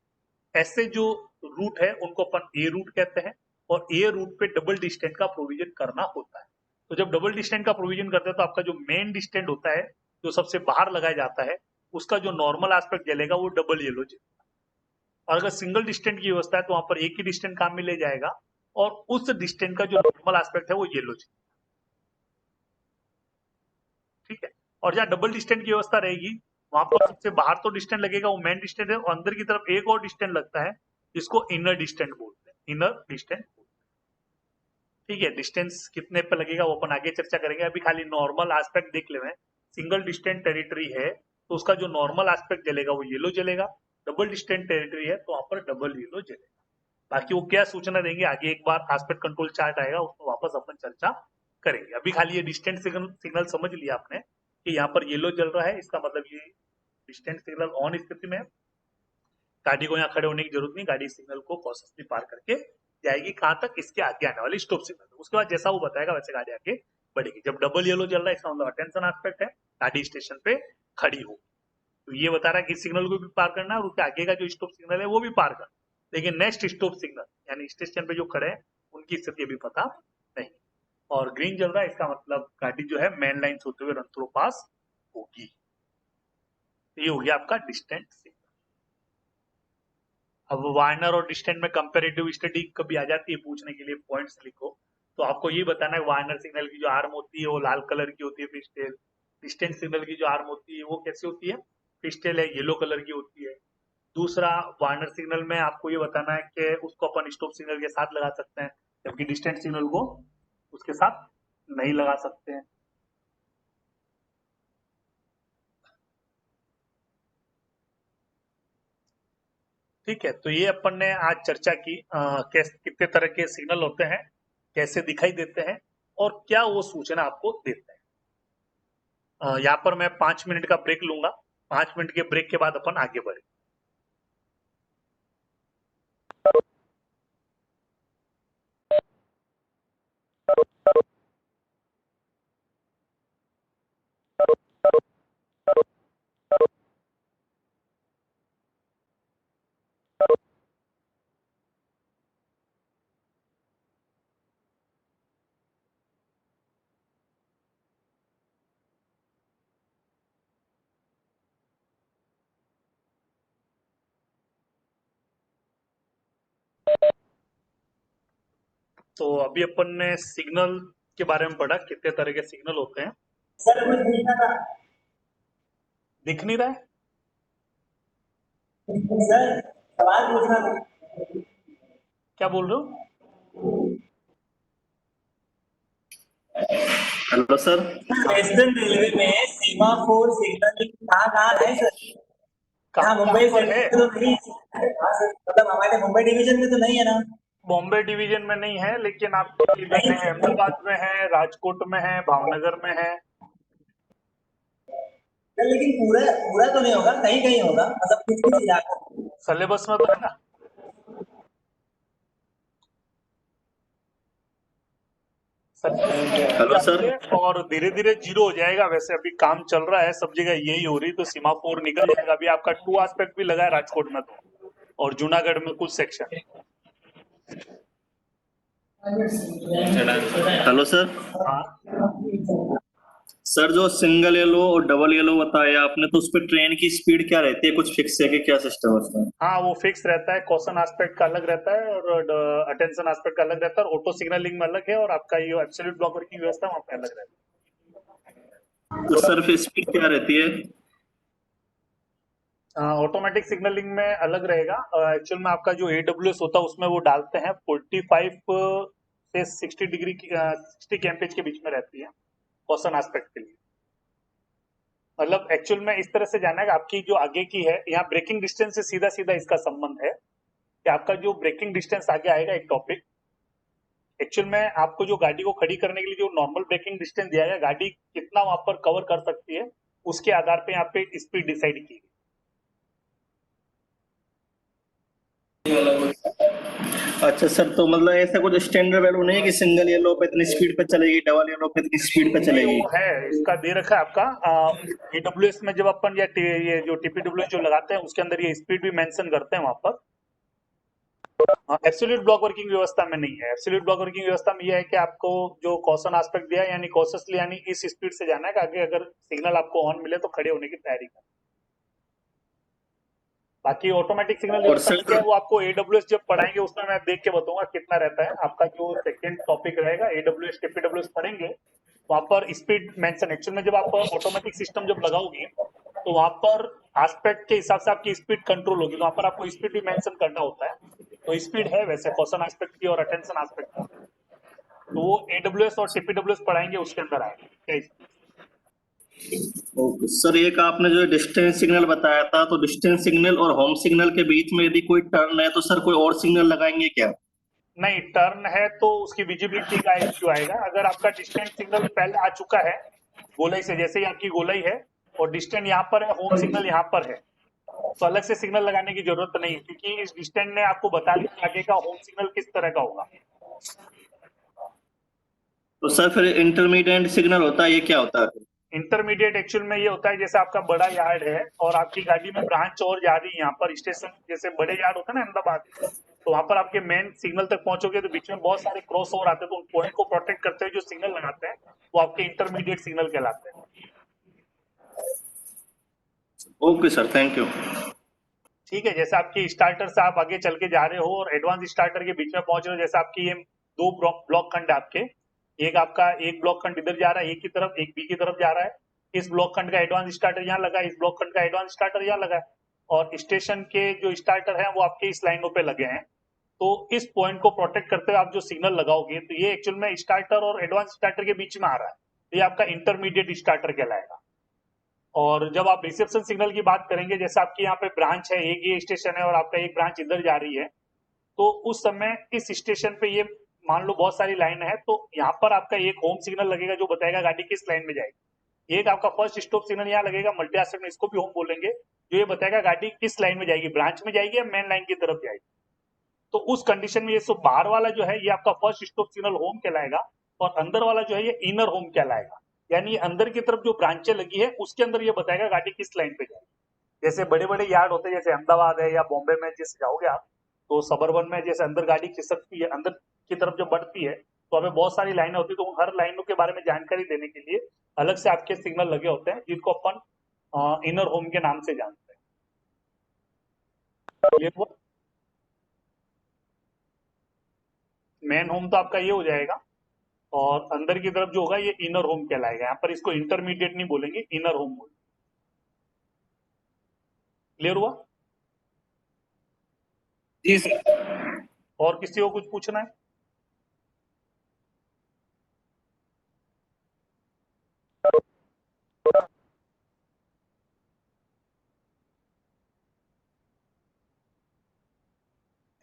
ऐसे जो रूट है उनको अपन ए रूट कहते हैं। और ए रूट पे डबल डिस्टेंट का प्रोविजन करना होता है। तो जब डबल डिस्टेंट का प्रोविजन करते हैं तो आपका जो मेन डिस्टेंट होता है जो सबसे बाहर लगाया जाता है, उसका जो नॉर्मल एस्पेक्ट जलेगा वो डबल येलो जलेगा। और अगर सिंगल डिस्टेंट की व्यवस्था है तो वहां पर एक ही डिस्टेंट काम में ले जाएगा और उस डिस्टेंट का जो नॉर्मल एस्पेक्ट है वो येलो जलेगा। ठीक है, और जहाँ डबल डिस्टेंट की व्यवस्था रहेगी वहां पर सबसे बाहर तो डिस्टेंट लगेगा, वो मेन डिस्टेंट है, और अंदर की तरफ एक और डिस्टेंट लगता है जिसको इनर डिस्टेंट बोलते हैं, इनर डिस्टेंट। ठीक है, डिस्टेंस कितने पे लगेगा वो अपन आगे चर्चा करेंगे, अभी खाली नॉर्मल एस्पेक्ट देख ले। सिंगल डिस्टेंट टेरिटरी है तो उसका जो नॉर्मल एस्पेक्ट जलेगा वो येलो जलेगा, डबल डिस्टेंट टेरिटरी है तो वहां पर डबल येलो जलेगा। बाकी वो क्या सूचना देंगे आगे एक बार एस्पेक्ट कंट्रोल चार्ट आएगा उसमें वापस अपन चर्चा करेंगे। अभी खाली ये डिस्टेंस सिग्नल समझ लिया आपने कि यहाँ पर येलो जल रहा है, इसका मतलब ये डिस्टेंस सिग्नल ऑन स्थिति में है, गाड़ी को यहाँ खड़े होने की जरूरत नहीं, गाड़ी सिग्नल को कॉशसली पार करके जाएगी कहाँ तक, इसके आगे आने वाली स्टॉप सिग्नल। उसके बाद जैसा वो बताएगा वैसे गाड़ी आगे बढ़ेगी। जब डबल येलो चल रहा है इसका मतलब अटेंशन एस्पेक्ट है, गाड़ी स्टेशन पे खड़ी हो। तो ये बता रहा है कि सिग्नल को भी पार करना है और उसके आगे का जो स्टॉप सिग्नल है वो भी पार करना, लेकिन नेक्स्ट स्टॉप सिग्नल यानी स्टेशन पे जो खड़े हैं उनकी स्थिति अभी पता नहीं। और ग्रीन चल रहा है इसका मतलब गाड़ी जो है मेन लाइन से होते हुए रन थ्रू पास होगी। ये हो गया आपका डिस्टेंट सिग्नल। अब वार्नर और डिस्टेंट में कंपैरेटिव स्टडी कभी आ जाती है पूछने के लिए, पॉइंट्स लिखो, तो आपको ये बताना है वार्नर सिग्नल की जो आर्म होती है वो लाल कलर की होती है फिक्स टेल, डिस्टेंस सिग्नल की जो आर्म होती है वो कैसी होती है, फिशटेल है, येलो कलर की होती है। दूसरा वार्नर सिग्नल में आपको ये बताना है कि उसको अपन स्टॉप सिग्नल के साथ लगा सकते हैं, जबकि डिस्टेंस सिग्नल को उसके साथ नहीं लगा सकते हैं। ठीक है, तो ये अपन ने आज चर्चा की कैसे कितने तरह के सिग्नल होते हैं, कैसे दिखाई देते हैं और क्या वो सूचना आपको देते हैं। यहाँ पर मैं 5 मिनट का ब्रेक लूंगा। 5 मिनट के ब्रेक के बाद अपन आगे बढ़े। तो अभी अपन ने सिग्नल के बारे में पढ़ा, कितने तरह के सिग्नल होते हैं। सर कुछ पूछना था। दिख नहीं रहा है सर सवाल पूछना था। क्या बोल रहे हो? Hello sir. वेस्टर्न रेलवे में सीमाफोर सिग्नलिंग कहाँ है सर? यहाँ मुंबई पर है, सेंट्रल तो नहीं। हाँ सर, मतलब हमारे मुंबई डिवीजन में तो नहीं है ना? बॉम्बे डिवीजन में नहीं है, लेकिन आपके इधर है, अहमदाबाद में है, राजकोट में है, भावनगर में है। सर लेकिन पूरा पूरा तो नहीं होगा, कहीं कहीं होगा, मतलब कुछ कुछ इलाका। सिलेबस में तो है ना। Hello sir. और धीरे धीरे जीरो हो जाएगा। वैसे अभी काम चल रहा है, सब जगह यही हो रही, तो सीमाफोर निकल जाएगा। अभी आपका 2 एस्पेक्ट भी लगा है राजकोट में तो, और जूनागढ़ में कुछ सेक्शन। Hello sir. हाँ, सर जो सिंगल येलो और डबल येलो बताया आपने, तो उस पर ट्रेन की स्पीड क्या रहती है? कुछ फिक्स है कि क्या सिस्टम होता है? हाँ, वो फिक्स रहता है। कॉशन एस्पेक्ट का अलग रहता है और अटेंशन एस्पेक्ट का अलग रहता है, और ऑटो सिग्नलिंग में अलग है, और आपका ये एब्सोल्यूट ब्लॉकर की व्यवस्था वहाँ पे अलग रहता है। तो सर फिर स्पीड क्या रहती है? ऑटोमेटिक सिग्नलिंग में अलग रहेगा। एक्चुअल में आपका जो AWS होता है उसमें वो डालते हैं 45 से 60 डिग्री की 60 कैम्पेज के बीच में रहती है कॉशन एस्पेक्ट के लिए। मतलब एक्चुअल में इस तरह से जाना है कि आपकी जो आगे की है, यहाँ ब्रेकिंग डिस्टेंस से सीधा सीधा इसका संबंध है कि आपका जो ब्रेकिंग डिस्टेंस आगे आएगा एक टॉपिक। एक्चुअल में आपको जो गाड़ी को खड़ी करने के लिए जो नॉर्मल ब्रेकिंग डिस्टेंस दिया गया, गाड़ी कितना वहां पर कवर कर सकती है, उसके आधार पे यहाँ पे स्पीड डिसाइड की। अच्छा सर, तो मतलब ऐसा कुछ स्टैंडर्ड वैल्यू नहीं है कि सिंगल येलो पे इतनी स्पीड पे चलेगी, डबल येलो पे इतनी स्पीड पे चलेगी? वो है, इसका दे रखा है आपका AWS में। जब अपन ये जो TPWS जो लगाते हैं उसके अंदर ये स्पीड भी मेंशन करते हैं वहां पर। एब्सोल्यूट ब्लॉक वर्किंग व्यवस्था में नहीं है। एब्सोल्यूट ब्लॉक वर्किंग व्यवस्था में यह है कि आपको जो कॉशन एस्पेक्ट दिया है, यानी कॉशसली, यानी इस स्पीड से जाना है कि आगे अगर सिग्नल आपको ऑन मिले तो खड़े होने की तैयारी कर। बाकी ऑटोमेटिक सिग्नल और व्यवस्था सर में क्या है, वो आपको AWS जब पढ़ाएंगे उसमें मैं देख के बताऊंगा कितना रहता है। आपका जो सेकंड टॉपिक रहेगा AWS TPWS पढ़ेंगे, वहां पर स्पीड मेंशन। एक्चुअल में जब आप ऑटोमेटिक सिस्टम जब लगाओगे तो वहां पर एस्पेक्ट के हिसाब से आपकी स्पीड कंट्रोल होगी, तो वहां पर आपको स्पीड भी मेंशन करना होता है। तो स्पीड है वैसे कॉशन एस्पेक्ट की और अटेंशन एस्पेक्ट की, तो वो AWS और TPWS पढ़ाएंगे उसके अंदर आएगा। ओके सर, एक आपने जो डिस्टेंस सिग्नल बताया था, तो डिस्टेंस सिग्नल और होम सिग्नल के बीच में यदि कोई टर्न है तो सर कोई और सिग्नल लगाएंगे क्या? नहीं, टर्न है तो उसकी विजिबिलिटी का इश्यू आएगा। अगर आपका डिस्टेंस सिग्नल पहले आ चुका है गोलाई से, जैसे ही आपकी गोलाई है और डिस्टेंस यहाँ पर है, होम सिग्नल यहाँ पर है, तो अलग से सिग्नल लगाने की जरूरत नहीं है, क्योंकि इस डिस्टेंस ने आपको बता दिया कि आगे का होम सिग्नल किस तरह का होगा। तो सर फिर इंटरमीडिएट सिग्नल होता है, ये क्या होता है? इंटरमीडिएट एक्चुअल में ये होता है, जैसे आपका बड़ा यार्ड है और आपकी गाड़ी में ब्रांच और जा रही है यहाँ पर स्टेशन, जैसे बड़े यार्ड होता है ना अहमदाबाद, तो वहां पर आपके मेन सिग्नल तक पहुंचोगे तो बीच में बहुत सारे क्रॉस ओवर आते हैं, तो उन पॉइंट को प्रोटेक्ट करते हुए जो सिग्नल लगाते हैं वो आपके इंटरमीडिएट सिग्नल कहलाते हैं। Okay sir, thank you. ठीक है, जैसे आपकी स्टार्टर से आप आगे चल के जा रहे हो और एडवांस स्टार्टर के बीच में पहुंच रहे हो, जैसे आपकी ये दो ब्लॉक खंड है आपके, एक आपका एक ब्लॉक खंड इधर जा रहा है ए की तरफ, एक बी की तरफ जा रहा है, इस ब्लॉक खंड का एडवांस स्टार्टर यहाँ लगा है, इस ब्लॉक खंड का एडवांस स्टार्टर यहाँ लगा है, और स्टेशन के जो स्टार्टर हैं वो आपके इस लाइनों पे लगे हैं। तो इस पॉइंट को प्रोटेक्ट करते हुए आप जो सिग्नल लगाओगे तो ये एक्चुअल में स्टार्टर और एडवांस स्टार्टर के बीच में आ रहा है, तो ये आपका इंटरमीडिएट स्टार्टर कहलाएगा। और जब आप रिसेप्शन सिग्नल की बात करेंगे, जैसे आपके यहाँ पे ब्रांच है, एक ये स्टेशन है और आपका एक ब्रांच इधर जा रही है, तो उस समय इस स्टेशन पे ये मान लो बहुत सारी लाइन है, तो यहाँ पर आपका एक होम सिग्नल लगेगा जो बताएगा गाड़ी किस लाइन में जाएगी। एक आपका फर्स्ट स्टॉप सिग्नल यहाँ लगेगा मल्टी आस्पेक्ट में, इसको भी होम बोलेंगे, जो ये बताएगा गाड़ी किस लाइन में जाएगी, ब्रांच में जाएगी या मेन लाइन की तरफ जाएगी। तो उस कंडीशन में ये सब बाहर वाला जो है ये आपका फर्स्ट स्टॉप सिग्नल होम कहलाएगा, और अंदर वाला जो है ये इनर होम कहलाएगा। यानी अंदर की तरफ जो ब्रांचें लगी है उसके अंदर ये बताएगा गाड़ी किस लाइन पे जाएगी। जैसे बड़े बड़े यार्ड होते हैं, जैसे अहमदाबाद है या बॉम्बे में जैसे जाओगे आप, तो सबर्बन में जैसे अंदर गाड़ी खिसकती है, अंदर की तरफ जब बढ़ती है तो हमें बहुत सारी लाइनें होती है, तो उन हर लाइनों के बारे में जानकारी देने के लिए अलग से आपके सिग्नल लगे होते हैं, जिनको अपन इनर होम के नाम से जानते हैं। मेन होम तो आपका ये हो जाएगा, और अंदर की तरफ जो होगा ये इनर होम कहलाएगा। यहाँ पर इसको इंटरमीडिएट नहीं बोलेंगे, इनर होम बोलेंगे। क्लियर हुआ? जी सर। और किसी को कुछ पूछना है?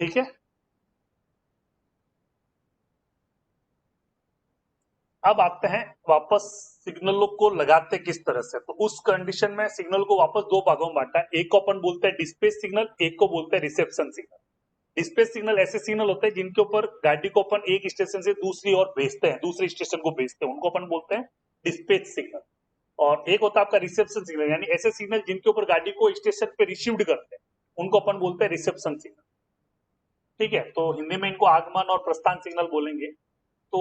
ठीक है, अब आते हैं वापस सिग्नलों को लगाते किस तरह से। तो उस कंडीशन में सिग्नल को वापस दो भागों में बांटा है, एक को अपन बोलते हैं डिस्पैच सिग्नल, एक को बोलते हैं रिसेप्शन सिग्नल। डिस्पैच सिग्नल ऐसे सिग्नल होते हैं जिनके ऊपर गाड़ी को अपन एक स्टेशन से दूसरी ओर भेजते हैं, दूसरे स्टेशन को भेजते हैं, उनको अपन बोलते हैं डिस्पैच सिग्नल। और एक होता है आपका रिसेप्शन सिग्नल, यानी ऐसे सिग्नल जिनके ऊपर गाड़ी को स्टेशन पे रिसीव्ड करते हैं, उनको अपन बोलते हैं रिसेप्शन सिग्नल। ठीक है, तो हिंदी में इनको आगमन और प्रस्थान सिग्नल बोलेंगे। तो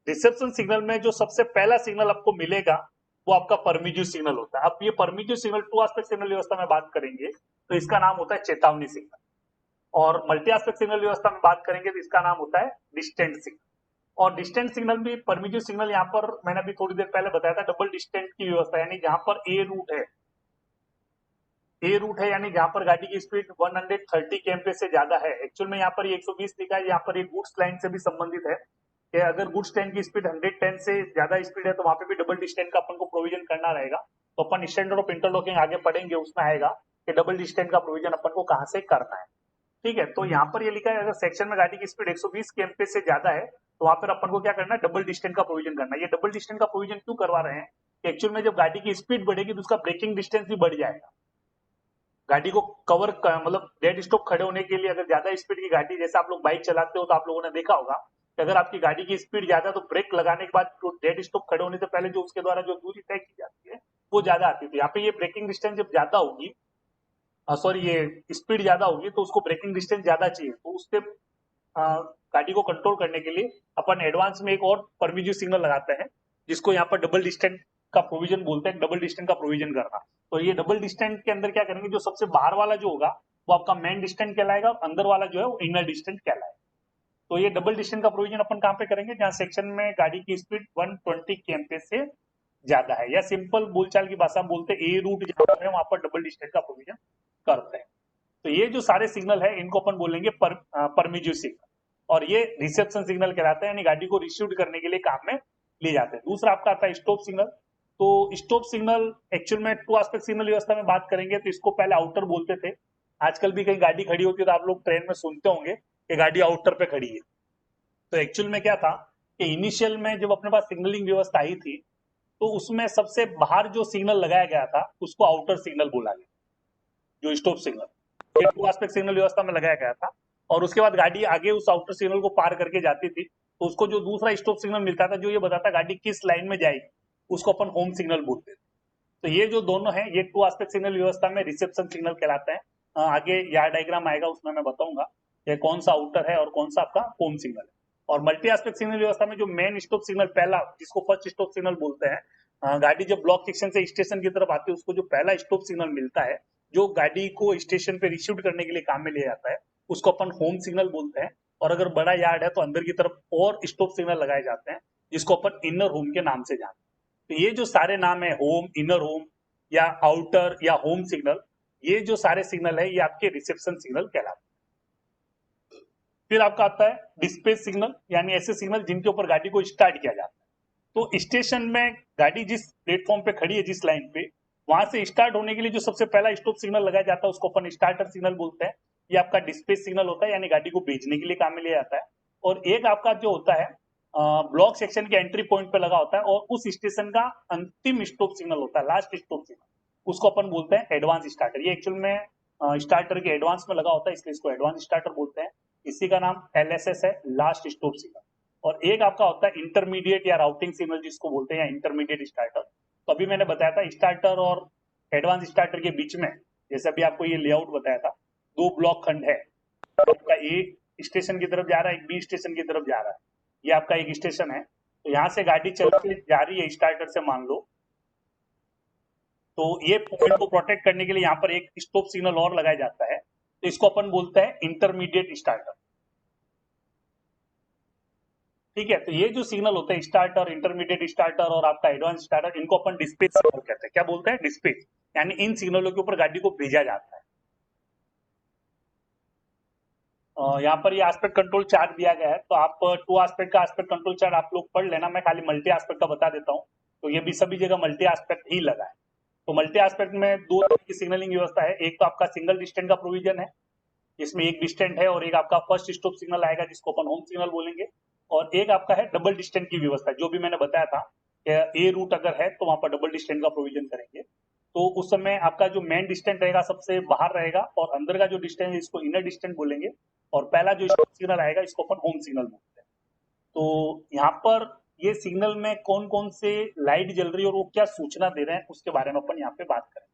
रिसेप्शन सिग्नल में जो सबसे पहला सिग्नल आपको मिलेगा वो आपका परमिटिव सिग्नल होता है। अब ये primitive signal to aspect signal व्यवस्था में बात करेंगे तो इसका नाम होता है चेतावनी सिग्नल, और मल्टी एस्पेक्ट सिग्नल व्यवस्था में बात करेंगे तो इसका नाम होता है डिस्टेंट सिग्नल। और डिस्टेंट सिग्नल भी परमिटिव सिग्नल, यहाँ पर मैंने अभी थोड़ी देर पहले बताया था डबल डिस्टेंट की व्यवस्था, यानी जहां पर ए रूट है, यानी जहां पर गाड़ी की स्पीड 130 kmph से ज्यादा है। एक्चुअल में यहाँ पर 120 लिखा है, यहाँ पर एक गुड्स लाइन से भी संबंधित है कि अगर गुड्स ट्रेन की स्पीड 110 से ज्यादा स्पीड है तो वहां पे भी डबल डिस्टेंस का अपन को प्रोविजन करना रहेगा। तो अपन स्टैंडर्ड ऑफ इंटरलॉकिंग आगे पढ़ेंगे, उसमें आएगा कि डबल डिस्टेंस का प्रोविजन अपन को कहां से करना है। ठीक है, तो यहाँ पर ये लिखा है अगर सेक्शन में गाड़ी की स्पीड 120 kmph से ज्यादा है तो वहां पर अपन को क्या करना है, डबल डिस्टेंस का प्रोविजन करना है। ये डबल डिस्टेंस का प्रोविजन क्यों करवा रहे हैं? एक्चुअल में जब गाड़ी की स्पीड बढ़ेगी तो उसका ब्रेकिंग डिस्टेंस भी बढ़ जाएगा। गाड़ी को कवर मतलब डेड स्टॉप खड़े होने के लिए अगर ज्यादा स्पीड की गाड़ी, जैसे आप लोग बाइक चलाते हो तो आप लोगों ने देखा होगा कि अगर आपकी गाड़ी की स्पीड ज्यादा तो ब्रेक लगाने के बाद जो डेड स्टॉप खड़े होने से पहले जो उसके द्वारा जो दूरी तय की जाती है वो ज्यादा आती थी। यहाँ पे ये ब्रेकिंग डिस्टेंस जब ज्यादा होगी, सॉरी ये स्पीड ज्यादा होगी तो उसको ब्रेकिंग डिस्टेंस ज्यादा चाहिए, तो उससे गाड़ी को कंट्रोल करने के लिए अपन एडवांस में एक और परमिटिव सिग्नल लगाते हैं जिसको यहाँ पर डबल डिस्टेंस का प्रोविजन बोलते हैं, डबल डिस्टेंस का प्रोविजन करना। तो ये डबल डिस्टेंस के अंदर क्या करेंगे, जो सबसे बाहर वाला जो होगा वो आपका मेन डिस्टेंस कहलाएगा, अंदर वाला जो है वो इनर डिस्टेंस कहलाएगा। तो ये डबल डिस्टेंस का प्रोविजन अपन कहाँ पे करेंगे, जहाँ सेक्शन में गाड़ी की स्पीड 120 kmph से ज्यादा है, या सिंपल बोलचाल की भाषा में बोलते हैं ए रूट जहाँ है वहां पर डबल डिस्टेंस का प्रोविजन करते हैं। तो ये जो सारे सिग्नल है इनको अपन बोलेंगे परमिटिव सिग्नल, और ये रिसेप्शन सिग्नल कहलाते हैं, यानी गाड़ी को रिसीव करने के लिए काम में लिए जाते हैं। दूसरा आपका आता है स्टॉप सिग्नल। तो स्टॉप सिग्नल एक्चुअल में टू एस्पेक्ट सिग्नल व्यवस्था में बात करेंगे तो इसको पहले आउटर बोलते थे। आजकल भी कहीं गाड़ी खड़ी होती है तो आप लोग ट्रेन में सुनते होंगे कि गाड़ी आउटर पे खड़ी है। तो एक्चुअल में क्या था कि इनिशियल में जब अपने पास सिग्नलिंग व्यवस्था आई थी तो उसमें सबसे बाहर जो सिग्नल लगाया गया था उसको आउटर सिग्नल बोला गया, जो stop signal to aspect signal व्यवस्था में लगाया गया था। और उसके बाद गाड़ी आगे उस आउटर सिग्नल को पार करके जाती थी तो उसको जो दूसरा स्टॉप सिग्नल मिलता था जो ये बताता गाड़ी किस लाइन में जाएगी, उसको अपन होम सिग्नल बोलते थे। तो ये जो दोनों है ये टू एस्पेक्ट सिग्नल व्यवस्था में रिसेप्शन सिग्नल कहलाते हैं। आगे यार डायग्राम आएगा उसमें मैं बताऊंगा ये कौन सा आउटर है और कौन सा आपका होम सिग्नल है। और मल्टी एस्पेक्ट सिग्नल व्यवस्था में जो मेन स्टॉप सिग्नल पहला, जिसको फर्स्ट स्टॉप सिग्नल बोलते हैं, गाड़ी जब ब्लॉक सेक्शन से स्टेशन की तरफ आती है उसको जो पहला स्टॉप सिग्नल मिलता है जो गाड़ी को स्टेशन पे रिसीव करने के लिए काम में ले जाता है उसको अपन होम सिग्नल बोलते हैं। और अगर बड़ा यार्ड है तो अंदर की तरफ और स्टॉप सिग्नल लगाए जाते हैं जिसको अपन इनर होम के नाम से जानते हैं। तो ये जो सारे नाम है होम, इनर होम या आउटर या होम सिग्नल, ये जो सारे सिग्नल है ये आपके रिसेप्शन सिग्नल कहलाते हैं। फिर आपका आता है डिस्पैच सिग्नल, यानी ऐसे सिग्नल जिनके ऊपर गाड़ी को स्टार्ट किया जाता है। तो स्टेशन में गाड़ी जिस प्लेटफॉर्म पे खड़ी है, जिस लाइन पे, वहां से स्टार्ट होने के लिए जो सबसे पहला स्टॉप सिग्नल लगाया जाता है उसको अपन स्टार्टर सिग्नल बोलते हैं। ये आपका डिस्पैच सिग्नल होता है, यानी गाड़ी को भेजने के लिए काम में लिया जाता है। और एक आपका जो होता है ब्लॉक सेक्शन के एंट्री पॉइंट पे लगा होता है और उस स्टेशन का अंतिम स्टॉप सिग्नल होता है, लास्ट स्टॉप सिग्नल, उसको अपन बोलते हैं एडवांस स्टार्टर। ये एक्चुअल में स्टार्टर के एडवांस में लगा होता है, इसलिए इसको एडवांस स्टार्टर बोलते हैं। इसी का नाम LSS है, लास्ट स्टॉप सिग्नल। और एक आपका होता है इंटरमीडिएट या राउटिंग सिग्नल, जिसको बोलते हैं, या इंटरमीडिएट स्टार्टर। तो अभी मैंने बताया था स्टार्टर और एडवांस स्टार्टर के बीच में, जैसे अभी आपको ये लेआउट बताया था, दो ब्लॉक खंड है। आपका एक स्टेशन की तरफ जा रहा है, एक बी स्टेशन की तरफ जा रहा है। ये आपका एक स्टेशन है, तो यहाँ से गाड़ी चल के जा रही है स्टार्टर से, मान लो। तो ये पॉइंट को प्रोटेक्ट करने के लिए यहाँ पर एक स्टॉप सिग्नल और लगाया जाता है, तो इसको अपन बोलते हैं इंटरमीडिएट स्टार्टर। ठीक है, तो ये जो सिग्नल होते हैं स्टार्टर, इंटरमीडिएट स्टार्टर और आपका एडवांस स्टार्टर, इनको अपन डिस्पैच सिग्नल कहते हैं। क्या बोलते हैं? डिस्पैच, यानी इन सिग्नलों के ऊपर गाड़ी को भेजा जाता है। यहाँ पर ये एस्पेक्ट कंट्रोल चार्ट दिया गया है, तो आप टू एस्पेक्ट का एस्पेक्ट कंट्रोल चार्ट आप लोग पढ़ लेना, मैं खाली मल्टी एस्पेक्ट का बता देता हूँ। तो ये भी सभी जगह मल्टी एस्पेक्ट ही लगा है। तो मल्टी एस्पेक्ट में दो तरह की सिग्नलिंग व्यवस्था है। एक तो आपका सिंगल डिस्टेंट का प्रोविजन है, जिसमें एक डिस्टेंट है, और एक आपका फर्स्ट स्टॉप सिग्नल आएगा जिसको अपन होम सिग्नल बोलेंगे। और एक आपका है डबल डिस्टेंट की व्यवस्था, जो भी मैंने बताया था कि ए रूट अगर है तो वहां पर डबल डिस्टेंट का प्रोविजन करेंगे। तो उस समय आपका जो मेन डिस्टेंट रहेगा सबसे बाहर रहेगा, और अंदर का जो डिस्टेंस है इसको इनर डिस्टेंट बोलेंगे। और पहला जो स्टॉप सिग्नल आएगा इसको अपन होम सिग्नल बोलते हैं। तो यहाँ पर ये सिग्नल में कौन कौन से लाइट जल रही है और वो क्या सूचना दे रहे हैं उसके बारे में अपन यहाँ पे बात करें।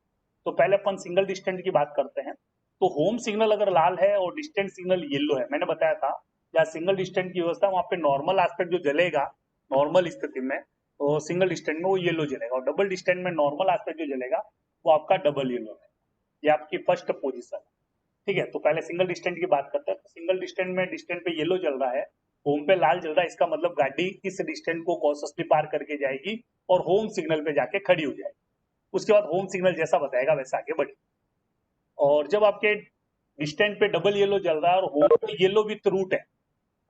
तो पहले अपन सिंगल डिस्टेंट की बात करते हैं। तो होम सिग्नल अगर लाल है और डिस्टेंट सिग्नल येलो है, मैंने बताया था या सिंगल डिस्टेंट की व्यवस्था, वहां पे नॉर्मल एस्पेक्ट जो जलेगा नॉर्मल स्थिति में, तो सिंगल डिस्टेंट में वो येलो जलेगा, और डबल डिस्टेंट में नॉर्मल एस्पेक्ट जो जलेगा वो आपका डबल येलो है। ये आपकी फर्स्ट पोजीशन है। ठीक है, तो पहले सिंगल डिस्टेंट की बात करते हैं। तो सिंगल डिस्टेंट में डिस्टेंट पे येलो चल रहा है, होम पे लाल चल रहा है, इसका मतलब गाड़ी इस डिस्टेंट को कॉन्शियसली पार करके जाएगी और होम सिग्नल पे जाके खड़ी हो जाएगी। उसके बाद होम सिग्नल जैसा बताएगा वैसा आगे बढ़ेगी। और जब आपके डिस्टेंट पे डबल येलो चल रहा है और होम पे येलो विथ रूट है,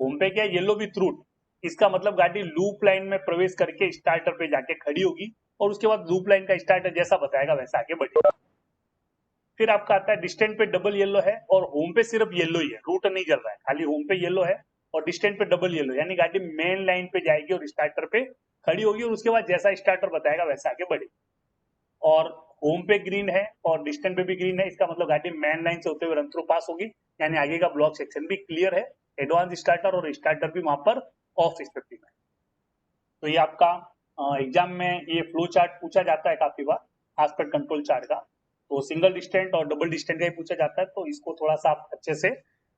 होम पे क्या है? येलो विथ रूट, इसका मतलब गाड़ी लूप लाइन में प्रवेश करके स्टार्टर पे जाके खड़ी होगी, और उसके बाद लूप लाइन का स्टार्टर जैसा बताएगा वैसा आगे बढ़ेगा। फिर आपका आता है डिस्टेंट पे डबल येलो है और होम पे सिर्फ येलो ही है, रूट नहीं चल रहा है, खाली होम पे येलो है और डिस्टेंट पे डबल येलो, यानी गाड़ी मेन लाइन पे जाएगी और स्टार्टर पे खड़ी होगी, और उसके बाद जैसा स्टार्टर बताएगा वैसा आगे बढ़ेगी। और होम पे ग्रीन है और डिस्टेंट पे भी ग्रीन है, इसका मतलब गाड़ी मेन लाइन से होते हुए रन थ्रू पास होगी, यानी आगे का ब्लॉक सेक्शन भी क्लियर है। एडवांस स्टार्टर और स्टार्टर भी वहां पर ऑफ स्थिति में। तो ये आपका एग्जाम में ये फ्लो चार्ट पूछा जाता है काफी बार एस्पेक्ट कंट्रोल चार्ट का। तो सिंगल डिस्टेंट और डबल डिस्टेंट का ही पूछा जाता है, तो इसको थोड़ा सा आप अच्छे से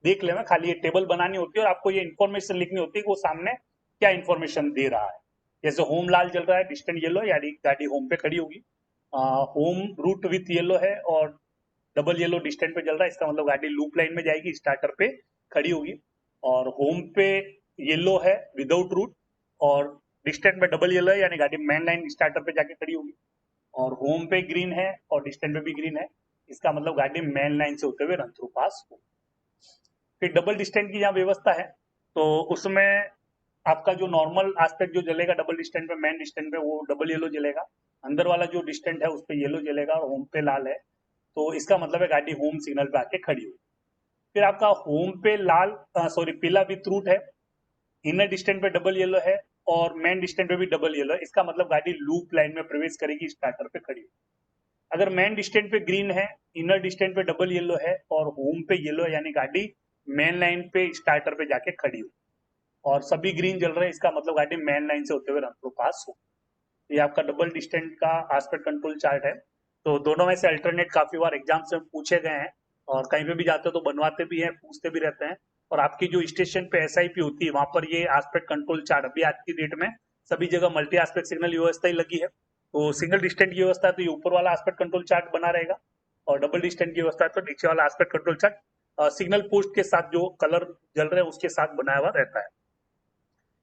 देख लेना। खाली ये टेबल बनानी होती है और आपको ये इन्फॉर्मेशन लिखनी होती है कि वो सामने क्या इन्फॉर्मेशन दे रहा है। जैसे होम लाल चल रहा है, डिस्टेंट येलो, यानी गाड़ी होम पे खड़ी होगी। होम रूट विथ येलो है और डबल येलो डिस्टेंट पे चल रहा है, इसका मतलब गाड़ी लूप लाइन में जाएगी, स्टार्टर पे खड़ी होगी। और होम पे येलो है विदाउट रूट और डिस्टेंट पे डबल येलो है, यानी गाड़ी मेन लाइन स्टार्टर पे जाके खड़ी होगी। और होम पे ग्रीन है और डिस्टेंट पे भी ग्रीन है, इसका मतलब गाड़ी मेन लाइन से होते हुए रन थ्रू पास हो। फिर डबल डिस्टेंट की यहाँ व्यवस्था है, तो उसमें आपका जो नॉर्मल एस्पेक्ट जो जलेगा डबल डिस्टेंट पे, मेन डिस्टेंट पे, वो डबल येलो जलेगा। अंदर वाला जो डिस्टेंट है उस पे येलो जलेगा और होम पे लाल है, तो इसका मतलब है गाड़ी होम सिग्नल पे आके खड़ी हुई। फिर आपका होम पे लाल पीला विथ रूट है, इनर डिस्टेंट पे डबल येलो है और मेन डिस्टेंट पे भी डबल येलो है, इसका मतलब गाड़ी लूप लाइन में प्रवेश करेगी, स्टार्टर पे खड़ी हुई। अगर मेन डिस्टेंट पे ग्रीन है, इनर डिस्टेंट पे डबल येलो है और होम पे येलो है, यानी गाड़ी मेन लाइन पे स्टार्टर पे जाके खड़ी हुई और सभी ग्रीन जल रहे हैं, इसका मतलब गाड़ी मेन लाइन से होते हुए रन थ्रू पास हो। ये आपका डबल डिस्टेंट का एस्पेक्ट कंट्रोल चार्ट है। तो दोनों में से अल्टरनेट काफी बार एग्जाम से पूछे गए हैं और कहीं पे भी जाते हो तो बनवाते भी हैं, पूछते भी रहते हैं। और आपकी जो स्टेशन पे SIP होती है वहां पर ये एस्पेक्ट कंट्रोल चार्ट अभी आज की डेट में सभी जगह मल्टी एस्पेक्ट सिग्नल व्यवस्था ही लगी है। तो सिंगल डिस्टेंट की व्यवस्था है तो ये ऊपर वाला एस्पेक्ट कंट्रोल चार्ट बना रहेगा, और डबल डिस्टेंट की व्यवस्था है तो नीचे वाला aspect control chart signal post के साथ जो कलर जल रहे हैं उसके साथ बनाया हुआ रहता है।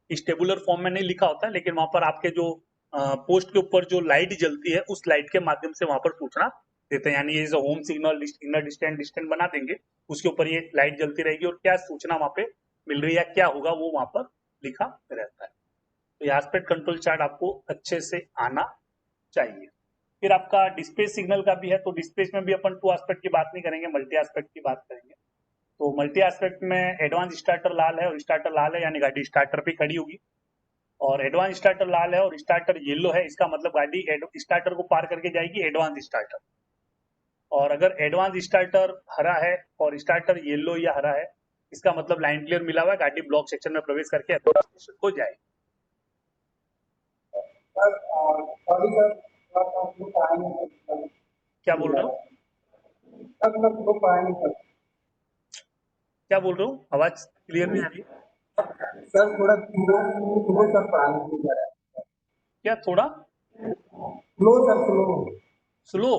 इस टेबुलर फॉर्म में नहीं लिखा होता है, लेकिन वहां पर आपके जो पोस्ट के ऊपर जो लाइट जलती है उस लाइट के माध्यम से वहां पर सूचना देते हैं। यानी ये जो home signal inner distance distance बना देंगे, उसके ऊपर ये लाइट जलती रहेगी और क्या सूचना वहां पे मिल रही है, क्या होगा वो वहां पर लिखा रहता है। तो ये एस्पेक्ट कंट्रोल चार्ट आपको अच्छे से आना चाहिए। फिर आपका डिस्प्ले सिग्नल का भी है, तो डिस्प्ले में भी अपन 2 एस्पेक्ट की बात नहीं करेंगे, मल्टी एस्पेक्ट की बात करेंगे। तो मल्टी एस्पेक्ट में एडवांस स्टार्टर लाल है और स्टार्टर लाल है, यानी गाड़ी स्टार्टर पे खड़ी होगी। और एडवांस स्टार्टर लाल है और स्टार्टर येलो है, इसका मतलब गाड़ी स्टार्टर को पार करके जाएगी एडवांस स्टार्टर। और अगर एडवांस स्टार्टर हरा है और स्टार्टर येलो या हरा है, इसका मतलब लाइन क्लियर मिला हुआ है, गाड़ी ब्लॉक सेक्शन में प्रवेश करके एडवांस स्टेशन को जाएगी। सॉरी सर, आप लोग आएंगे क्या बोल रहे हो? सब लोग आएंगे क्या बोल रहे हो? आवाज क्लियर नहीं आ रही। सर, थोड़ा स्लो सर पढ़ाने की क्या थोड़ा स्लो सर, स्लो?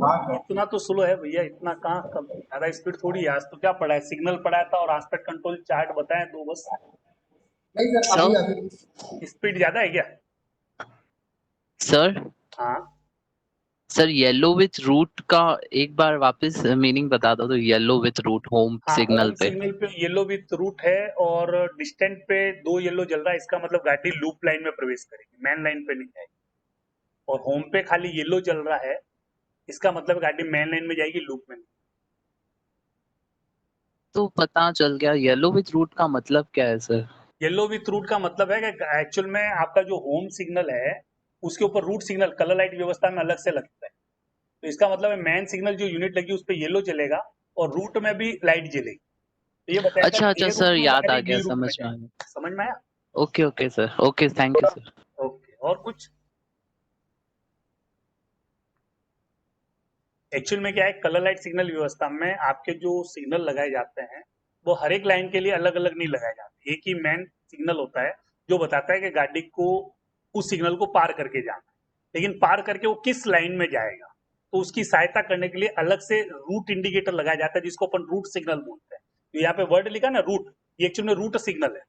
हाँ सर। इतना तो स्लो है भैया, इतना कहाँ, कम ज्यादा स्पीड थोड़ी है। आज तो क्या पढ़ा है, सिग्नल पढ़ाया था और एस्पेक्ट कंट्रोल चार्ट बताए 2 बस। नहीं सर, अभी स्पीड ज्यादा है क्या? सर हाँ सर येलो विथ रूट का एक बार वापस मीनिंग बता दो। तो येलो विथ रूट होम हाँ, सिग्नल होम पे सिग्नल पे येलो विथ रूट है और डिस्टेंट पे 2 येलो जल रहा है, इसका मतलब गाड़ी लूप लाइन में प्रवेश करेगी, मैन लाइन पे नहीं जाएगी। और होम पे खाली येलो जल रहा है, इसका मतलब गाड़ी मैन लाइन में जाएगी, लूप में नहीं। तो पता चल गया। येलो विथ रूट का मतलब क्या है सर? येलो विथ रूट का मतलब है कि एक्चुअल में आपका जो होम सिग्नल है उसके ऊपर रूट सिग्नल कलर लाइट व्यवस्था में अलग से लगता है। तो इसका मतलब है मैन सिग्नल जो यूनिट लगी उस पर येलो जलेगा और रूट में भी लाइट जलेगी। तो ये बताया अच्छा अच्छा ए सर, रूट में याद आ गाड़ी, गया, बी रूट में समझ में जाएगी। आया। समझ में आया? Okay okay sir, okay, thank you sir. Okay, और कुछ? एक्चुअल में क्या है, कलर लाइट सिग्नल व्यवस्था में आपके जो सिग्नल लगाए जाते हैं वो हर एक लाइन के लिए अलग अलग नहीं लगाए जाते। एक ही मेन सिग्नल होता है जो बताता है कि गाड़ी को उस सिग्नल को पार करके जाना है, लेकिन पार करके वो किस लाइन में जाएगा तो उसकी सहायता करने के लिए अलग से रूट इंडिकेटर लगाया जाता है, जिसको अपन रूट सिग्नल बोलते हैं। तो यहाँ पे वर्ड लिखा ना रूट, ये एक्चुअल में रूट सिग्नल है।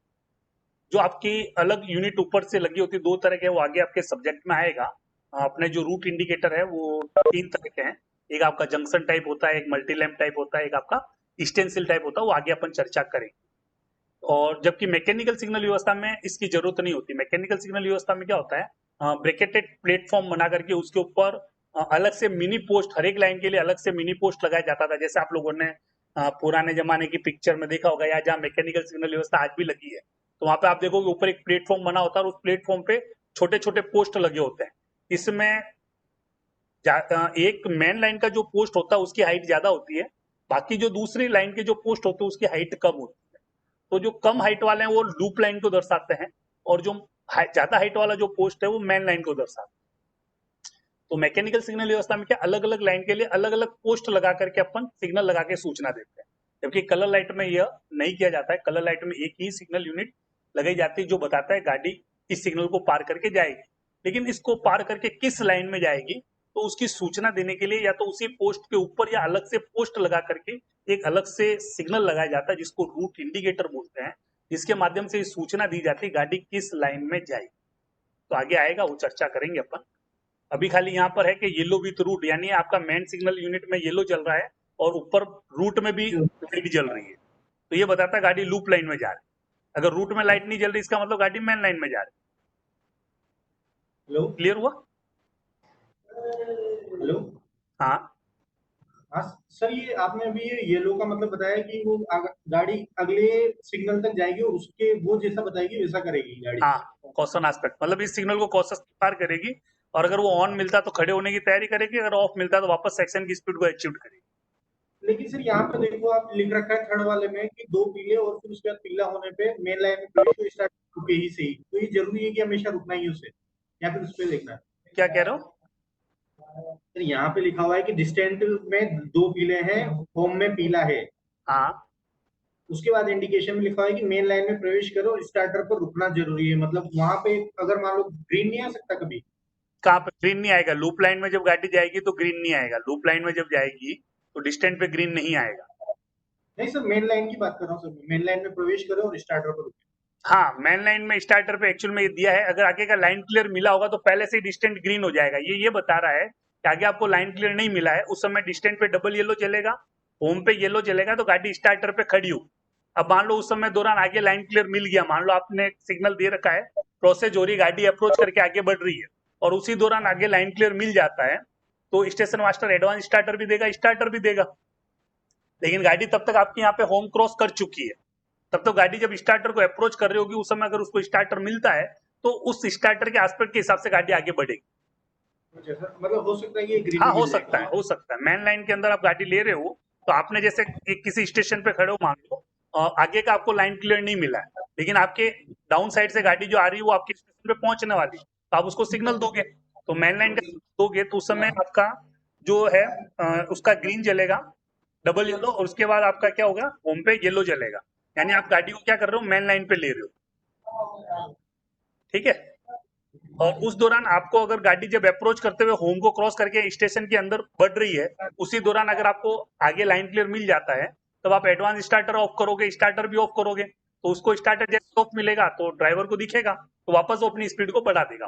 जो आपकी अलग यूनिट ऊपर से लगी होती है 2 तरह के, वो आगे आपके सब्जेक्ट में आएगा। अपने जो रूट इंडिकेटर है वो 3 तरह के हैं। एक आपका जंक्शन टाइप होता है, एक मल्टी लैम्प टाइप होता है, एक आपका स्टेंसिल टाइप होता है, वो आगे अपन चर्चा करेंगे। और जबकि मैकेनिकल सिग्नल व्यवस्था में इसकी जरूरत नहीं होती। मैकेनिकल सिग्नल व्यवस्था में क्या होता है, ब्रैकेटेड प्लेटफॉर्म बना करके उसके ऊपर अलग से मिनी पोस्ट, हर एक लाइन के लिए अलग से मिनी पोस्ट लगाया जाता था। जैसे आप लोगों ने पुराने जमाने की पिक्चर में देखा होगा, या जहाँ मैकेनिकल सिग्नल व्यवस्था आज भी लगी है, तो वहां पे आप देखोगे ऊपर एक प्लेटफॉर्म बना होता है और उस प्लेटफॉर्म पे छोटे छोटे पोस्ट लगे होते हैं। इसमें एक मेन लाइन का जो पोस्ट होता है उसकी हाइट ज्यादा होती है, बाकी जो दूसरी लाइन के जो पोस्ट होते हैं उसकी हाइट कम होती है। तो जो कम हाइट वाले हैं वो लूप लाइन को दर्शाते हैं और जो ज्यादा हाइट वाला जो पोस्ट है वो मेन लाइन को दर्शाता है। तो मैकेनिकल सिग्नल व्यवस्था में क्या, अलग अलग लाइन के लिए अलग अलग पोस्ट लगा करके अपन सिग्नल लगा के सूचना देते हैं, जबकि कलर लाइट में यह नहीं किया जाता है। कलर लाइट में एक ही सिग्नल यूनिट लगाई जाती है जो बताता है गाड़ी इस सिग्नल को पार करके जाएगी, लेकिन इसको पार करके किस लाइन में जाएगी तो उसकी सूचना देने के लिए या तो उसी पोस्ट के ऊपर या अलग से पोस्ट लगा करके एक अलग से सिग्नल लगाया जाता है, जिसको रूट इंडिकेटर बोलते हैं, जिसके माध्यम से सूचना दी जाती है गाड़ी किस लाइन में जाएगी। तो आगे आएगा, वो चर्चा करेंगे अपन। अभी खाली यहाँ पर है कि येलो विथ रूट, यानी आपका मेन सिग्नल यूनिट में येलो चल रहा है और ऊपर रूट में भी लाइट जल रही है, तो ये बताता है गाड़ी लूप लाइन में जा रही है। अगर रूट में लाइट नहीं जल रही, इसका मतलब गाड़ी मेन लाइन में जा रही है। हेलो क्लियर हुआ? हेलो। हाँ हाँ सर, ये आपने अभी ये येलो का मतलब बताया कि वो गाड़ी अगले सिग्नल तक जाएगी और उसके वो जैसा बताएगी वैसा करेगी गाड़ी। हाँ, कॉशन एस्पेक्ट मतलब इस सिग्नल को कॉशन पार करेगी, और अगर वो ऑन मिलता तो खड़े होने की तैयारी करेगी, अगर ऑफ मिलता तो वापस सेक्शन की स्पीड को अचीव करेगी। लेकिन सर यहाँ पे देखो, आप लिख रखा है थर्ड वाले में कि 2 पीले और फिर उसके बाद पीला होने पे मेन लाइन में प्रवेश स्टार्ट रुके ही सही, तो ये जरूरी है कि हमेशा रुकना ही उसे, या फिर उस पर देखना है? क्या कह रहे हो? सर यहाँ पे लिखा हुआ है कि डिस्टेंट में 2 पीले हैं, होम में पीला है। हाँ, उसके बाद इंडिकेशन में लिखा है कि मेन लाइन में प्रवेश करो और स्टार्टर पर रुकना जरूरी है। मतलब वहां पे अगर मान लो ग्रीन नहीं आ सकता कभी? कहाँ पे ग्रीन नहीं आएगा? लूप लाइन में जब गाड़ी जाएगी तो ग्रीन नहीं आएगा। लूप लाइन में जब जाएगी तो डिस्टेंट पे ग्रीन नहीं आएगा। नहीं सर, मेन लाइन की बात कर रहा हूँ सर, मेन लाइन में प्रवेश करो और स्टार्टर पर रुके। हाँ, मेन लाइन में स्टार्टर पे एक्चुअल में ये दिया है, अगर आगे का लाइन क्लियर मिला होगा तो पहले से ही डिस्टेंट ग्रीन हो जाएगा। ये बता रहा है कि आगे आपको लाइन क्लियर नहीं मिला है, उस समय डिस्टेंट पे डबल येलो चलेगा, होम पे येलो चलेगा, तो गाड़ी स्टार्टर पे खड़ी हो। अब मान लो उस समय दौरान आगे लाइन क्लियर मिल गया, मान लो आपने सिग्नल दे रखा है, प्रोसेस हो रही, गाड़ी अप्रोच करके आगे बढ़ रही है और उसी दौरान आगे लाइन क्लियर मिल जाता है, तो स्टेशन मास्टर एडवांस स्टार्टर भी देगा, स्टार्टर भी देगा। लेकिन गाड़ी तब तक आपकी यहाँ पे होम क्रॉस कर चुकी है, तब तो गाड़ी जब स्टार्टर को अप्रोच कर रही होगी, उस समय अगर उसको स्टार्टर मिलता है तो उस स्टार्टर के एस्पेक्ट के हिसाब से गाड़ी आगे बढ़ेगी। अच्छा सर, मतलब हो सकता है कि ग्रीन हाँ, हो सकता है, हो सकता है। मेन लाइन के अंदर आप गाड़ी ले रहे हो, तो आपने जैसे किसी स्टेशन पे खड़े हो, मान लो आगे का आपको लाइन क्लियर नहीं मिला है, लेकिन आपके डाउन साइड से गाड़ी जो आ रही है वो आपके स्टेशन पे पहुंचने वाली है, तो आप उसको सिग्नल दोगे, तो मेन लाइन का दोगे तो उस समय आपका जो है उसका ग्रीन जलेगा, डबल येलो, और उसके बाद आपका क्या होगा, होम पे येलो जलेगा, यानी आप गाड़ी को क्या कर रहे हो, मेन लाइन पे ले रहे हो। ठीक है। और उस दौरान आपको अगर गाड़ी जब अप्रोच करते हुए होम को क्रॉस करके स्टेशन के अंदर बढ़ रही है, उसी दौरान अगर आपको आगे लाइन क्लियर मिल जाता है, तब आप एडवांस स्टार्टर ऑफ करोगे, स्टार्टर भी ऑफ करोगे, तो उसको स्टार्टर जैसे ऑफ मिलेगा तो ड्राइवर को दिखेगा, तो वापस वो अपनी स्पीड को बढ़ा देगा।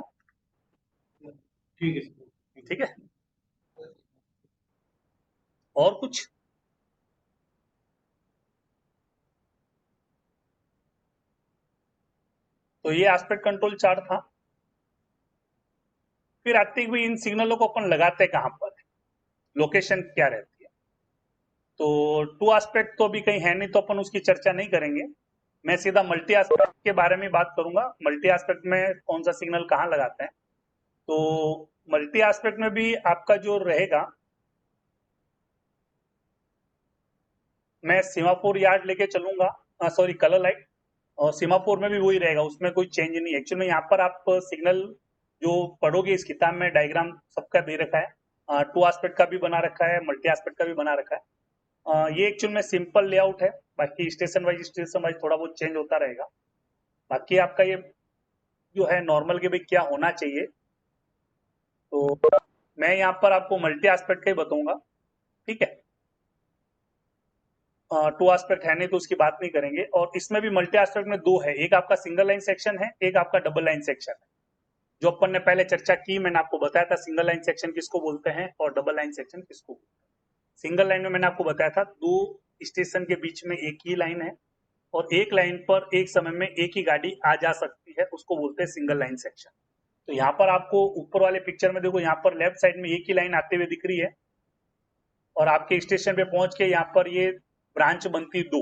ठीक है। ठीक है। और कुछ? तो ये एस्पेक्ट कंट्रोल चार्ट था। फिर आती हुई इन सिग्नलों को अपन लगाते कहां पर, लोकेशन क्या रहती है। तो टू एस्पेक्ट तो अभी कहीं है नहीं, तो अपन उसकी चर्चा नहीं करेंगे। मैं सीधा मल्टी एस्पेक्ट के बारे में बात करूंगा, मल्टी एस्पेक्ट में कौन सा सिग्नल कहाँ लगाते हैं। तो मल्टी एस्पेक्ट में भी आपका जो रहेगा, मैं सीमाफोर यार्ड लेके चलूंगा, सॉरी कलर लाइट, और सीमाफोर में भी वही रहेगा, उसमें कोई चेंज नहीं। एक्चुअली में यहाँ पर आप सिग्नल जो पढ़ोगे इस किताब में डायग्राम सबका दे रखा है, टू एस्पेक्ट का भी बना रखा है, मल्टी एस्पेक्ट का भी बना रखा है। ये एक्चुअल में सिंपल लेआउट है, बाकी स्टेशन वाइज थोड़ा बहुत चेंज होता रहेगा। बाकी आपका ये जो है नॉर्मल के भी क्या होना चाहिए, तो मैं यहाँ पर आपको मल्टी एस्पेक्ट का ही बताऊंगा। ठीक है। टू एस्पेक्ट है नहीं तो उसकी बात नहीं करेंगे। और इसमें भी मल्टी एस्पेक्ट में दो है, एक आपका सिंगल लाइन सेक्शन है, एक आपका डबल लाइन सेक्शन है। जो अपन ने पहले चर्चा की, मैंने आपको बताया था सिंगल लाइन सेक्शन किसको बोलते हैं और डबल लाइन सेक्शन किसको बोलते हैं। सिंगल लाइन में मैंने आपको बताया था दो स्टेशन के बीच में एक ही लाइन है और एक लाइन पर एक समय में एक ही गाड़ी आ जा सकती है, उसको बोलते हैं सिंगल लाइन सेक्शन। तो यहाँ पर आपको ऊपर वाले पिक्चर में देखो, यहाँ पर लेफ्ट साइड में एक ही लाइन आते हुए दिख रही है और आपके स्टेशन पे पहुंच के यहाँ पर ये ब्रांच बनती दो,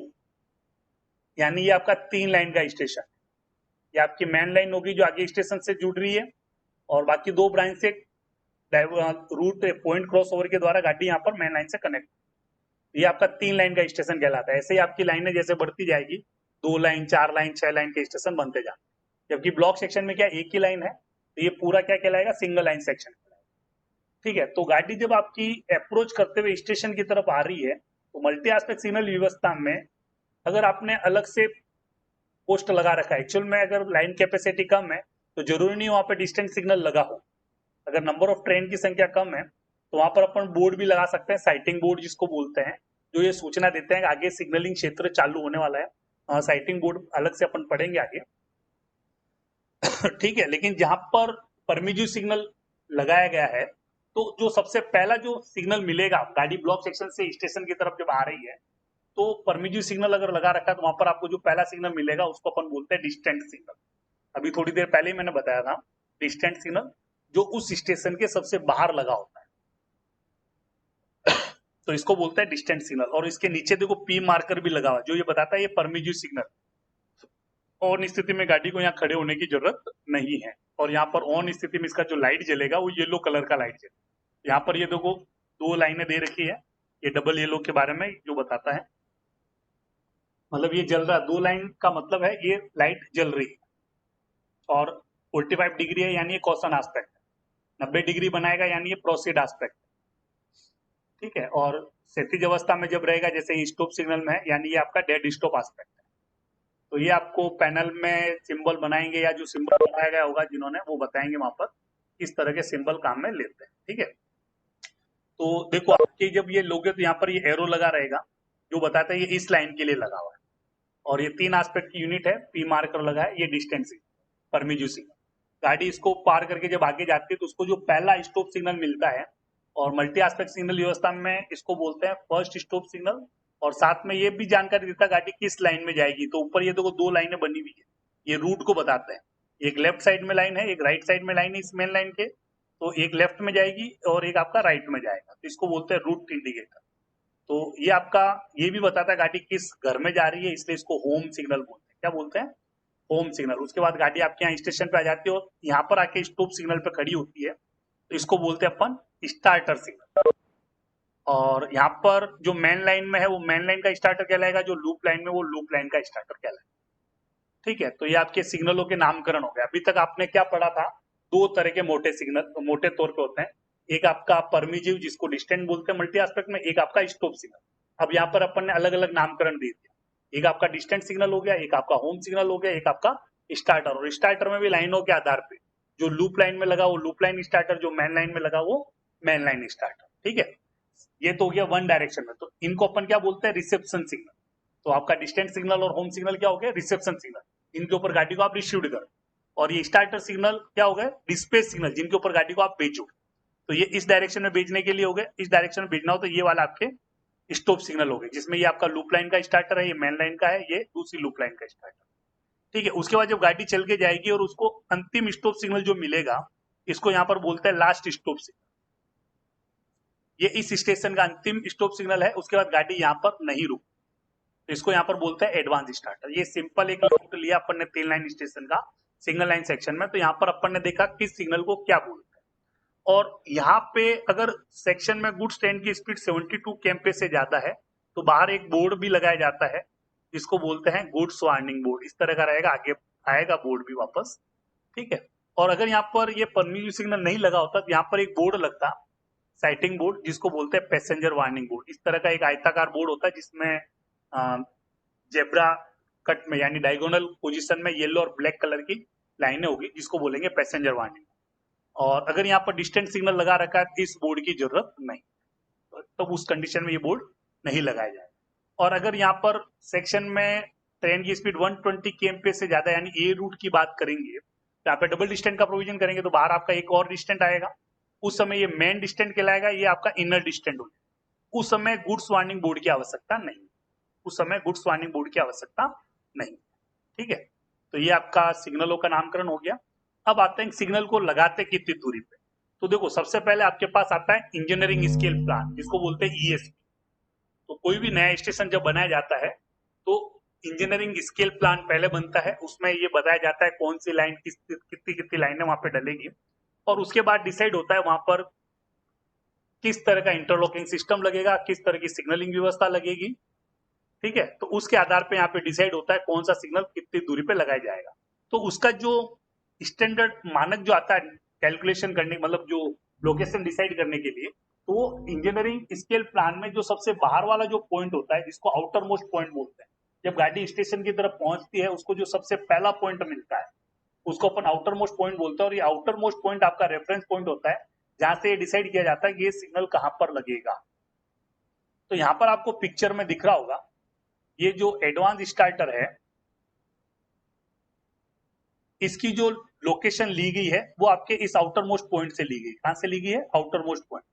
यानी ये आपका 3 लाइन का स्टेशन। ये आपकी मेन लाइन होगी जो आगे स्टेशन से जुड़ रही है और बाकी 2 ब्रांच से रूट पॉइंट क्रॉस ओवर के द्वारा गाड़ी यहाँ पर मेन लाइन से कनेक्ट। ये आपका 3 लाइन का स्टेशन कहलाता है। ऐसे ही आपकी लाइनें जैसे बढ़ती जाएगी, 2 लाइन, 4 लाइन, 6 लाइन के स्टेशन बनते जाए। जबकि ब्लॉक सेक्शन में क्या एक ही लाइन है, तो ये पूरा क्या कहलाएगा, सिंगल लाइन सेक्शन। ठीक है। तो गाड़ी जब आपकी अप्रोच करते हुए स्टेशन की तरफ आ रही है, तो मल्टी एस्पेक्ट सिग्नल व्यवस्था में अगर आपने अलग से पोस्ट लगा रखा है, एक्चुअल में अगर लाइन कैपेसिटी कम है तो जरूरी नहीं वहां पे डिस्टेंस सिग्नल लगा हो। अगर नंबर ऑफ ट्रेन की संख्या कम है तो वहां पर अपन बोर्ड भी लगा सकते हैं, साइटिंग बोर्ड जिसको बोलते हैं, जो ये सूचना देते हैं कि आगे सिग्नलिंग क्षेत्र चालू होने वाला है। साइटिंग बोर्ड अलग से अपन पढ़ेंगे आगे। ठीक है। लेकिन जहां पर परमिजिव सिग्नल लगाया गया है, तो जो सबसे पहला जो सिग्नल मिलेगा गाड़ी ब्लॉक सेक्शन से स्टेशन की तरफ जब आ रही है, तो परमिजिव सिग्नल अगर लगा रखा है तो वहां पर आपको जो पहला सिग्नल मिलेगा उसको अपन बोलते हैं डिस्टेंट सिग्नल। अभी थोड़ी देर पहले ही मैंने बताया था, डिस्टेंट सिग्नल जो उस स्टेशन के सबसे बाहर लगा होता है, तो इसको बोलते हैं डिस्टेंट सिग्नल। और इसके नीचे देखो पी मार्कर भी लगा हुआ जो ये बताता है ये परमिजिव सिग्नल। ऑन स्थिति में गाड़ी को यहाँ खड़े होने की जरूरत नहीं है। और यहाँ पर ऑन स्थिति में इसका जो लाइट जलेगा वो येलो कलर का लाइट जलेगा। यहाँ पर ये देखो 2 लाइनें दे रखी है, ये डबल येलो के बारे में जो बताता है, मतलब ये जल रहा, 2 लाइन का मतलब है ये लाइट जल रही है। और 45 डिग्री है यानी ये कॉशन एस्पेक्ट है, 90 डिग्री बनाएगा यानी ये प्रोसीड एस्पेक्ट। ठीक है। और क्षैतिज अवस्था में जब रहेगा जैसे स्टॉप सिग्नल में है, यानी ये आपका डेड स्टॉप एस्पेक्ट है। तो ये आपको पैनल में सिंबल बनाएंगे या जो सिंबल बनाया गया होगा जिन्होंने, वो बताएंगे वहां पर किस तरह के सिंबल काम में लेते हैं। ठीक है। तो देखो आपके जब ये लोगे तो यहाँ पर ये एरो लगा रहेगा जो बताता है ये इस लाइन के लिए लगा हुआ है। और ये 3 एस्पेक्ट की यूनिट है, पी मार्कर लगा है, ये डिस्टेंस सिग्नल, परमिजिव सिग्नल। गाड़ी इसको पार करके जब आगे जाती है तो उसको जो पहला स्टॉप सिग्नल मिलता है, और मल्टी एस्पेक्ट सिग्नल व्यवस्था में इसको बोलते हैं फर्स्ट स्टॉप सिग्नल। और साथ में ये भी जानकारी देता है गाड़ी किस लाइन में जाएगी। तो ऊपर ये देखो 2 लाइनें बनी हुई है, ये रूट को बताते हैं। एक लेफ्ट साइड में लाइन है, एक राइट साइड में लाइन है इस मेन लाइन के, तो एक लेफ्ट में जाएगी और एक आपका राइट में जाएगा, तो इसको बोलते हैं रूट इंडिकेटर। तो ये आपका ये भी बताता है गाड़ी किस घर में जा रही है, इसलिए इसको होम सिग्नल बोलते हैं। क्या बोलते हैं? Home signal. उसके बाद गाड़ी आपके यहाँ स्टेशन पे आ जाती है और यहाँ पर आके स्टॉप सिग्नल पे खड़ी होती है, तो इसको बोलते हैं अपन स्टार्टर सिग्नल। और यहाँ पर जो मेन लाइन में है वो मेन लाइन का स्टार्टर कहलाएगा, जो लूप लाइन में वो लूप लाइन का स्टार्टर कहलाएगा। ठीक है, तो ये आपके सिग्नलों के नामकरण हो गए। अभी तक आपने क्या पढ़ा था? 2 तरह के मोटे सिग्नल मोटे तौर पे होते हैं, एक आपका परमिजिव जिसको डिस्टेंट बोलते हैं मल्टी एस्पेक्ट में, एक आपका स्टॉप सिग्नल। अब यहाँ पर अपन ने अलग अलग नामकरण दे दिया, एक आपका डिस्टेंट सिग्नल हो गया, एक आपका होम सिग्नल हो गया, एक आपका स्टार्टर। और स्टार्टर में भी लाइनों के आधार पे, जो लूप लाइन में लगा वो लूप लाइन स्टार्टर, जो मेन लाइन में लगा वो मेन लाइन स्टार्टर। ठीक है, ये तो हो गया वन डायरेक्शन में। तो इनको अपन क्या बोलते हैं? Reception signal. तो आपका डिस्टेंट सिग्नल और होम सिग्नल क्या हो गया? रिसेप्शन सिग्नल, इनके ऊपर गाड़ी को आप रिसीव करो। और ये स्टार्टर सिग्नल क्या हो गए? डिस्पैच सिग्नल, जिनके ऊपर गाड़ी को आप भेजो। तो ये इस डायरेक्शन में भेजने के लिए हो गए, इस डायरेक्शन में भेजना हो तो ये वाला आपके स्टॉप सिग्नल हो गए, जिसमें ये आपका लूप लाइन का स्टार्टर है, ये मेन लाइन का है, ये दूसरी लूप लाइन का स्टार्टर। ठीक है, उसके बाद जब गाड़ी चल के जाएगी और उसको अंतिम स्टॉप सिग्नल जो मिलेगा, इसको यहाँ पर बोलते हैं लास्ट स्टॉप सिग्नल। ये इस स्टेशन का अंतिम स्टॉप सिग्नल है, उसके बाद गाड़ी यहाँ पर नहीं रुक, तो इसको यहाँ पर बोलते हैं एडवांस स्टार्टर। ये सिंपल एक लेआउट लिया अपन ने 3 लाइन स्टेशन का सिंगल लाइन सेक्शन में। तो यहाँ पर अपन ने देखा किस सिग्नल को क्या बोलते हैं। और यहाँ पे अगर सेक्शन में गुड्स ट्रेन की स्पीड 72 kmph से ज्यादा है तो बाहर एक बोर्ड भी लगाया जाता है, जिसको बोलते हैं गुड्स वार्निंग बोर्ड। इस तरह का रहेगा, आगे आएगा बोर्ड भी वापस। ठीक है, और अगर यहाँ पर ये परमिजिव सिग्नल नहीं लगा होता तो यहाँ पर एक बोर्ड लगता, साइटिंग बोर्ड, जिसको बोलते हैं पैसेंजर वार्निंग बोर्ड। इस तरह का एक आयताकार बोर्ड होता है जिसमें जेब्रा कट में यानी डायगोनल पोजीशन में येलो और ब्लैक कलर की लाइनें होगी, जिसको बोलेंगे पैसेंजर वार्निंग। और अगर यहाँ पर डिस्टेंट सिग्नल लगा रखा है तो इस बोर्ड की जरूरत नहीं, तो उस कंडीशन में ये बोर्ड नहीं लगाया जाए। और अगर यहाँ पर सेक्शन में ट्रेन की स्पीड 120 kmph से ज्यादा यानी ए रूट की बात करेंगे, तो यहाँ पे डबल डिस्टेंट का प्रोविजन करेंगे तो बाहर आपका एक और डिस्टेंट आएगा, उस समय ये मेन डिस्टेंट कहलाएगा, ये आपका इनर डिस्टेंट हो जाएगा। उस समय गुड्स वार्निंग बोर्ड की आवश्यकता नहीं, उस समय गुड्स वार्निंग बोर्ड की आवश्यकता नहीं। ठीक है, तो ये आपका सिग्नलों का नामकरण हो गया। अब आते हैं सिग्नल को लगाते कितनी दूरी पे। तो देखो, सबसे पहले आपके पास आता है इंजीनियरिंग स्केल प्लान, जिसको बोलते हैं ईएसपी। तो कोई भी नया स्टेशन जब बनाया जाता है तो इंजीनियरिंग स्केल प्लान पहले बनता है, उसमें ये बताया जाता है कौन सी लाइन कितनी कितनी लाइनें वहां पे डलेगी, और उसके बाद डिसाइड होता है वहां पर किस तरह का इंटरलॉकिंग सिस्टम लगेगा, किस तरह की सिग्नलिंग व्यवस्था लगेगी। ठीक है, तो उसके आधार पे यहाँ पे डिसाइड होता है कौन सा सिग्नल कितनी दूरी पे लगाया जाएगा। तो उसका जो स्टैंडर्ड मानक जो आता है कैलकुलेशन करने, मतलब जो लोकेशन डिसाइड करने के लिए, तो वो इंजीनियरिंग स्केल प्लान में जो सबसे बाहर वाला जो पॉइंट होता है, जिसको आउटर मोस्ट पॉइंट बोलते हैं, जब गाड़ी स्टेशन की तरफ पहुंचती है उसको जो सबसे पहला पॉइंट मिलता है उसको अपन आउटर मोस्ट पॉइंट बोलते हैं। और ये आउटर मोस्ट पॉइंट आपका रेफरेंस पॉइंट होता है, जहां से ये डिसाइड किया जाता है कि ये सिग्नल कहां पर लगेगा। तो यहाँ पर आपको पिक्चर में दिख रहा होगा, ये जो एडवांस स्टार्टर है इसकी जो लोकेशन ली गई है वो आपके इस आउटर मोस्ट पॉइंट से ली गई। कहां से ली गई है? Outer most point.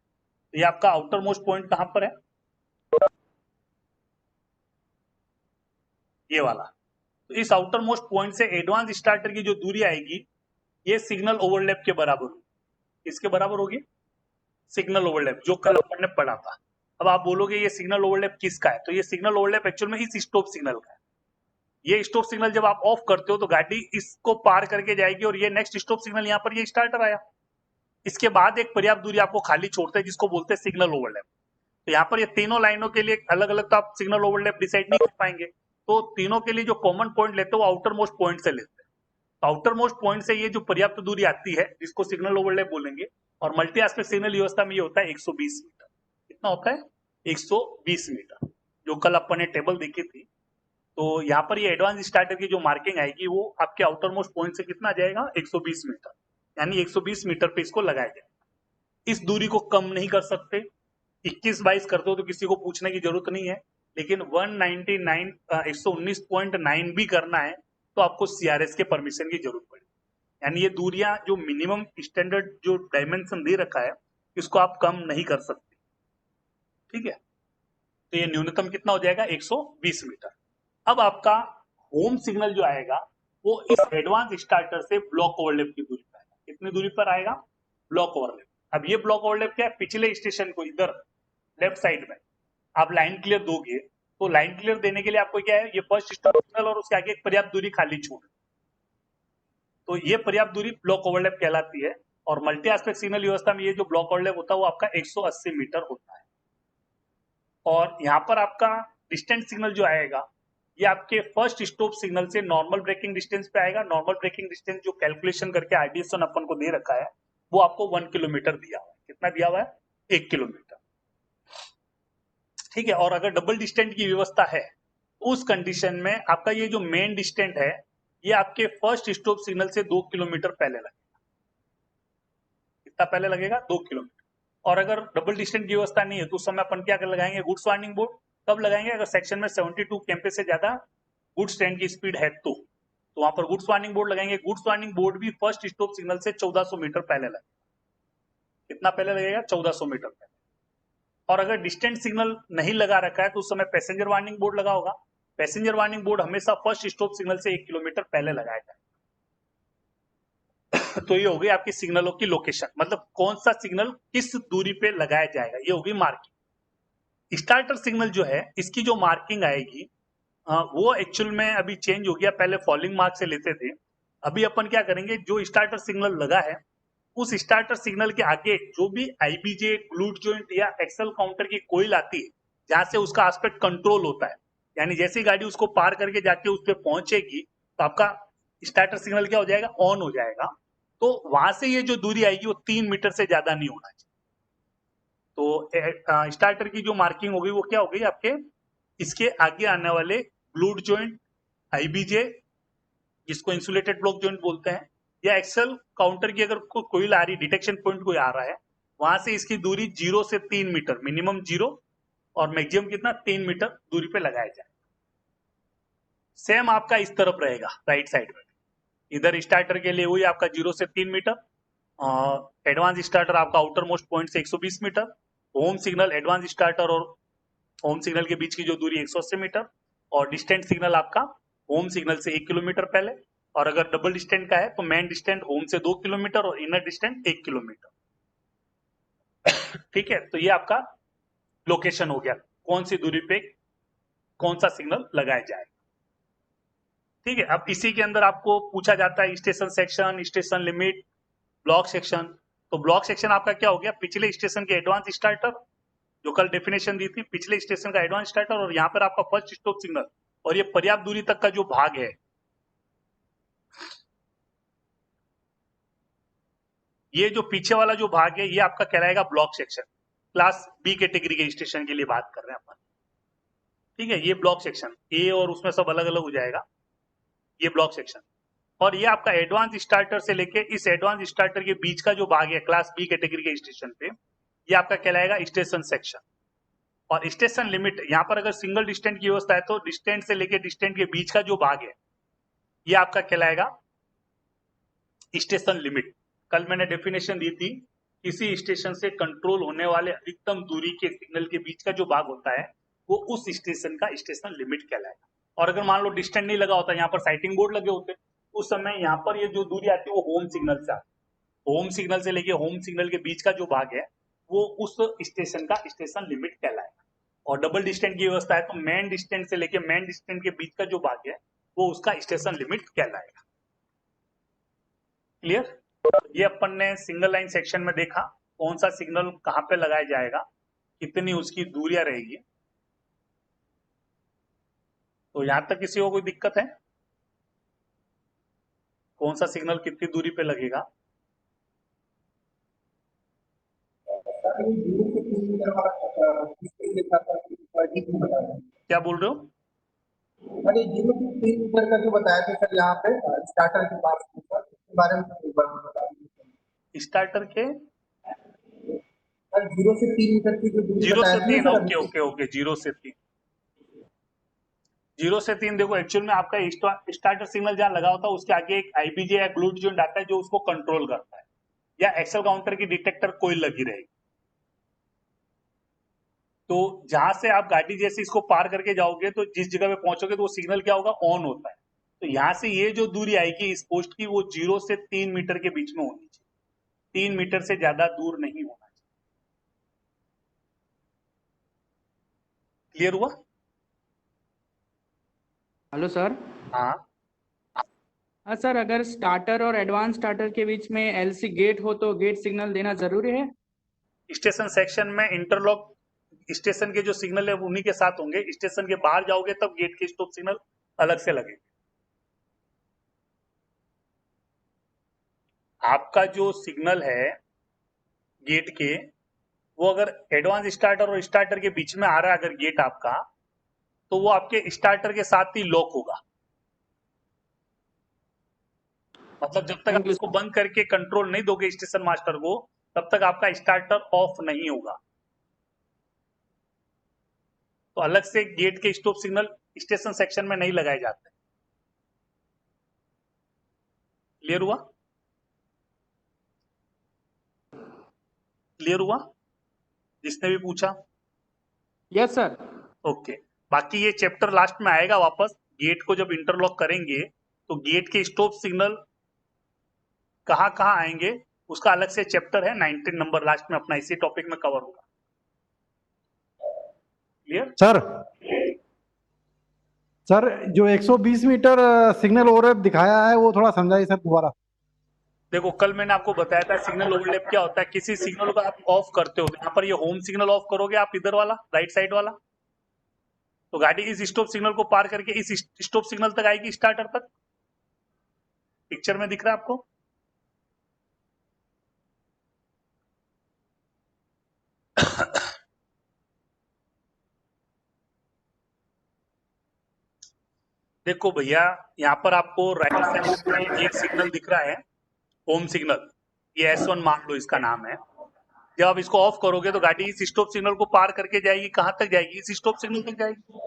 तो ये आपका आउटर मोस्ट पॉइंट कहां पर है? ये वाला। तो इस आउटर मोस्ट पॉइंट से एडवांस स्टार्टर की जो दूरी आएगी ये सिग्नल ओवरलैप के बराबर होगी। इसके बराबर होगी सिग्नल ओवरलैप, जो कल अपन ने पढ़ा था। अब आप बोलोगे ये सिग्नल ओवरलैप किसका है? तो ये सिग्नल ओवरलैप एक्चुअल में इस स्टॉप सिग्नल का है। ये स्टॉप सिग्नल जब आप ऑफ करते हो तो गाड़ी इसको पार करके जाएगी और ये नेक्स्ट स्टॉप सिग्नल यहाँ पर ये स्टार्टर आया, इसके बाद एक पर्याप्त दूरी आपको खाली छोड़ते हैं जिसको बोलते हैं सिग्नल ओवरलैप। तो यहाँ पर ये तीनों लाइनों के लिए अलग अलग तो आप सिग्नल ओवरलैप डिसाइड नहीं कर पाएंगे, तो तीनों के लिए जो कॉमन पॉइंट लेते हैं वो आउटर मोस्ट पॉइंट से लेते हैं। तो आउटर मोस्ट पॉइंट से ये जो पर्याप्त दूरी आती है जिसको सिग्नल ओवरलैप बोलेंगे, और मल्टी एस्पेक्ट सिग्नल व्यवस्था में ये होता है 120 मीटर। कितना होता है? 120 मीटर, जो कल अपन ने टेबल देखी थी। तो यहाँ पर ये एडवांस स्टार्टर की जो मार्किंग आएगी वो आपके आउटर मोस्ट पॉइंट से कितना जाएगा? 120 मीटर, यानी 120 मीटर पे इसको लगाया जाएगा। इस दूरी को कम नहीं कर सकते। 21-22 करते हो तो किसी को पूछने की जरूरत नहीं है, लेकिन 119.9 भी करना है तो आपको CRS के परमिशन की जरूरत पड़ेगी। यानी ये दूरियां जो मिनिमम स्टैंडर्ड जो डायमेंशन दे रखा है इसको आप कम नहीं कर सकते, ठीक है। तो ये न्यूनतम कितना हो जाएगा 120 मीटर। अब आपका होम सिग्नल जो आएगा वो इस एडवांस स्टार्टर से ब्लॉक ओवरलैप की दूरी पर आएगा। कितनी दूरी पर आएगा? Block overlap. अब ये ब्लॉक ओवरलैप क्या है? पिछले स्टेशन को इधर लेफ्ट साइड में आप लाइन क्लियर दोगे तो लाइन क्लियर देने के लिए आपको क्या है, ये फर्स्ट स्टॉप सिग्नल और उसके आगे एक पर्याप्त दूरी खाली छोड़, तो ये पर्याप्त दूरी ब्लॉक ओवरलैप कहलाती है। और मल्टी एस्पेक्ट सिग्नल व्यवस्था में ये जो ब्लॉक ओवरलैप होता है वो आपका 180 मीटर होता है। और यहाँ पर आपका डिस्टेंस सिग्नल जो आएगा ये आपके फर्स्ट स्टॉप सिग्नल से नॉर्मल ब्रेकिंग डिस्टेंस पे आएगा। नॉर्मल ब्रेकिंग डिस्टेंस जो कैलकुलेशन करके RDS1 अपन को दे रखा है वो आपको 1 किलोमीटर दिया हुआ है। कितना दिया हुआ है? 1 किलोमीटर, ठीक है। और अगर डबल डिस्टेंस की व्यवस्था है उस कंडीशन में आपका ये जो मेन डिस्टेंस है ये आपके फर्स्ट स्टॉप सिग्नल से 2 किलोमीटर पहले लगेगा। कितना पहले लगेगा? 2 किलोमीटर। और अगर डबल डिस्टेंस की व्यवस्था नहीं है तो उस समय अपन क्या कर लगाएंगे? Goods warning board. कब लगाएंगे? अगर सेक्शन में 72 kmph से ज्यादा गुड्स ट्रेन की स्पीड है तो वहां पर गुड्स वार्निंग बोर्ड लगाएंगे। गुड्स वार्निंग बोर्ड भी फर्स्ट स्टॉप सिग्नल से 1400 मीटर पहले लगेगा। कितना पहले लगेगा? 1400 मीटर पहले। और अगर डिस्टेंस सिग्नल नहीं लगा रखा है तो उस समय पैसेंजर वार्निंग बोर्ड लगा होगा। पैसेंजर वार्निंग बोर्ड हमेशा फर्स्ट स्टॉप सिग्नल से 1 किलोमीटर पहले लगाया जाएगा। तो ये हो गई आपकी सिग्नलों की लोकेशन, मतलब कौन सा सिग्नल किस दूरी पे लगाया जाएगा, ये होगी मार्किंग। स्टार्टर सिग्नल जो है इसकी जो मार्किंग आएगी वो एक्चुअल में अभी चेंज हो गया। पहले फॉलिंग मार्क से लेते थे, अभी अपन क्या करेंगे, जो स्टार्टर सिग्नल लगा है उस स्टार्टर सिग्नल के आगे जो भी IBJ, ग्लूट जॉइंट या एक्सल काउंटर की कोईल आती है जहां से उसका एस्पेक्ट कंट्रोल होता है, यानी जैसी गाड़ी उसको पार करके जाके उस पर पहुंचेगी तो आपका स्टार्टर सिग्नल क्या हो जाएगा? ऑन हो जाएगा। तो वहां से ये जो दूरी आएगी वो 3 मीटर से ज्यादा नहीं होना चाहिए। तो स्टार्टर की जो मार्किंग होगी वो क्या होगी आपके इसके आगे आने वाले ग्लूट जॉइंट, IBJ जिसको इंसुलेटेड ब्लॉक जॉइंट बोलते हैं, या एक्सल काउंटर की अगर कोई आ रही, डिटेक्शन पॉइंट कोई आ रहा है, वहां से इसकी दूरी 0 से 3 मीटर, मिनिमम 0 और मैक्सिमम कितना 3 मीटर दूरी पे लगाया जाए। सेम आपका इस तरफ रहेगा राइट साइड में, इधर स्टार्टर के लिए वही आपका 0 से 3 मीटर, एडवांस स्टार्टर आपका आउटर मोस्ट पॉइंट से 120 metre, home signal advance starter और होम सिग्नल के बीच की जो दूरी 180 मीटर, और डिस्टेंट सिग्नल आपका होम सिग्नल से 1 किलोमीटर पहले, और अगर डबल डिस्टेंट का है तो मेन डिस्टेंट होम से 2 किलोमीटर और इनर डिस्टेंट 1 किलोमीटर। ठीक है, तो ये आपका लोकेशन हो गया, कौन सी दूरी पे कौन सा सिग्नल लगाया जाए। ठीक है, अब इसी के अंदर आपको पूछा जाता है station section, station limit, block section. तो ब्लॉक सेक्शन आपका क्या हो गया? पिछले स्टेशन के एडवांस स्टार्टर, जो कल डेफिनेशन दी थी, पिछले स्टेशन का एडवांस स्टार्टर, और यहाँ पर आपका फर्स्ट स्टॉप सिग्नल, और ये पर्याप्त दूरी तक का जो भाग है, ये जो पीछे वाला जो भाग है ये आपका कहलाएगा block section. Class B category के स्टेशन के लिए बात कर रहे हैं अपन। ठीक है, ये ब्लॉक सेक्शन ए और उसमें सब अलग अलग हो जाएगा, ये ब्लॉक सेक्शन। और ये आपका एडवांस स्टार्टर से लेके इस एडवांस स्टार्टर के बीच का जो भाग है क्लास B कैटेगरी के स्टेशन पे, ये आपका कहलाएगा स्टेशन सेक्शन। और स्टेशन लिमिट, यहाँ पर अगर सिंगल डिस्टेंट की व्यवस्था है तो डिस्टेंट से लेके डिस्टेंट के बीच का जो भाग है ये आपका कहलाएगा स्टेशन लिमिट। कल मैंने डेफिनेशन दी थी, किसी स्टेशन से कंट्रोल होने वाले अधिकतम दूरी के सिग्नल के बीच का जो भाग होता है वो उस स्टेशन का स्टेशन लिमिट कहलाएगा। और अगर मान लो डिस्टेंस नहीं लगा होता, यहाँ पर साइटिंग बोर्ड लगे होते, उस समय यहाँ पर ये जो दूरी आती है वो होम सिग्नल से आती है। होम सिग्नल से लेके होम सिग्नल के बीच का जो भाग है वो उस स्टेशन का स्टेशन लिमिट कहलाएगा। और डबल डिस्टेंस की व्यवस्था है तो मेन डिस्टेंस से लेके मेन डिस्टेंस के बीच का जो भाग है वो उसका स्टेशन लिमिट कहलाएगा। क्लियर? ये अपन ने सिंगल लाइन सेक्शन में देखा कौन सा सिग्नल कहां पे लगाया जाएगा, कितनी उसकी दूरियां रहेगी। तो यहां तक किसी को कोई दिक्कत है? कौन सा सिग्नल कितनी दूरी पे लगेगा? क्या बोल रहे हो? अरे 0 से 3 मीटर का जो बताया था सर यहाँ पे स्टार्टर के पास, इसके बारे में एक बार बता दीजिए। स्टार्टर के 0 से 3 मीटर की जो दूरी 0 से बताया था 3, ना ओके सर, ओके ओके, 0 से 3। 0 से 3 देखो एक्चुअल में आपका स्टार्टर सिग्नल जहाँ लगा होता है उसके आगे एक आईबीजे या ग्लूट जॉइंट आता है जो उसको कंट्रोल करता है, या एक्सेल काउंटर की डिटेक्टर कोई लगी रहेगी। तो जहां से आप गाड़ी जैसे इसको पार करके जाओगे तो जिस जगह पे पहुंचोगे तो वो सिग्नल क्या होगा, ऑन होता है। तो यहाँ से ये जो दूरी आएगी इस पोस्ट की वो 0 से 3 मीटर के बीच में होनी चाहिए, 3 मीटर से ज्यादा दूर नहीं होना चाहिए। क्लियर हुआ? Hello sir. हाँ हाँ सर, अगर स्टार्टर और एडवांस स्टार्टर के बीच में एलसी गेट हो तो गेट सिग्नल देना जरूरी है? स्टेशन सेक्शन में इंटरलॉक स्टेशन के जो सिग्नल है उन्हीं के साथ होंगे, स्टेशन के बाहर जाओगे तब गेट के स्टॉप सिग्नल अलग से लगेंगे। आपका जो सिग्नल है गेट के वो अगर एडवांस स्टार्टर और स्टार्टर के बीच में आ रहा है अगर गेट आपका, तो वो आपके स्टार्टर के साथ ही लॉक होगा। मतलब जब तक आप इसको बंद करके कंट्रोल नहीं दोगे स्टेशन मास्टर को तब तक आपका स्टार्टर ऑफ नहीं होगा। तो अलग से गेट के स्टॉप सिग्नल स्टेशन सेक्शन में नहीं लगाए जाते। क्लियर हुआ? क्लियर हुआ जिसने भी पूछा? Yes sir. ओके, बाकी ये चैप्टर लास्ट में आएगा वापस। गेट को जब इंटरलॉक करेंगे तो गेट के स्टॉप सिग्नल कहाँ कहाँ आएंगे उसका अलग से चैप्टर है, 19 नंबर लास्ट में अपना इसी टॉपिक में कवर होगा। क्लियर सर जो 120 मीटर सिग्नल ओवरलैप दिखाया है वो थोड़ा समझाइए सर दोबारा। देखो कल मैंने आपको बताया था सिग्नल ओवरलैप क्या होता है। किसी सिग्नल को आप ऑफ करते हो, यहाँ पर ये होम सिग्नल ऑफ करोगे आप, इधर वाला राइट साइड वाला, तो गाड़ी इस स्टॉप सिग्नल को पार करके इस स्टॉप सिग्नल तक आएगी, स्टार्टर तक। पिक्चर में दिख रहा है आपको? देखो भैया यहाँ पर आपको राइट साइड में एक सिग्नल दिख रहा है, होम सिग्नल, ये S1 मान लो इसका नाम है। जब आप इसको ऑफ करोगे तो गाड़ी इस स्टॉप सिग्नल को पार करके जाएगी, कहां तक जाएगी, इस स्टॉप सिग्नल तक जाएगी,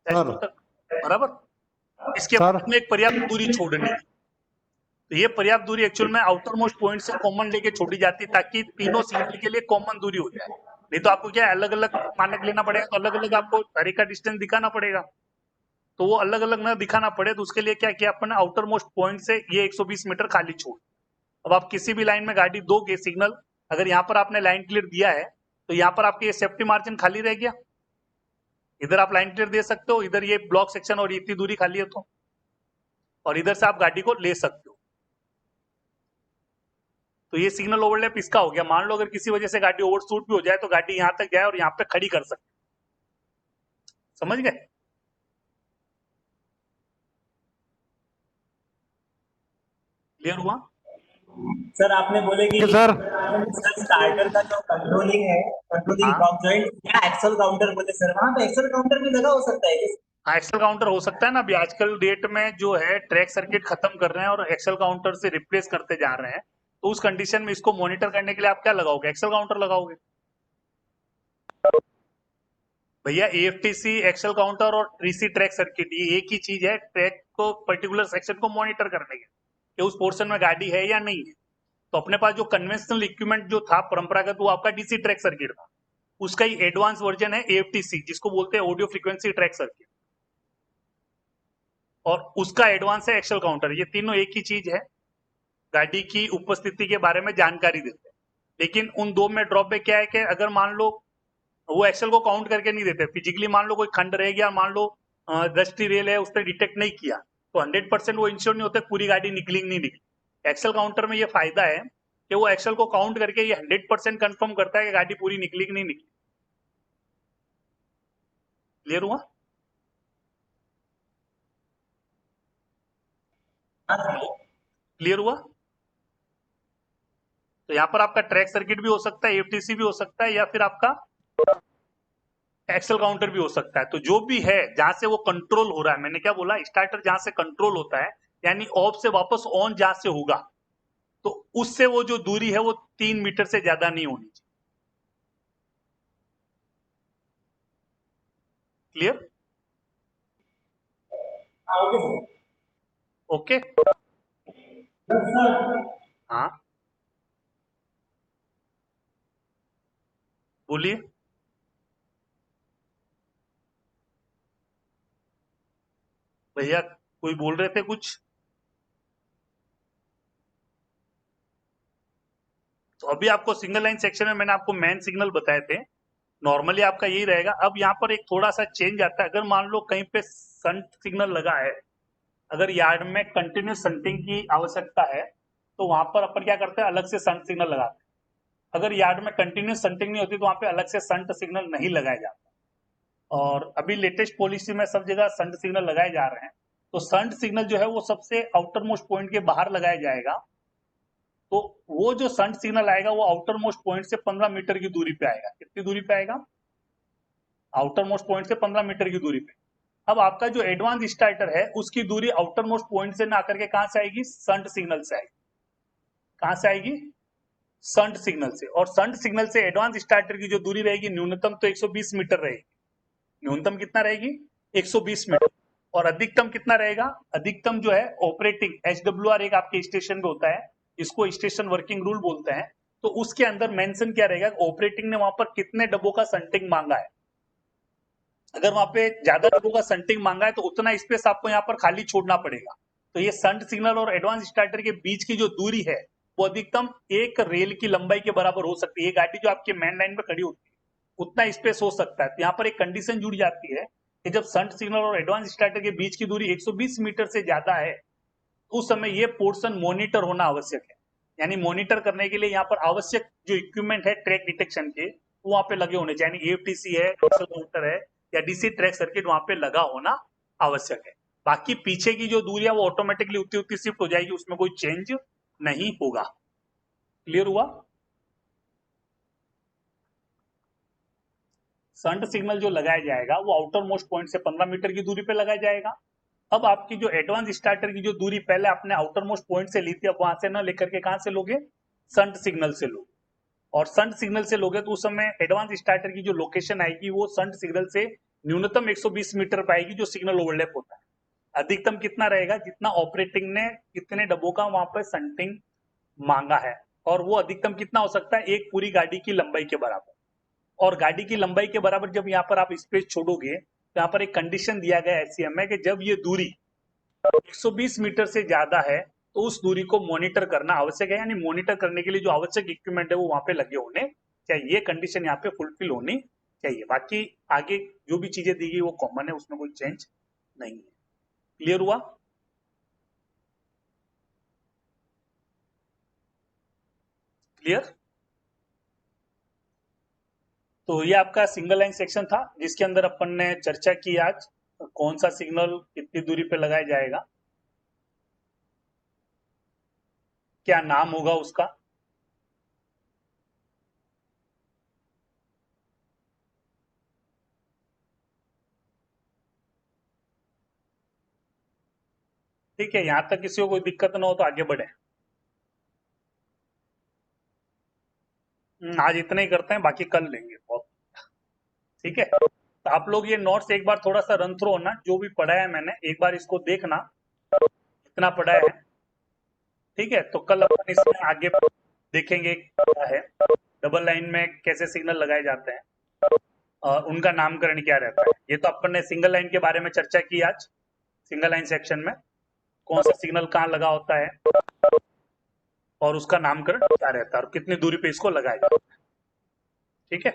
S2 तक, बराबर। इसके बाद में एक पर्याप्त दूरी छोड़नी है। तो ये पर्याप्त दूरी एक्चुअल में आउटर मोस्ट पॉइंट से कॉमन लेके छोड़ी जाती है ताकि तीनों सिग्नल के लिए कॉमन दूरी हो जाए। नहीं तो आपको क्या अलग अलग मानक लेना पड़ेगा, तो अलग अलग आपको हर एक का डिस्टेंस दिखाना पड़ेगा। तो वो अलग अलग ना दिखाना पड़े तो उसके लिए क्या किया अपन ने, आउटर मोस्ट पॉइंट से ये 120 मीटर खाली छोड़। अब आप किसी भी लाइन में गाड़ी दोगे सिग्नल, अगर यहाँ पर आपने लाइन क्लियर दिया है तो यहाँ पर आपके ये सेफ्टी मार्जिन खाली रह गया, इधर आप लाइन क्लियर दे सकते हो, इधर ये ब्लॉक सेक्शन और इतनी दूरी खाली है तो, और इधर से आप गाड़ी को ले सकते हो। तो ये सिग्नल ओवरलैप इसका हो गया। मान लो अगर किसी वजह से गाड़ी ओवरशूट भी हो जाए तो गाड़ी यहां तक जाए और यहाँ पे खड़ी कर सकते, समझ गए? क्लियर हुआ? सर आपने बोले कि सर स्टार्टर का जो कंट्रोलिंग है, कंट्रोलिंग ब्लॉक जॉइंट या एक्सेल काउंटर बोले सर, वहां पे एक्सेल काउंटर भी लगा हो सकता है क्या? हाँ एक्सेल काउंटर हो सकता है ना। अभी आजकल डेट में जो है ट्रैक सर्किट खत्म कर रहे हैं और एक्सेल काउंटर से रिप्लेस करते जा रहे हैं, तो उस कंडीशन में इसको मॉनिटर करने के लिए आप क्या लगाओगे, एक्सेल काउंटर लगाओगे। भैया AFTC, एक्सेल काउंटर और ट्रीसी ट्रैक सर्किट ये एक ही चीज है, ट्रैक को पर्टिकुलर सेक्शन को मॉनिटर करने के कि उस पोर्शन में गाड़ी है या नहीं है। तो अपने पास जो कन्वेंशनल इक्विपमेंट जो था परंपरागत वो आपका डीसी ट्रैक सर्किट था, उसका ही एडवांस वर्जन है AFTC जिसको बोलते हैं ऑडियो फ्रीक्वेंसी ट्रैक सर्किट, और उसका एडवांस है एक्सेल काउंटर। ये तीनों एक ही चीज है, गाड़ी की उपस्थिति के बारे में जानकारी देते हैं। लेकिन उन दो में ड्रॉबैक क्या है कि अगर मान लो वो एक्सेल को काउंट करके नहीं देते, फिजिकली मान लो कोई खंड रह गया, मान लो दृष्टि रेल है उसने डिटेक्ट नहीं किया तो 100% वो इंश्योर नहीं होते पूरी गाड़ी निकली नहीं निकली। एक्सेल काउंटर में ये फायदा है कि वो एक्सेल को काउंट करके ये 100% कंफर्म करता है कि गाड़ी पूरी निकली कि नहीं निकली। क्लियर हुआ? क्लियर हुआ? तो यहाँ पर आपका ट्रैक सर्किट भी हो सकता है, AFTC भी हो सकता है, या फिर आपका एक्सेल काउंटर भी हो सकता है। तो जो भी है जहां से वो कंट्रोल हो रहा है, मैंने क्या बोला, स्टार्टर जहां से कंट्रोल होता है यानी ऑफ से वापस ऑन जहां से होगा, तो उससे वो जो दूरी है वो 3 मीटर से ज्यादा नहीं होनी चाहिए। Clear? Okay sir. Okay, sir हाँ बोलिए। भैया कोई बोल रहे थे कुछ? तो अभी आपको सिंगल लाइन सेक्शन में मैंने आपको मेन सिग्नल बताए थे, नॉर्मली आपका यही रहेगा। अब यहाँ पर एक थोड़ा सा चेंज आता है। अगर मान लो कहीं पे संट सिग्नल लगा है, अगर यार्ड में कंटिन्यूस संटिंग की आवश्यकता है तो वहां पर अपन क्या करते हैं, अलग से संट सिग्नल लगाते हैं। अगर यार्ड में कंटिन्यूस संटिंग नहीं होती तो वहां पे अलग से संट सिग्नल नहीं लगाया जाता। और अभी लेटेस्ट पॉलिसी में सब जगह संट सिग्नल लगाए जा रहे हैं। तो संट सिग्नल जो है वो सबसे आउटर मोस्ट पॉइंट के बाहर लगाया जाएगा। तो वो जो संट सिग्नल आएगा वो आउटर मोस्ट पॉइंट से 15 मीटर की दूरी पे आएगा। कितनी दूरी पे आएगा? आउटर मोस्ट पॉइंट से 15 मीटर की दूरी पे। अब आपका जो एडवांस स्टार्टर है उसकी दूरी आउटर मोस्ट पॉइंट से ना आकर के कहां से आएगी? संट सिग्नल से आएगी। कहां से आएगी? संट सिग्नल से। और संट सिग्नल से एडवांस स्टार्टर की जो दूरी रहेगी न्यूनतम तो 120 मीटर रहेगी। न्यूनतम कितना रहेगी? 120 मीटर। और अधिकतम कितना रहेगा? अधिकतम जो है ऑपरेटिंग HWR एक आपके स्टेशन पे होता है, इसको स्टेशन वर्किंग रूल बोलते हैं। तो उसके अंदर मेंशन क्या रहेगा? ऑपरेटिंग ने वहां पर कितने डब्बों का संटिंग मांगा है। अगर वहां पे ज्यादा डब्बों का संटिंग मांगा है तो उतना स्पेस आपको यहाँ पर खाली छोड़ना पड़ेगा। तो ये संट सिग्नल और एडवांस स्टार्टर के बीच की जो दूरी है वो अधिकतम एक रेल की लंबाई के बराबर हो सकती है। ये गाड़ी जो आपके मेन लाइन पे खड़ी होती है उतना स्पेस हो सकता है। तो यहाँ पर एक कंडीशन जुड़ जाती है कि जब संट सिग्नल और एडवांस स्टार्टर के बीच की दूरी 120 मीटर से ज्यादा है उस समय ये पोर्शन मॉनिटर होना आवश्यक है। यानी मॉनिटर करने के लिए यहाँ पर आवश्यक जो इक्विपमेंट है ट्रैक डिटेक्शन के वो वहां पे लगे होने चाहिए। AFTC है, एक्सेलरोमीटर है या DC ट्रैक सर्किट वहां पे लगा होना आवश्यक है। बाकी पीछे की जो दूरी है वो ऑटोमेटिकली उतनी उतनी शिफ्ट हो जाएगी, उसमें कोई चेंज नहीं होगा। क्लियर हुआ? संट सिग्नल जो लगाया जाएगा वो आउटर मोस्ट पॉइंट से 15 मीटर की दूरी पे लगाया जाएगा। अब आपकी जो एडवांस स्टार्टर की जो दूरी पहले आपने आउटर मोस्ट पॉइंट से ली थी, अब वहां से ना लेकर के कहां से लोगे? संट सिग्नल से लोगे। और संट सिग्नल से लोगे तो उस समय एडवांस स्टार्टर की जो लोकेशन आएगी वो संट सिग्नल से न्यूनतम 120 मीटर पर आएगी जो सिग्नल ओवरलैप होता है। अधिकतम कितना रहेगा? जितना ऑपरेटिंग ने कितने डब्बों का वहां पर संटिंग मांगा है। और वो अधिकतम कितना हो सकता है? एक पूरी गाड़ी की लंबाई के बराबर। और गाड़ी की लंबाई के बराबर जब यहाँ पर आप स्पेस छोड़ोगे तो यहाँ पर एक कंडीशन दिया गया SCM में कि जब ये दूरी 120 मीटर से ज्यादा है तो उस दूरी को मॉनिटर करना आवश्यक है। यानी मॉनिटर करने के लिए जो आवश्यक इक्विपमेंट है वो वहां पे लगे होने चाहिए। ये कंडीशन यहाँ पे फुलफिल होनी चाहिए। बाकी आगे जो भी चीजें दी गई वो कॉमन है, उसमें कोई चेंज नहीं है। क्लियर हुआ? क्लियर? तो ये आपका सिंगल लाइन सेक्शन था जिसके अंदर अपन ने चर्चा की आज कौन सा सिग्नल कितनी दूरी पे लगाया जाएगा, क्या नाम होगा उसका। ठीक है, यहां तक किसी को कोई दिक्कत ना हो तो आगे बढ़े। आज इतना ही करते हैं, बाकी कल लेंगे। बहुत ठीक है। तो आप लोग ये नोट्स एक बार थोड़ा सा रन थ्रू होना, जो भी पढ़ा है मैंने एक बार इसको देखना कितना पढ़ा है। ठीक है, तो कल अपन इसमें आगे देखेंगे क्या है, डबल लाइन में कैसे सिग्नल लगाए जाते हैं और उनका नामकरण क्या रहता है। ये तो अपन ने सिंगल लाइन के बारे में चर्चा की आज, सिंगल लाइन सेक्शन में कौन सा सिग्नल कहाँ लगा होता है और उसका नामकरण क्या रहता है और कितनी दूरी पे इसको लगाया जाता है। ठीक है।